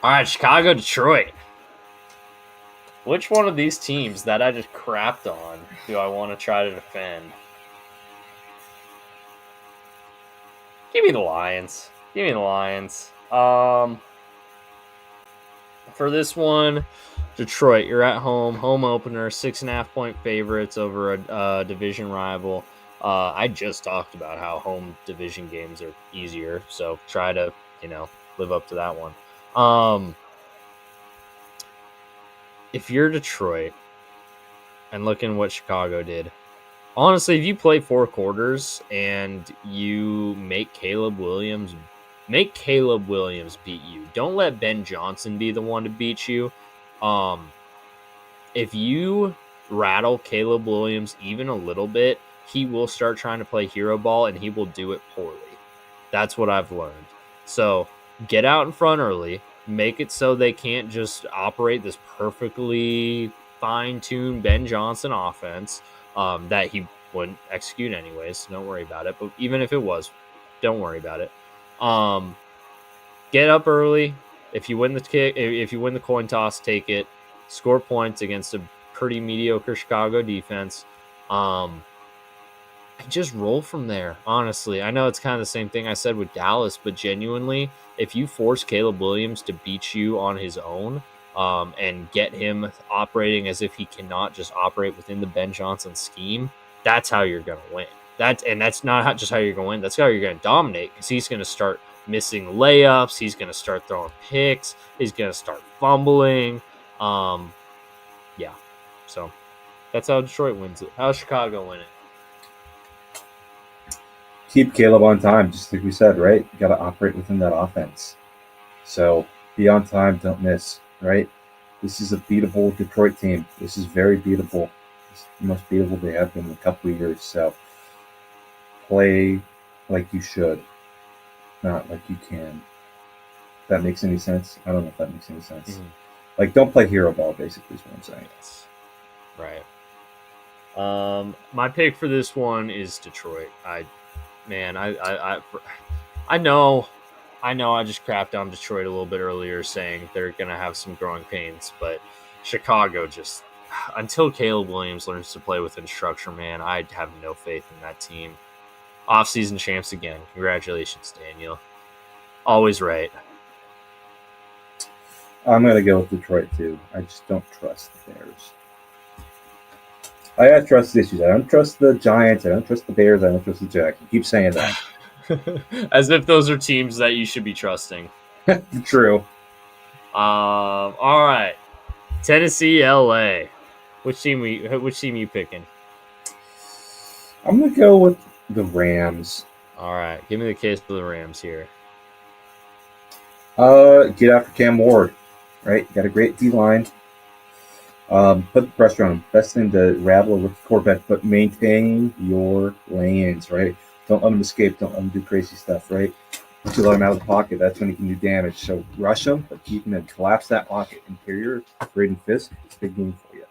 right, Chicago, Detroit. Which one of these teams that I just crapped on do I want to try to defend? Give me the Lions. For this one, Detroit, you're at home opener, 6.5 point favorites over a division rival. I just talked about how home division games are easier, so try to, live up to that one. If you're Detroit and looking what Chicago did, honestly, if you play 4 quarters and you make Caleb Williams beat you. Don't let Ben Johnson be the one to beat you. If you rattle Caleb Williams even a little bit, he will start trying to play hero ball and he will do it poorly. That's what I've learned. So get out in front early. Make it so they can't just operate this perfectly fine-tuned Ben Johnson offense that he wouldn't execute anyways. Don't worry about it. But even if it was, don't worry about it. Get up early. If you win the coin toss, take it. Score points against a pretty mediocre Chicago defense. Just roll from there, honestly. I know it's kind of the same thing I said with Dallas, but genuinely, if you force Caleb Williams to beat you on his own and get him operating as if he cannot just operate within the Ben Johnson scheme, that's how you're going to win. That's not just how you're going to win. That's how you're going to dominate because he's going to start missing layups. He's going to start throwing picks. He's going to start fumbling. Yeah. So that's how Detroit wins it. How's Chicago win it? keep Caleb on time, just like we said, right? You got to operate within that offense. So be on time, don't miss, right? This is a beatable Detroit team. This is very beatable. It's the most beatable they have been in a couple of years. So play like you should, not like you can. If that makes any sense? I don't know if that makes any sense. Mm-hmm. Like, don't play hero ball, basically, is what I'm saying. Yes. Right. My pick for this one is Detroit. I know I just crapped on Detroit a little bit earlier saying they're going to have some growing pains, but Chicago just, until Caleb Williams learns to play within structure, man, I have no faith in that team. Off-season champs again. Congratulations, Daniel. Always right. I'm going to go with Detroit, too. I just don't trust the Bears. I got trust issues. I don't trust the Giants. I don't trust the Bears. I don't trust the Jags. I keep saying that. As if those are teams that you should be trusting. True. All right. Tennessee, LA. Which team you picking? I'm gonna go with the Rams. All right. Give me the case for the Rams here. Get after Cam Ward. Right? Got a great D line. Put the pressure on him. Best thing to rattle with the quarterback, but maintain your lanes, right? Don't let him escape. Don't let him do crazy stuff, right? Once you let him out of the pocket, that's when he can do damage. So rush him, but keep him and collapse that pocket. Interior, Braden Fisk, it's a big game for you.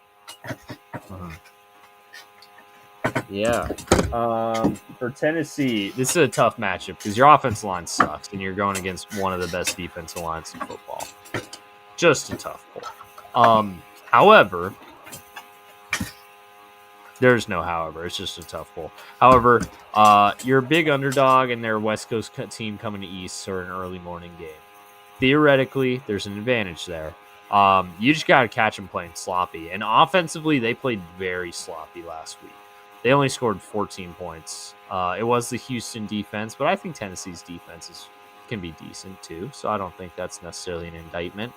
Yeah. For Tennessee, this is a tough matchup because your offensive line sucks and you're going against one of the best defensive lines in football. Just a tough pull. However, there's no however. It's just a tough pull. However, you're a big underdog and they're a West Coast team coming to East or an early morning game. Theoretically, there's an advantage there. You just got to catch them playing sloppy. And offensively, they played very sloppy last week. They only scored 14 points. It was the Houston defense, but I think Tennessee's defense can be decent too. So I don't think that's necessarily an indictment.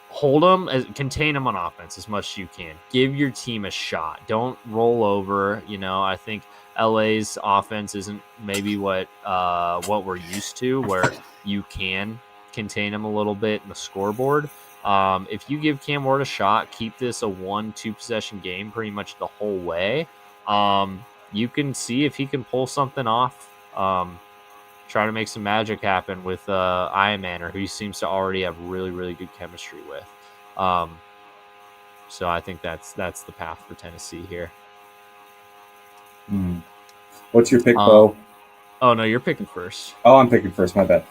Hold them, contain them on offense as much as you can. Give your team a shot. Don't roll over. I think LA's offense isn't maybe what we're used to, where you can contain them a little bit in the scoreboard. If you give Cam Ward a shot, keep this a 1-2 possession game pretty much the whole way. You can see if he can pull something off. Try to make some magic happen with Iron Manor, who he seems to already have really, really good chemistry with. So I think that's the path for Tennessee here. What's your pick, Beau? Oh, no, you're picking first. Oh, I'm picking first. My bad.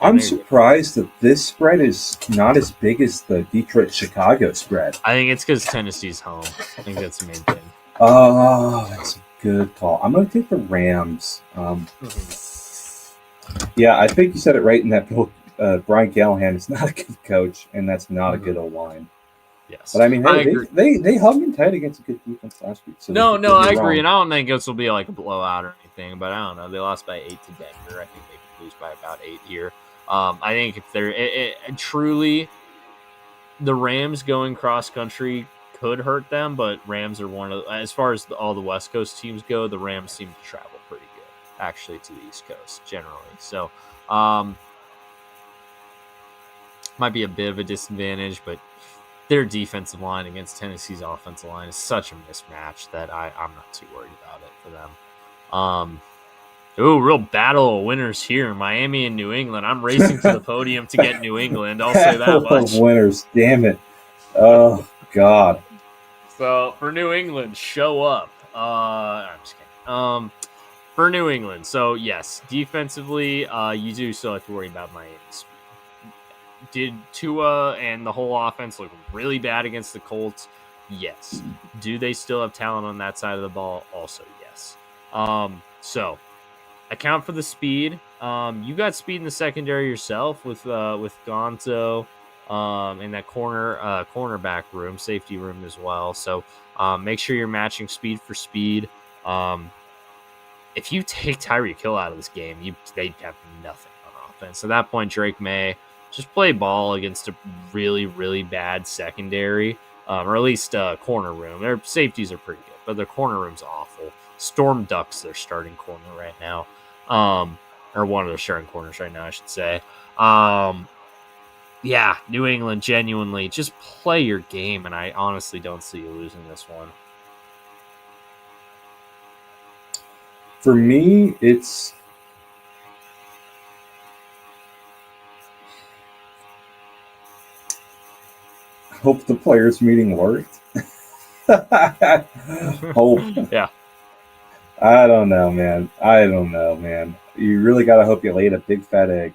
I'm surprised that this spread is not as big as the Detroit-Chicago spread. I think it's because Tennessee's home. I think that's the main thing. Oh, that's a good call. I'm going to take the Rams. Yeah, I think you said it right in that book. Brian Callahan is not a good coach, and that's not a good O-line. Yes. But I mean, they hung in tight against a good defense last week. So no, I agree. And I don't think this will be like a blowout or anything, but I don't know. They lost by 8 to Denver. I think they could lose by about 8 here. I think if they're truly the Rams going cross country could hurt them, but Rams are one of as far as all the West Coast teams go, the Rams seem to travel pretty good actually to the East Coast generally. So might be a bit of a disadvantage, but their defensive line against Tennessee's offensive line is such a mismatch that I'm not too worried about it for them. Real battle of winners here. Miami and New England. I'm racing to the podium to get New England. I'll say that much. Winners, damn it. Oh, God. So, for New England, show up. I'm just kidding. For New England, so yes, defensively, you do still have to worry about Miami's. Did Tua and the whole offense look really bad against the Colts? Yes. Do they still have talent on that side of the ball? Also, yes. So, account for the speed. You got speed in the secondary yourself with Gonzo in that cornerback room, safety room as well. So, make sure you're matching speed for speed. If you take Tyreek Hill out of this game, they have nothing on offense. At that point, Drake May just play ball against a really, really bad secondary, or at least corner room. Their safeties are pretty good, but their corner room's awful. Storm Duck's their starting corner right now, or one of their starting corners right now, I should say. Yeah, New England, genuinely, just play your game, and I honestly don't see you losing this one. For me, it's hope the players meeting worked. Hope. Yeah. I don't know, man. You really got to hope you laid a big fat egg.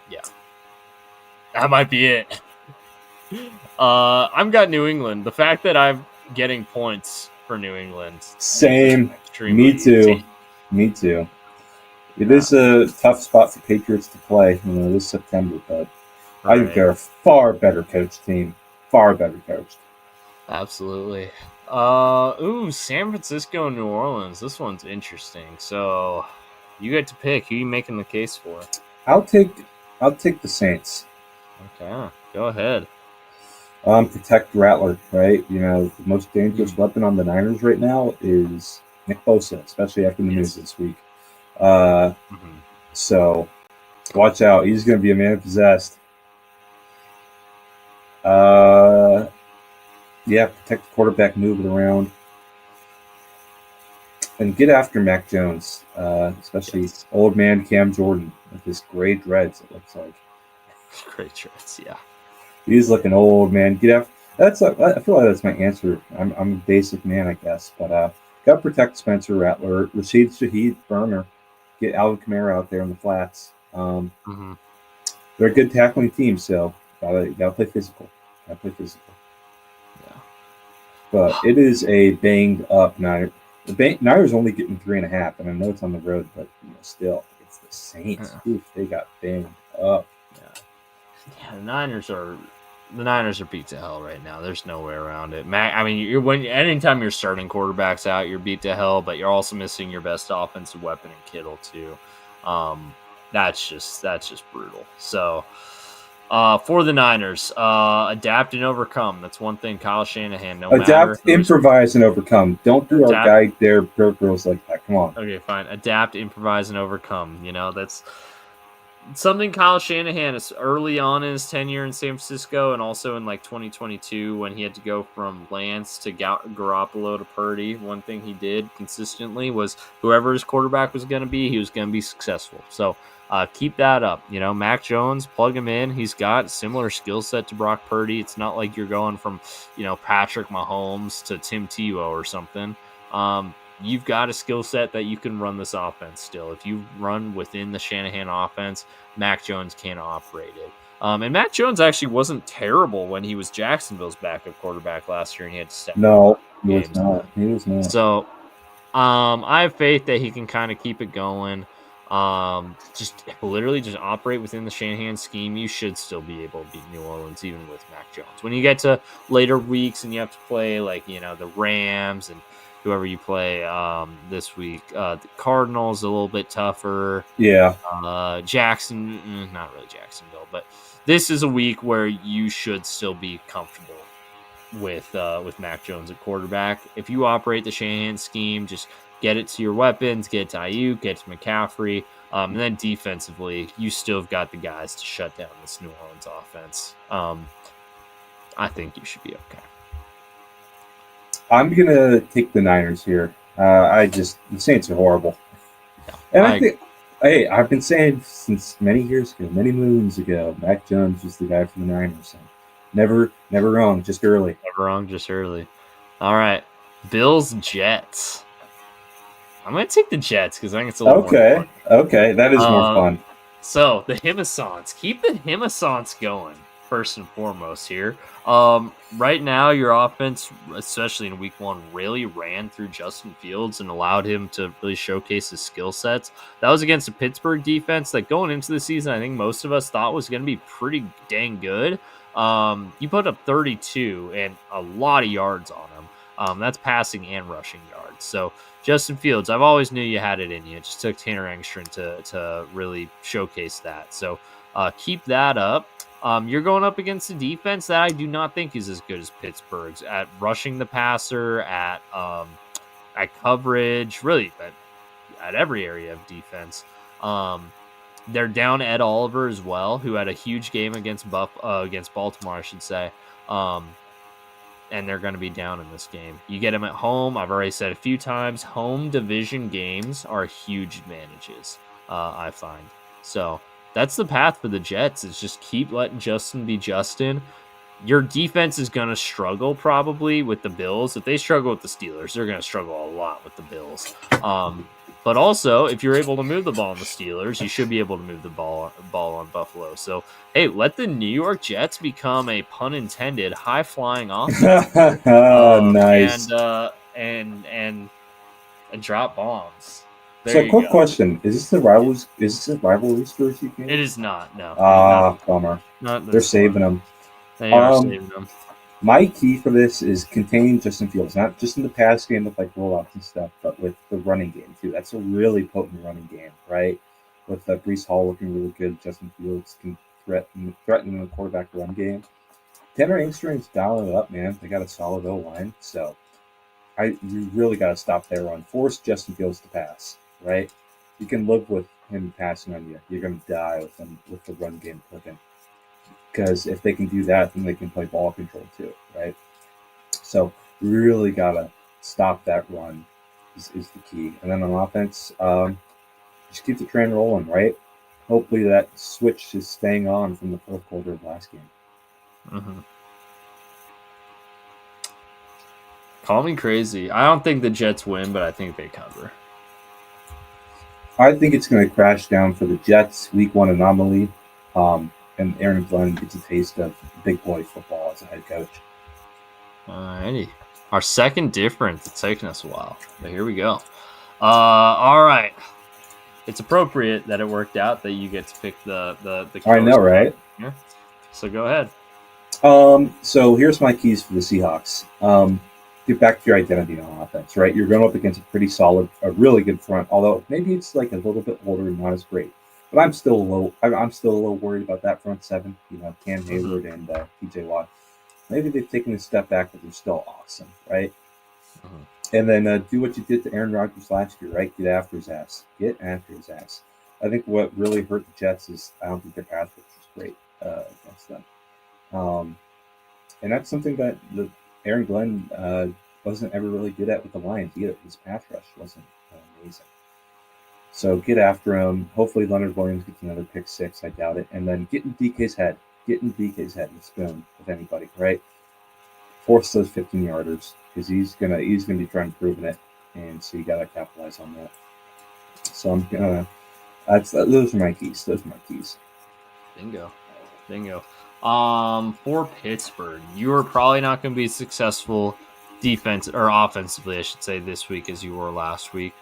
Yeah. That might be it. I've got New England. The fact that I'm getting points for New England. Same. Me too. Me too. It is a tough spot for Patriots to play, this September, but I think they're a far better coached team. Far better coached. Absolutely. San Francisco and New Orleans. This one's interesting. So you get to pick. Who are you making the case for? I'll take the Saints. Okay, go ahead. Protect Rattler, right? The most dangerous weapon on the Niners right now is Nick Bosa, especially after the news this week. So watch out. He's going to be a man possessed. Protect the quarterback, move it around. And get after Mac Jones, especially old man Cam Jordan with his gray dreads, it looks like. Gray dreads, yeah. He's looking old, man. Get after. I feel like that's my answer. I'm a basic man, I guess. But got to protect Spencer Rattler, Rashid Shaheed, Burner. Get Alvin Kamara out there in the flats. They're a good tackling team, so gotta play physical. Yeah. But it is a banged up Niners. The Niners only getting 3.5, and I know it's on the road, but still, it's the Saints. Oof, they got banged up. Yeah, the Niners are beat to hell right now. There's no way around it. Anytime your starting quarterback's out, you're beat to hell, but you're also missing your best offensive weapon in Kittle too. That's just brutal. So for the Niners, adapt and overcome. That's one thing Kyle Shanahan. Adapt, improvise, and overcome. Don't do our guy there, girls like that. Come on. Okay, fine. Adapt, improvise, and overcome. That's something Kyle Shanahan is early on in his tenure in San Francisco, and also in 2022 when he had to go from Lance to Garoppolo to Purdy. One thing he did consistently was whoever his quarterback was going to be, he was going to be successful. So keep that up. Mac Jones, plug him in. He's got a similar skill set to Brock Purdy. It's not like you're going from Patrick Mahomes to Tim Tebow or something. You've got a skill set that you can run this offense still. If you run within the Shanahan offense, Mac Jones can't operate it. And Mac Jones actually wasn't terrible when he was Jacksonville's backup quarterback last year, and he had to step No, he was not. He was not. So I have faith that he can kind of keep it going. Just operate within the Shanahan scheme. You should still be able to beat New Orleans even with Mac Jones. When you get to later weeks and you have to play the Rams and whoever you play this week, the Cardinals a little bit tougher. Yeah. Not really Jacksonville, but this is a week where you should still be comfortable with Mac Jones at quarterback. If you operate the Shanahan scheme, just get it to your weapons, get it to Ayuk, get it to McCaffrey, and then defensively, you still have got the guys to shut down this New Orleans offense. I think you should be okay. I'm going to take the Niners here. The Saints are horrible. Yeah, and I've been saying since many years ago, many moons ago, Mac Jones was the guy for the Niners. So never wrong, just early. Never wrong, just early. All right. Bills, Jets. I'm going to take the Jets because I think it's a little more fun. Okay, that is more fun. So, the Himassants. Keep the Himassants going, first and foremost here. Right now, your offense, especially in week 1, really ran through Justin Fields and allowed him to really showcase his skill sets. That was against a Pittsburgh defense that going into the season, I think most of us thought was going to be pretty dang good. You put up 32 and a lot of yards on him. That's passing and rushing yards. So, Justin Fields, I've always knew you had it in you. It just took Tanner Engstrand to really showcase that. So, keep that up. You're going up against a defense that I do not think is as good as Pittsburgh's at rushing the passer, at coverage, really at every area of defense. They're down Ed Oliver as well, who had a huge game against Baltimore, I should say. And they're going to be down in this game. You get them at home. I've already said a few times, home division games are huge advantages, I find. So that's the path for the Jets, is just keep letting Justin be Justin. Your defense is going to struggle probably with the Bills. If they struggle with the Steelers, they're going to struggle a lot with the Bills. But also, if you're able to move the ball on the Steelers, you should be able to move the ball on Buffalo. So, hey, let the New York Jets become a, pun intended, high-flying offense. Nice. And drop bombs. So, quick question: Is this the Rivals? Is this a rivalry jersey game? It is not. No. Bummer. Not They're saving them. They are saving them. My key for this is containing Justin Fields, not just in the pass game with like rollouts and stuff, but with the running game too. That's a really potent running game, right? With Breece Hall looking really good, Justin Fields can threaten the quarterback run game. Tanner Engstrom's dialing it up, man. They got a solid O-line, so you really got to stop their run. Force Justin Fields to pass, right? You can live with him passing on you. You're going to die with the run game clicking. Because if they can do that, then they can play ball control too, right? So really got to stop that run is the key. And then on offense, just keep the train rolling, right? Hopefully that switch is staying on from the fourth quarter of last game. Mm-hmm. Call me crazy. I don't think the Jets win, but I think they cover. I think it's going to crash down for the Jets. Week 1 anomaly. And Aaron Glenn gets a taste of big boy football as a head coach. Alrighty. Our second difference. It's taken us a while, but here we go. All right. It's appropriate that it worked out that you get to pick the I know, right? Here. So go ahead. So here's my keys for the Seahawks. Get back to your identity on offense, right? You're going up against a pretty solid, a really good front, although maybe it's like a little bit older and not as great. But I'm still a little worried about that front seven. You know, Cam Hayward and T.J. Watt. Maybe they've taken a step back, but they're still awesome, right? Mm-hmm. And then do what you did to Aaron Rodgers last year, right? Get after his ass. I think what really hurt the Jets is I don't think their pass rush was great against them. And that's something that Aaron Glenn wasn't ever really good at with the Lions either. His pass rush wasn't amazing. So get after him. Hopefully Leonard Williams gets another pick 6. I doubt it. And then get in DK's head. Get in DK's head and spoon with anybody, right? Force those 15-yarders because he's gonna be trying to prove it, and so you gotta capitalize on that. So I'm gonna. Those are my keys. Bingo. For Pittsburgh, you are probably not going to be successful offensively, I should say, this week as you were last week.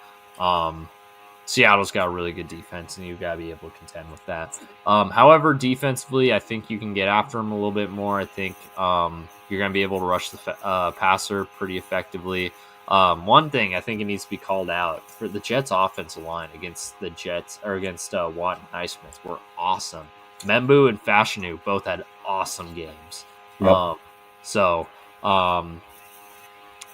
Seattle's got a really good defense, and you've got to be able to contend with that. However, defensively, I think you can get after them a little bit more. I think you're going to be able to rush the passer pretty effectively. One thing I think it needs to be called out for the Jets' offensive line against the Jets or against Watt and Highsmith were awesome. Membu and Fashanu both had awesome games. Yep.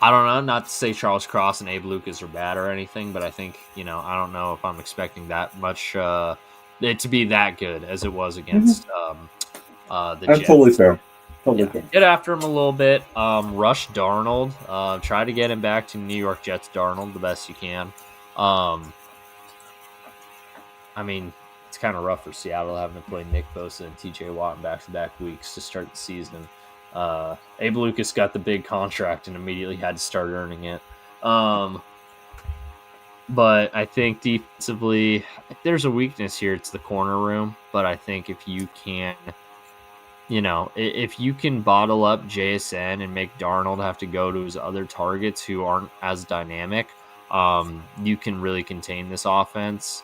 I don't know, not to say Charles Cross and Abe Lucas are bad or anything, but I think, I don't know if I'm expecting that much it to be that good as it was against the Jets. That's totally fair. Fair. Get after him a little bit. Rush Darnold. Try to get him back to New York Jets Darnold the best you can. I mean, it's kind of rough for Seattle having to play Nick Bosa and T.J. Watt in back-to-back weeks to start the season. Abe Lucas got the big contract and immediately had to start earning it. But I think defensively, if there's a weakness here, it's the corner room. But I think if you can, if you can bottle up JSN and make Darnold have to go to his other targets who aren't as dynamic, you can really contain this offense.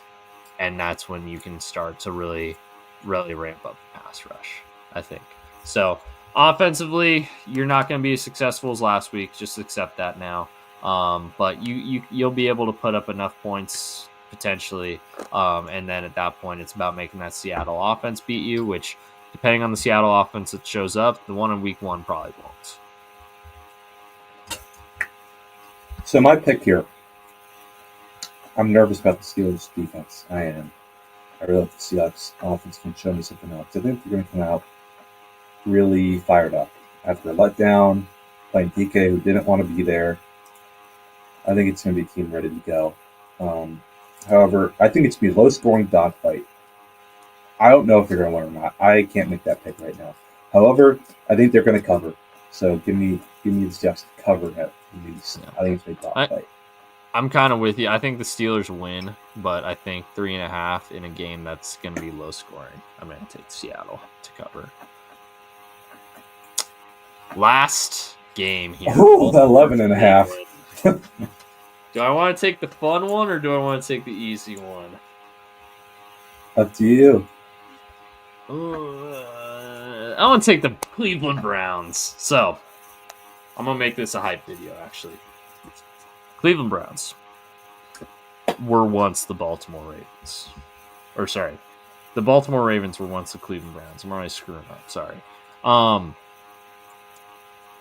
And that's when you can start to really, really ramp up the pass rush, I think. So offensively, you're not going to be as successful as last week. Just accept that now. But you'll be able to put up enough points potentially. And then at that point, it's about making that Seattle offense beat you, which depending on the Seattle offense that shows up, the one in week 1 probably won't. So my pick here, I'm nervous about the Steelers' defense. I am. I really hope the Seahawks offense can show me something else. I think they're going to come out really fired up after a letdown, playing DK who didn't want to be there. I think it's going to be a team ready to go. However, I think it's going to be a low-scoring dogfight. I don't know if they're going to win or not. I can't make that pick right now. However, I think they're going to cover. So give me the Seahawks to cover at least. I think it's a big dogfight. I'm kind of with you. I think the Steelers win, but I think 3.5 in a game that's going to be low scoring. I'm going to take Seattle to cover. Last game here. Ooh, 11.5. Do I want to take the fun one or do I want to take the easy one? Up to you. I want to take the Cleveland Browns. So, I'm going to make this a hype video, actually. Cleveland Browns were once the Baltimore Ravens. Or, sorry. The Baltimore Ravens were once the Cleveland Browns. I'm already screwing up. Sorry.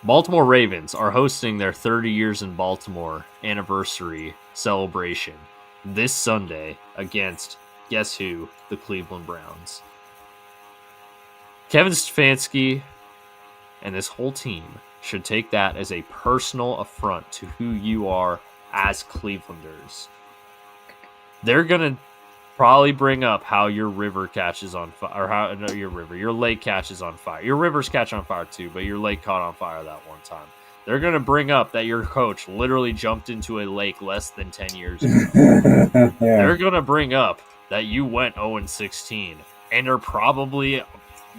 Baltimore Ravens are hosting their 30 years in Baltimore anniversary celebration this Sunday against, guess who? The Cleveland Browns. Kevin Stefanski and this whole team should take that as a personal affront to who you are as Clevelanders. They're going to probably bring up how your river catches on fire, or how your lake catches on fire. Your rivers catch on fire too, but your lake caught on fire that one time. They're going to bring up that your coach literally jumped into a lake less than 10 years ago. Yeah. They're going to bring up that you went 0-16 and are probably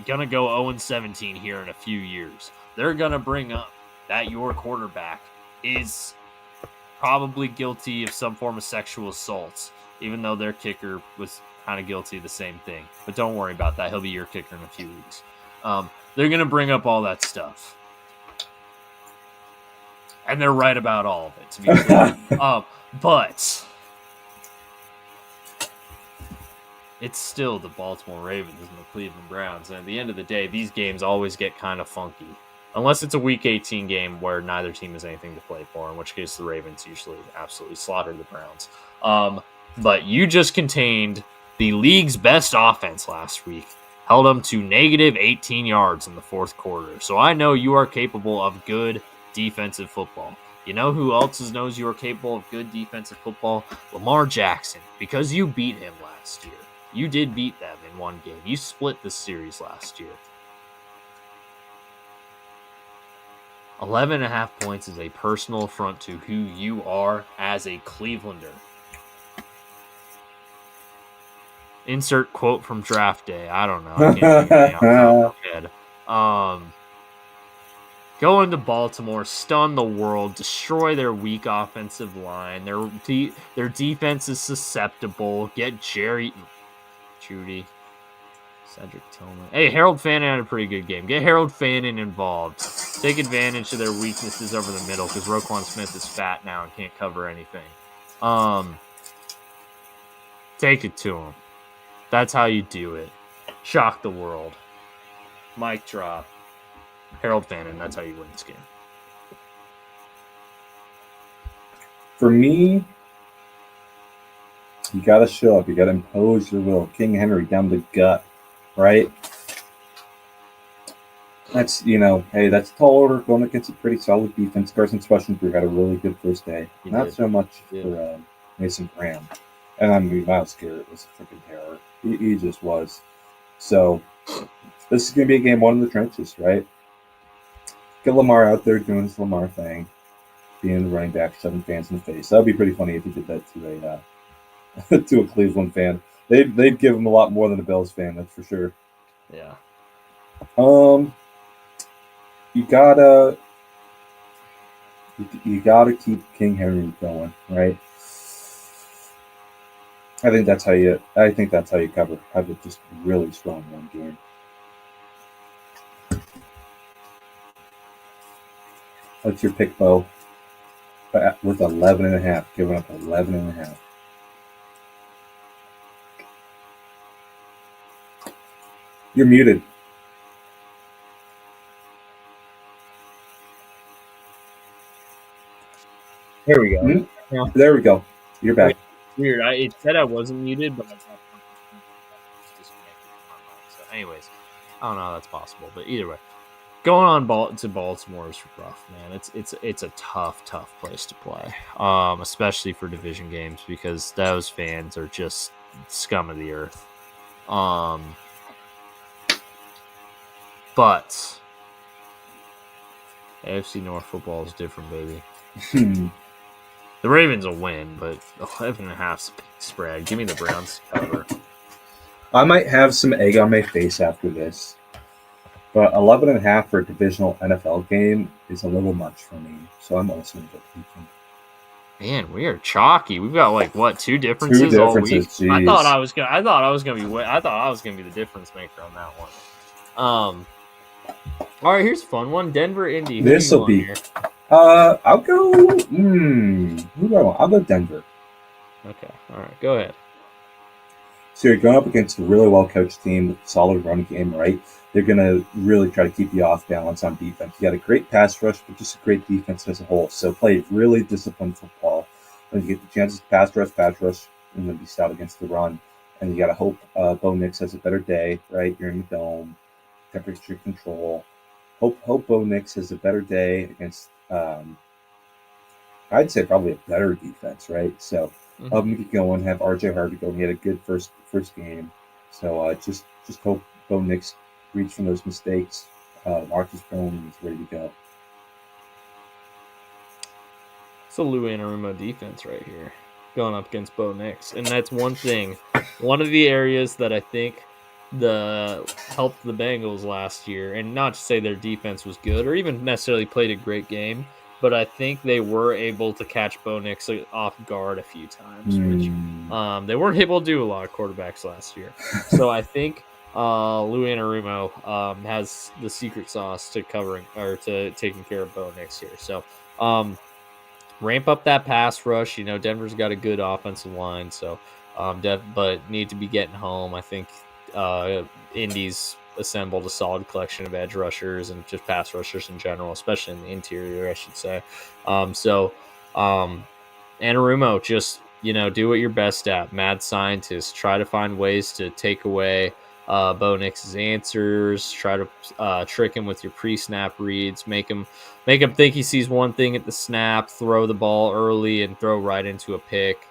going to go 0-17 here in a few years. They're going to bring up that your quarterback is probably guilty of some form of sexual assault, even though their kicker was kind of guilty of the same thing. But don't worry about that. He'll be your kicker in a few weeks. They're going to bring up all that stuff. And they're right about all of it, to be clear. But it's still the Baltimore Ravens and the Cleveland Browns. And at the end of the day, these games always get kind of funky. Unless it's a Week 18 game where neither team has anything to play for, in which case the Ravens usually absolutely slaughter the Browns. But you just contained the league's best offense last week, held them to negative 18 yards in the fourth quarter. So I know you are capable of good defensive football. You know who else knows you are capable of good defensive football? Lamar Jackson, because you beat him last year. You did beat them in one game. You split this series last year. 11.5 points is a personal affront to who you are as a Clevelander. Insert quote from draft day. I don't know. I can't think of it off the top of my head. Go into Baltimore, stun the world, destroy their weak offensive line. Their defense is susceptible. Get Judy, Cedric Tillman. Hey, Harold Fannin had a pretty good game. Get Harold Fannin involved. Take advantage of their weaknesses over the middle because Roquan Smith is fat now and can't cover anything. Take it to him. That's how you do it. Shock the world. Mic drop. Harold Fannin, that's how you win this game. For me, you got to show up. You got to impose your will. King Henry down the gut, right? That's, hey, that's a tall order going against a pretty solid defense. Carson Schwarzenegger had a really good first day. Not so much for Mason Graham. And I mean, Myles Garrett was a freaking terror. He just was. So, this is going to be a game one in the trenches, right? Get Lamar out there doing his Lamar thing, being the running back, shoving fans in the face. That would be pretty funny if he did that to to a Cleveland fan. They'd give him a lot more than a Bills fan, that's for sure. Yeah. You gotta keep King Henry going, right? I think that's how you cover. Have it just really strong one game. What's your pick, Beau? With 11.5, giving up 11.5. You're muted. Here we go. Mhm. Yeah. There we go. You're back. Weird. It said I wasn't muted, but I thought disconnected from my mic. So, anyways, I don't know how that's possible, but either way, going on to Baltimore is rough, man. It's a tough place to play, especially for division games because those fans are just scum of the earth. But AFC North football is different, baby. The Ravens will win, but 11.5's a big spread. Give me the Browns to cover. I might have some egg on my face after this, but 11.5 for a divisional NFL game is a little much for me. So I'm also going to go Cleveland. Man, we are chalky. We've got like what 2 differences, Two differences, all week. geez. I thought I was gonna be the difference maker on that one. All right, here's a fun one. Denver, Indy. This will be. Here? I'll go. Who do I want? I'll go Denver. Okay. All right. Go ahead. So you're going up against a really well-coached team with a solid run game, right? They're going to really try to keep you off balance on defense. You got a great pass rush, but just a great defense as a whole. So play really disciplined football. When you get the chances to pass rush, and then be stout against the run. And you got to hope Bo Nix has a better day, right? You're in the dome, temperature control. Hope Bo Nix has a better day against, I'd say probably a better defense, right? So help him get going. Have RJ Harvey go. He had a good first game. So just hope Bo Nix reads from those mistakes. Marcus Brown is ready to go. It's a Lou Anarumo defense right here, going up against Bo Nix, and that's one thing. One of the areas that I think helped the Bengals last year, and not to say their defense was good or even necessarily played a great game, but I think they were able to catch Bo Nix off guard a few times, which they weren't able to do a lot of quarterbacks last year. So I think Lou Anarumo has the secret sauce to covering or to taking care of Bo Nix here. So ramp up that pass rush. You know, Denver's got a good offensive line, so but need to be getting home. I think Indy's assembled a solid collection of edge rushers and just pass rushers in general, especially in the interior, I should say. Anarumo, just do what you're best at. Mad scientist, try to find ways to take away Bo Nix's answers. Try to trick him with your pre-snap reads. Make him think he sees one thing at the snap. Throw the ball early and throw right into a pick.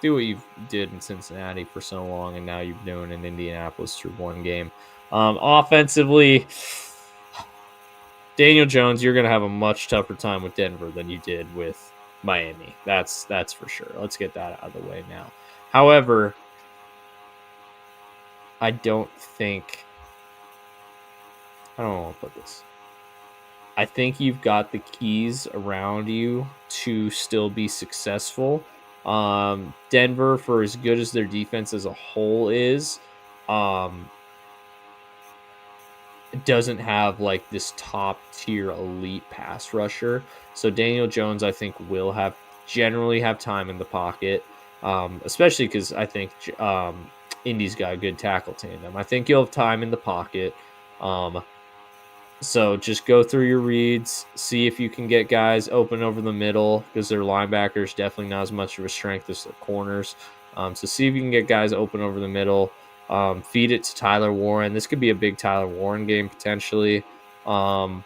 Do what you did in Cincinnati for so long, and now you're doing in Indianapolis through one game. Offensively, Daniel Jones, you're going to have a much tougher time with Denver than you did with Miami. That's for sure. Let's get that out of the way now. However, I don't know how to put this. I think you've got the keys around you to still be successful. Denver, for as good as their defense as a whole is, doesn't have like this top tier elite pass rusher. So Daniel Jones, I think, will generally have time in the pocket, especially because I think Indy's got a good tackle tandem. I think you'll have time in the pocket. So just go through your reads, see if you can get guys open over the middle because their linebackers definitely not as much of a strength as their corners. So see if you can get guys open over the middle. Feed it to Tyler Warren. This could be a big Tyler Warren game potentially. Try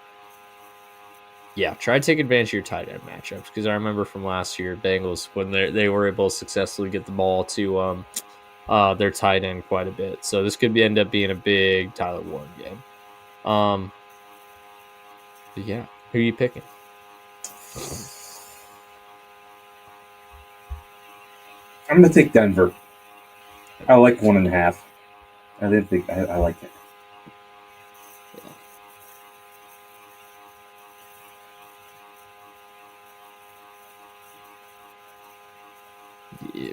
to take advantage of your tight end matchups because I remember from last year Bengals when they were able to successfully get the ball to their tight end quite a bit. So this could end up being a big Tyler Warren game. Who are you picking? I'm going to take Denver. I like 1.5. I didn't think I like it. Yeah.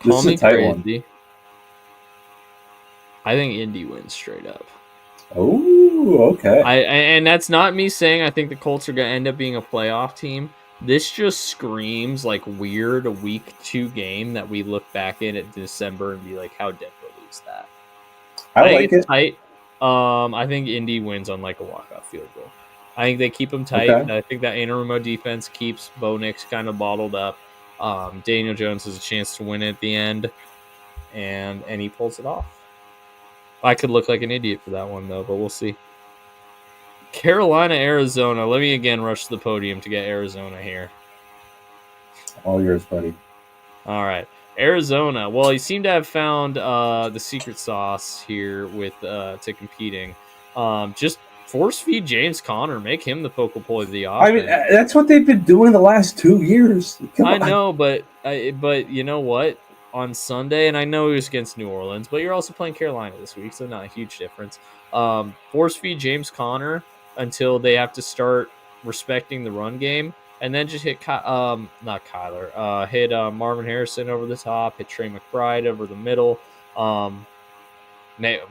This is a tight one. I think Indy wins straight up. Oh, okay. And that's not me saying I think the Colts are going to end up being a playoff team. This just screams like weird week 2 game that we look back in December and be like, how Denver lose that? I like it. Tight. I think Indy wins on like a walk-off field goal. I think they keep them tight. Okay. I think that Anarumo defense keeps Bo Nix kind of bottled up. Daniel Jones has a chance to win at the end, and he pulls it off. I could look like an idiot for that one, though, but we'll see. Carolina, Arizona. Let me again rush to the podium to get Arizona here. All yours, buddy. All right. Arizona. Well, he seemed to have found the secret sauce here with to competing. Just force feed James Conner, make him the focal point of the I mean, offense. that's what they've been doing the last 2 years. Come I on. know, but you know what? On Sunday, and I know he was against New Orleans, but you're also playing Carolina this week, so not a huge difference. Force feed James Conner until they have to start respecting the run game, and then just hit not Kyler, hit Marvin Harrison over the top, hit Trey McBride over the middle.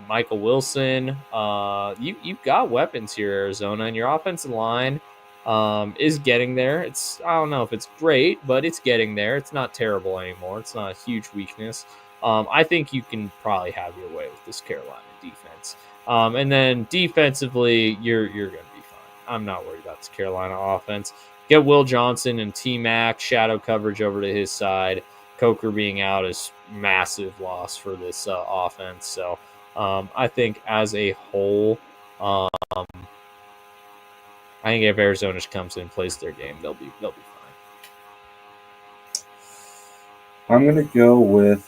Michael Wilson. You've got weapons here, Arizona, and your offensive line is getting there. I don't know if it's great, but it's getting there. It's not terrible anymore. It's not a huge weakness. I think you can probably have your way with this Carolina defense. And then defensively, you're going to be fine. I'm not worried about this Carolina offense. Get Will Johnson and T-Mac, shadow coverage over to his side. Coker being out is massive loss for this offense. So I think as a whole, I think if Arizona just comes in and plays their game, they'll be fine. I'm gonna go with.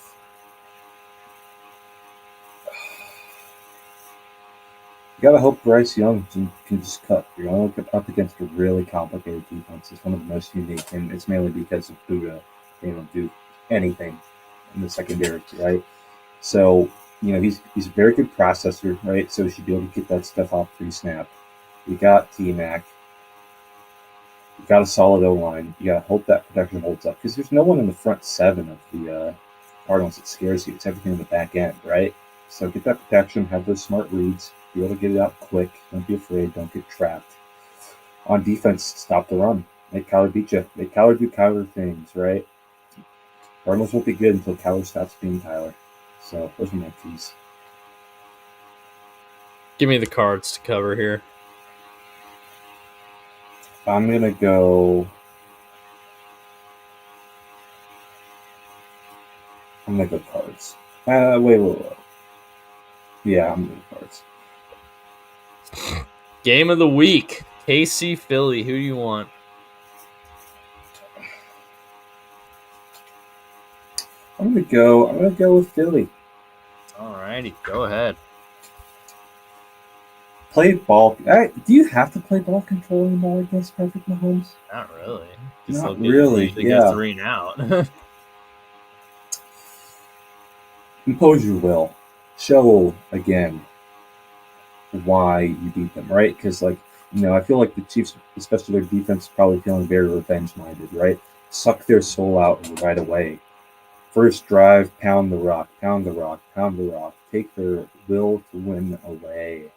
You gotta hope Bryce Young can just cut. You're going up against a really complicated defense. It's one of the most unique, and it's mainly because of Buddha being able to do anything in the secondary, right? So, he's a very good processor, right? So he should be able to get that stuff off pre-snap. You got T-Mac. You got a solid O-line. You got to hope that protection holds up because there's no one in the front seven of the Cardinals that scares you. It's everything in the back end, right? So get that protection, have those smart reads, be able to get it out quick. Don't be afraid. Don't get trapped. On defense, stop the run. Make Kyler beat you. Make Kyler do Kyler things, right? Cardinals won't be good until Kyler stops being Kyler. So those are my keys. Give me the cards to cover here. I'm going to go. I'm going to go cards. Wait. Yeah, I'm going to go cards. Game of the week. KC Philly. Who do you want? I'm going to go with Philly. All righty. Go ahead. Play ball. Do you have to play ball control anymore against Patrick Mahomes? Not really. Not really. Get 3 and out. Impose your will. Show again why you beat them, right? Because, I feel like the Chiefs, especially their defense, is probably feeling very revenge-minded, right? Suck their soul out right away. First drive, pound the rock. Take their will to win away.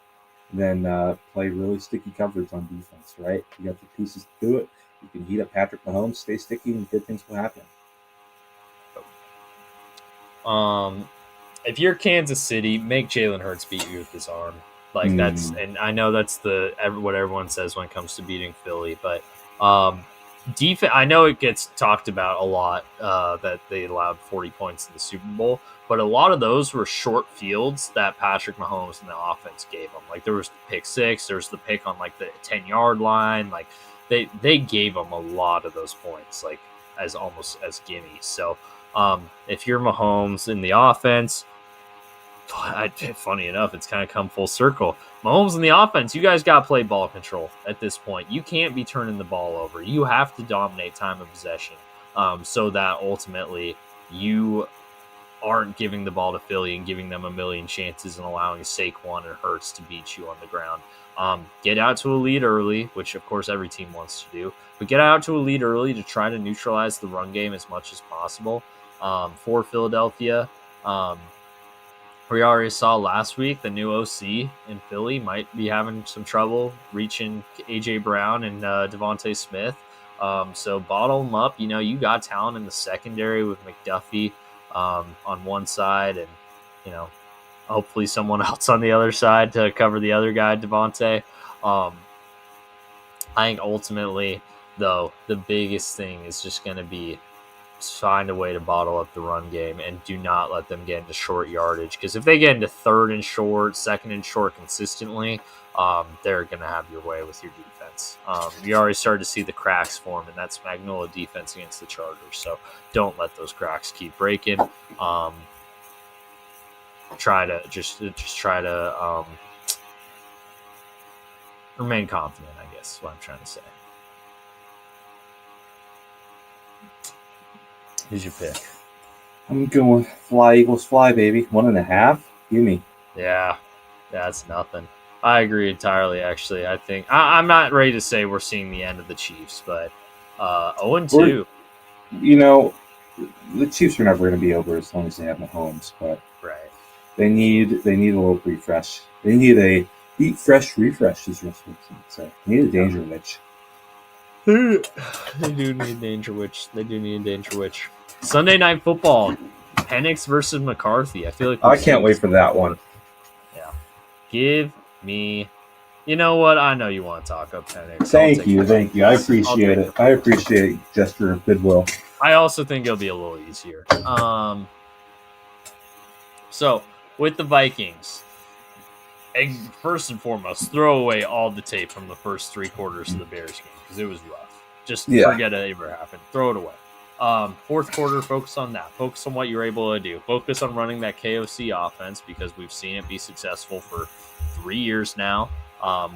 Then play really sticky coverage on defense, right? You got the pieces to do it. You can heat up Patrick Mahomes, stay sticky, and good things will happen. If you're Kansas City, make Jalen Hurts beat you with his arm. That's, and I know that's what everyone says when it comes to beating Philly, but defense. I know it gets talked about a lot that they allowed 40 points in the Super Bowl, but a lot of those were short fields that Patrick Mahomes and the offense gave them. There was the pick 6, there was the pick on the 10-yard line. They gave them a lot of those points, as almost as gimmies. So if you're Mahomes in the offense, funny enough, it's kind of come full circle. Mahomes in the offense, you guys got to play ball control at this point. You can't be turning the ball over. You have to dominate time of possession so that ultimately you aren't giving the ball to Philly and giving them a million chances and allowing Saquon and Hurts to beat you on the ground. Get out to a lead early, which of course every team wants to do, but get out to a lead early to try to neutralize the run game as much as possible for Philadelphia. We already saw last week the new OC in Philly might be having some trouble reaching A.J. Brown and Devontae Smith. So bottle them up. You got talent in the secondary with McDuffie on one side and, hopefully someone else on the other side to cover the other guy, Devontae. I think ultimately, though, the biggest thing is just going to be find a way to bottle up the run game and do not let them get into short yardage. Because if they get into third and short, second and short consistently, they're going to have your way with your defense. You already started to see the cracks form, and that's Magnolia defense against the Chargers. So don't let those cracks keep breaking. Try to remain confident, I guess is what I'm trying to say. Who's your pick? I'm going fly, Eagles, fly, baby. 1.5. Give me. Yeah, that's nothing. I agree entirely, actually. I think I'm not ready to say we're seeing the end of the Chiefs, but 0-2. You know, the Chiefs are never going to be over as long as they have Mahomes, but Right. they need a little refresh. They need a eat fresh refresh, as Russ Wilson would say. They need a danger witch. They do need Danger Witch. Sunday Night Football. Penix versus McCarthy. I feel like I can't wait for that one. Yeah. Give me. You know what? I know you want to talk up Penix. Thank you. I appreciate it. I appreciate gesture of goodwill. I also think it'll be a little easier. So with the Vikings, first and foremost, throw away all the tape from the first 3 quarters of the Bears game because it was rough. Just forget it ever happened. Throw it away. Fourth quarter, focus on that. Focus on what you're able to do. Focus on running that KOC offense because we've seen it be successful for 3 years now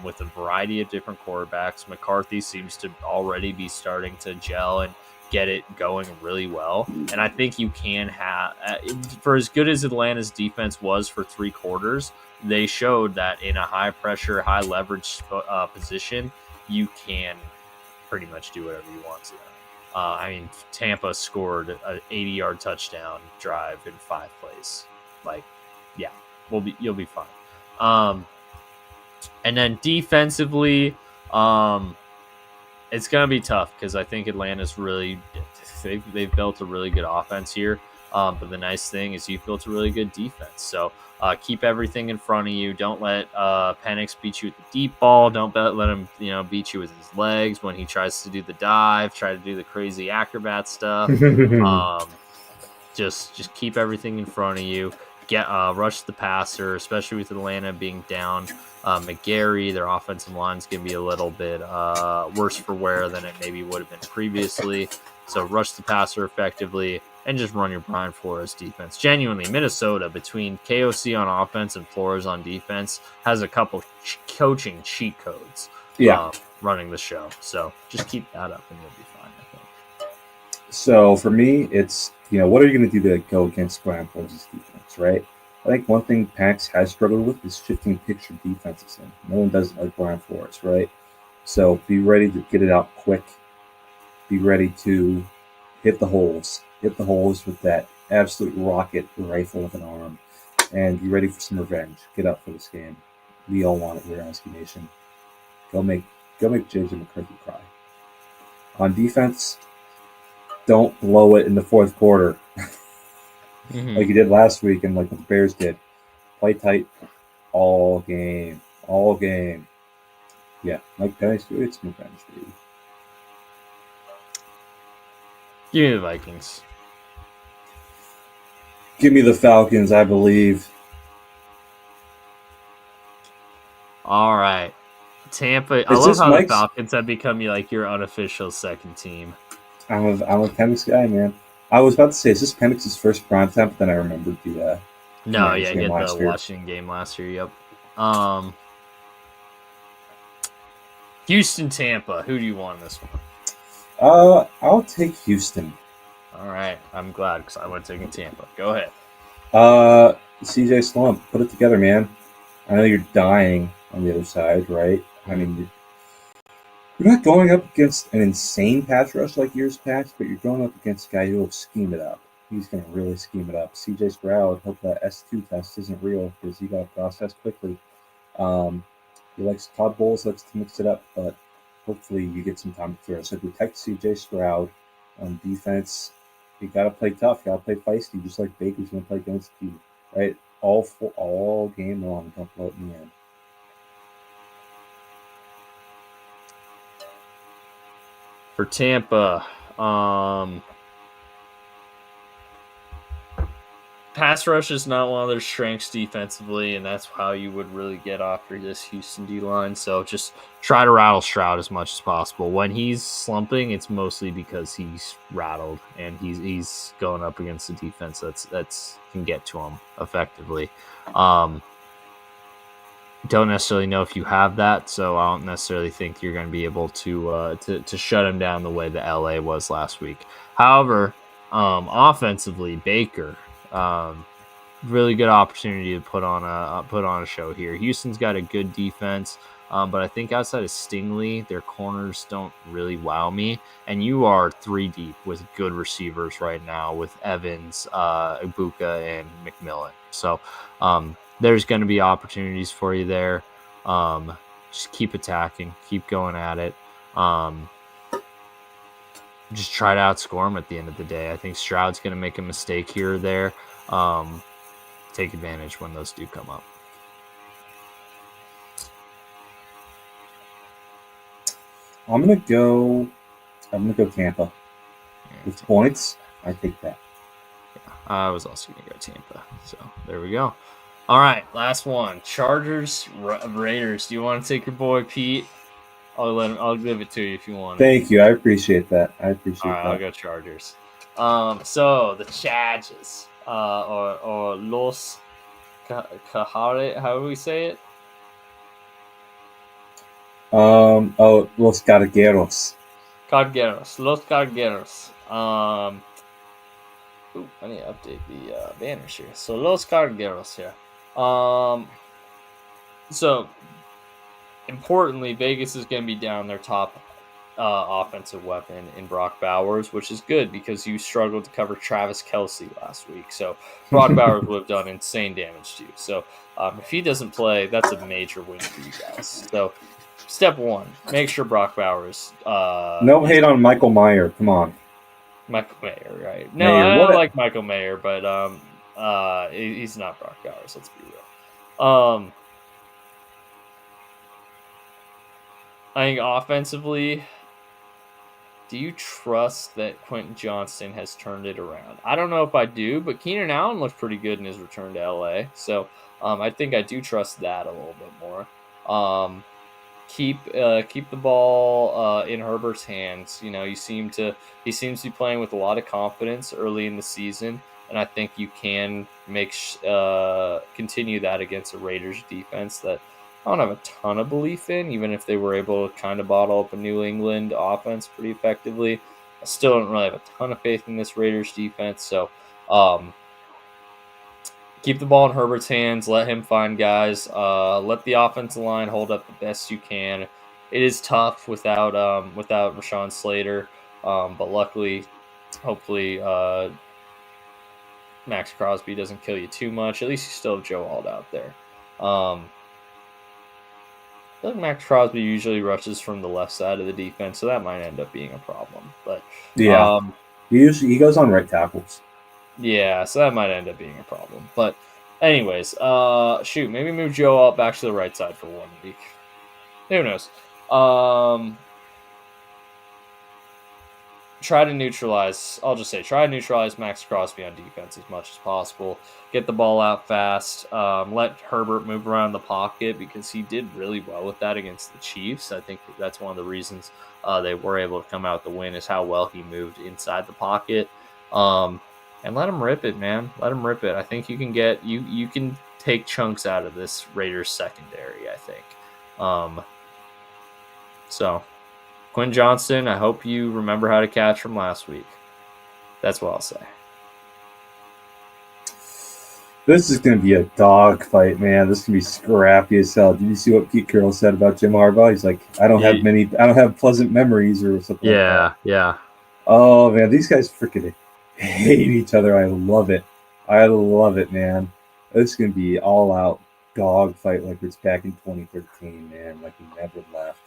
with a variety of different quarterbacks. McCarthy seems to already be starting to gel and get it going really well. And I think you can have, for as good as Atlanta's defense was for 3 quarters, they showed that in a high pressure, high leverage position, you can pretty much do whatever you want to them. I mean, Tampa scored an 80-yard touchdown drive in 5 plays. Like, yeah, you'll be fine. And then defensively, it's gonna be tough because I think Atlanta's really they've built a really good offense here. But the nice thing is you've built a really good defense. So keep everything in front of you. Don't let Penix beat you with the deep ball. Don't let him beat you with his legs when he tries to do the dive. Try to do the crazy acrobat stuff. Just keep everything in front of you. Get rush the passer, especially with Atlanta being down. McGarry, their offensive line is going to be a little bit worse for wear than it maybe would have been previously. So rush the passer effectively and just run your Brian Flores defense. Genuinely, Minnesota, between KOC on offense and Flores on defense, has a couple coaching cheat codes running the show. So just keep that up and you'll be fine, I think. So for me, it's, what are you going to do to go against Brian Flores' defense, right? I think one thing Pax has struggled with is shifting picture defenses in. No one does it like Brian Flores, right? So be ready to get it out quick. Be ready to hit the holes. Hit the holes with that absolute rocket rifle of an arm. And be ready for some revenge. Get up for this game. We all want it. We're Asking Nation. Go make J.J. McCarthy cry. On defense, don't blow it in the fourth quarter. Like you did last week and like the Bears did. Play tight all game. Yeah, Mike Dice, it's revenge, baby. Give me the Vikings. Give me the Falcons, I believe. All right. Tampa. I love how the Falcons have become like your unofficial second team. I'm a Penix guy, man. I was about to say, is this Penix's first prime time? But then I remembered the no, yeah, he had the Washington game last year. Yep. Houston, Tampa. Who do you want in this one? I'll take Houston. All right, I'm glad because I would have taken Tampa. Go ahead. CJ Slump, put it together, man. I know you're dying on the other side, right? I mean, you're not going up against an insane pass rush like years past, but you're going up against a guy who will scheme it up. He's going to really scheme it up. CJ Stroud, hope that S2 test isn't real because he got processed quickly. He likes Todd Bowles, likes to mix it up, but hopefully you get some time to throw. So protect CJ Stroud. On defense, you got to play tough. You got to play feisty, just like Baker's going to play against you, right? All game long. Don't blow it in the end. For Tampa, pass rush is not one of their strengths defensively, and that's how you would really get after this Houston D-line. So just try to rattle Stroud as much as possible. When he's slumping, it's mostly because he's rattled and he's going up against the defense that's can get to him effectively. Don't necessarily know if you have that, so I don't necessarily think you're going to be able to shut him down the way the LA was last week. However, offensively, Baker, really good opportunity to put on a show here. Houston's got a good defense, but I think outside of Stingley, their corners don't really wow me. And you are 3 deep with good receivers right now with Evans, Egbuka, and McMillan. So there's going to be opportunities for you there. Just keep attacking, keep going at it. Just try to outscore them at the end of the day. I think Stroud's going to make a mistake here or there. Take advantage when those do come up. I'm gonna go Tampa. With points, I take that. Yeah, I was also gonna go Tampa. So there we go. All right, last one. Chargers, Raiders. Do you want to take your boy Pete? I'll give it to you if you want. Thank you. I appreciate that. All right, I'll go Chargers. So the Chargers, or Los Cajare, how do we say it? Los Cargueros. Los Cargueros. I need to update the banners here. So Los Cargueros here. So importantly, Vegas is going to be down their top offensive weapon in Brock Bowers, which is good because you struggled to cover Travis Kelce last week. So Brock Bowers would have done insane damage to you. So if he doesn't play, that's a major win for you guys. So step 1, make sure Brock Bowers. No hate on Michael Mayer. Come on. Michael Mayer, right? No, I don't like Michael Mayer, but he's not Brock Bowers. Let's be real. I think offensively, do you trust that Quentin Johnston has turned it around? I don't know if I do, but Keenan Allen looked pretty good in his return to LA. So I think I do trust that a little bit more. Keep the ball in Herbert's hands. You know, he seems to be playing with a lot of confidence early in the season, and I think you can continue that against a Raiders defense that I don't have a ton of belief in, even if they were able to kind of bottle up a New England offense pretty effectively. I still don't really have a ton of faith in this Raiders defense. So keep the ball in Herbert's hands. Let him find guys. Let the offensive line hold up the best you can. It is tough without Rashawn Slater, but luckily, hopefully, Max Crosby doesn't kill you too much. At least you still have Joe Alt out there. I feel like Max Crosby usually rushes from the left side of the defense, so that might end up being a problem. But yeah, he goes on right tackles. Yeah, so that might end up being a problem. But anyways, maybe move Joe Alt back to the right side for 1 week. Who knows? Try to neutralize Max Crosby on defense as much as possible. Get the ball out fast. Let Herbert move around the pocket because he did really well with that against the Chiefs. I think that's one of the reasons they were able to come out with the win is how well he moved inside the pocket. And let him rip it, man. Let him rip it. I think you can you can take chunks out of this Raiders secondary, I think. So Quinn Johnston, I hope you remember how to catch from last week. That's what I'll say. This is going to be a dog fight, man. This is going to be scrappy as hell. Did you see what Pete Carroll said about Jim Harbaugh? He's like, I don't have pleasant memories or something like that. Yeah. Oh, man, these guys freaking hate each other. I love it. Man. This is going to be all out dog fight like it's back in 2013, man. Like we never left.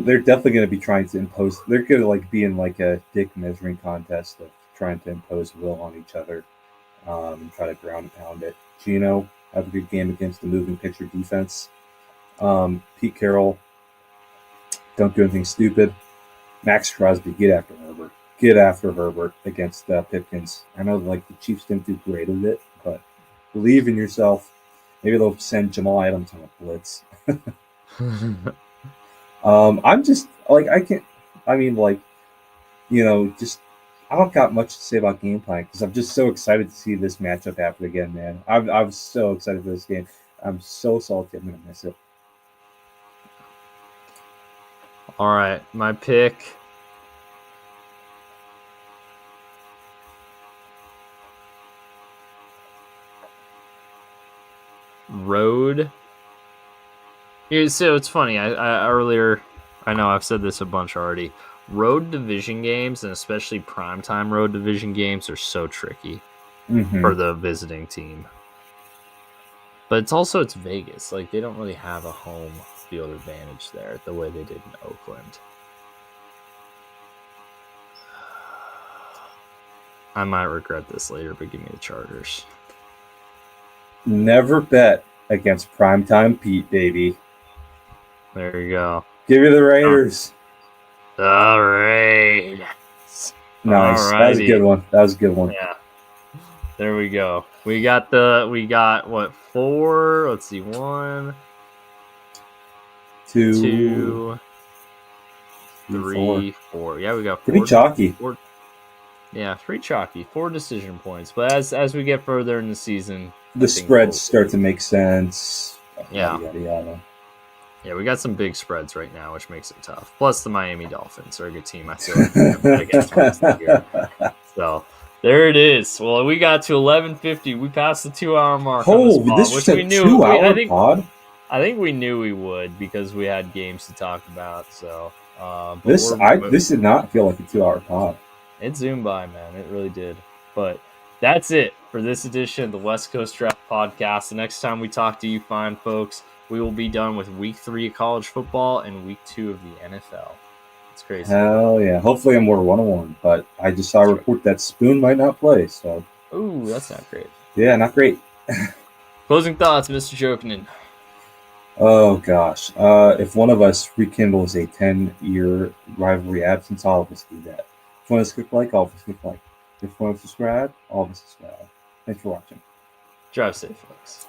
They're definitely going to be trying to impose. They're going to be in a dick measuring contest of trying to impose will on each other, and try to ground and pound it. Gino have a good game against the moving picture defense. Pete Carroll, don't do anything stupid. Max Crosby, get after Herbert. Get after Herbert against Pipkins. I know like the Chiefs didn't do great with it, but believe in yourself. Maybe they'll send Jamal Adams on a blitz. I'm just like I can't. I mean, like just I don't got much to say about game plan because I'm just so excited to see this matchup happen again, man. I'm so excited for this game. I'm so salty. I'm gonna miss it. All right, my pick. Road. Yeah, so it's funny. I earlier, I know I've said this a bunch already. Road division games, and especially primetime road division games, are so tricky for the visiting team. But it's Vegas. Like, they don't really have a home field advantage there the way they did in Oakland. I might regret this later, but give me the Chargers. Never bet against primetime Pete, baby. There you go. Give me the Raiders. All right. Nice. Alrighty. That was a good one. That was a good one. Yeah. There we go. We got what, 4? Let's see, 1, 2, 3, 4. Yeah, we got 4. Pretty chalky. 4, yeah, pretty chalky. 4 decision points. But as we get further in the season, the spreads start to make sense. Yeah. Yada, yada. Yeah, we got some big spreads right now, which makes it tough. Plus, the Miami Dolphins are a good team. I feel like against the rest of the year. So there it is. Well, we got to 11:50. We passed the 2-hour mark. Oh, this was a 2-hour pod. I think we knew we would because we had games to talk about. So this did not feel like a 2-hour pod. It zoomed by, man. It really did. But that's it for this edition of the West Coast Draft Podcast. The next time we talk to you fine folks, we will be done with week 3 of college football and week 2 of the NFL. It's crazy. Hell yeah. Hopefully I'm more 101, but I just saw a report that Spoon might not play. So. Ooh, that's not great. Yeah, not great. Closing thoughts, Mr. Jokinen. Oh, gosh. If one of us rekindles a 10-year rivalry absence, all of us do that. If one of us click like, all of us click like. If one of us subscribe, all of us subscribe. Thanks for watching. Drive safe, folks.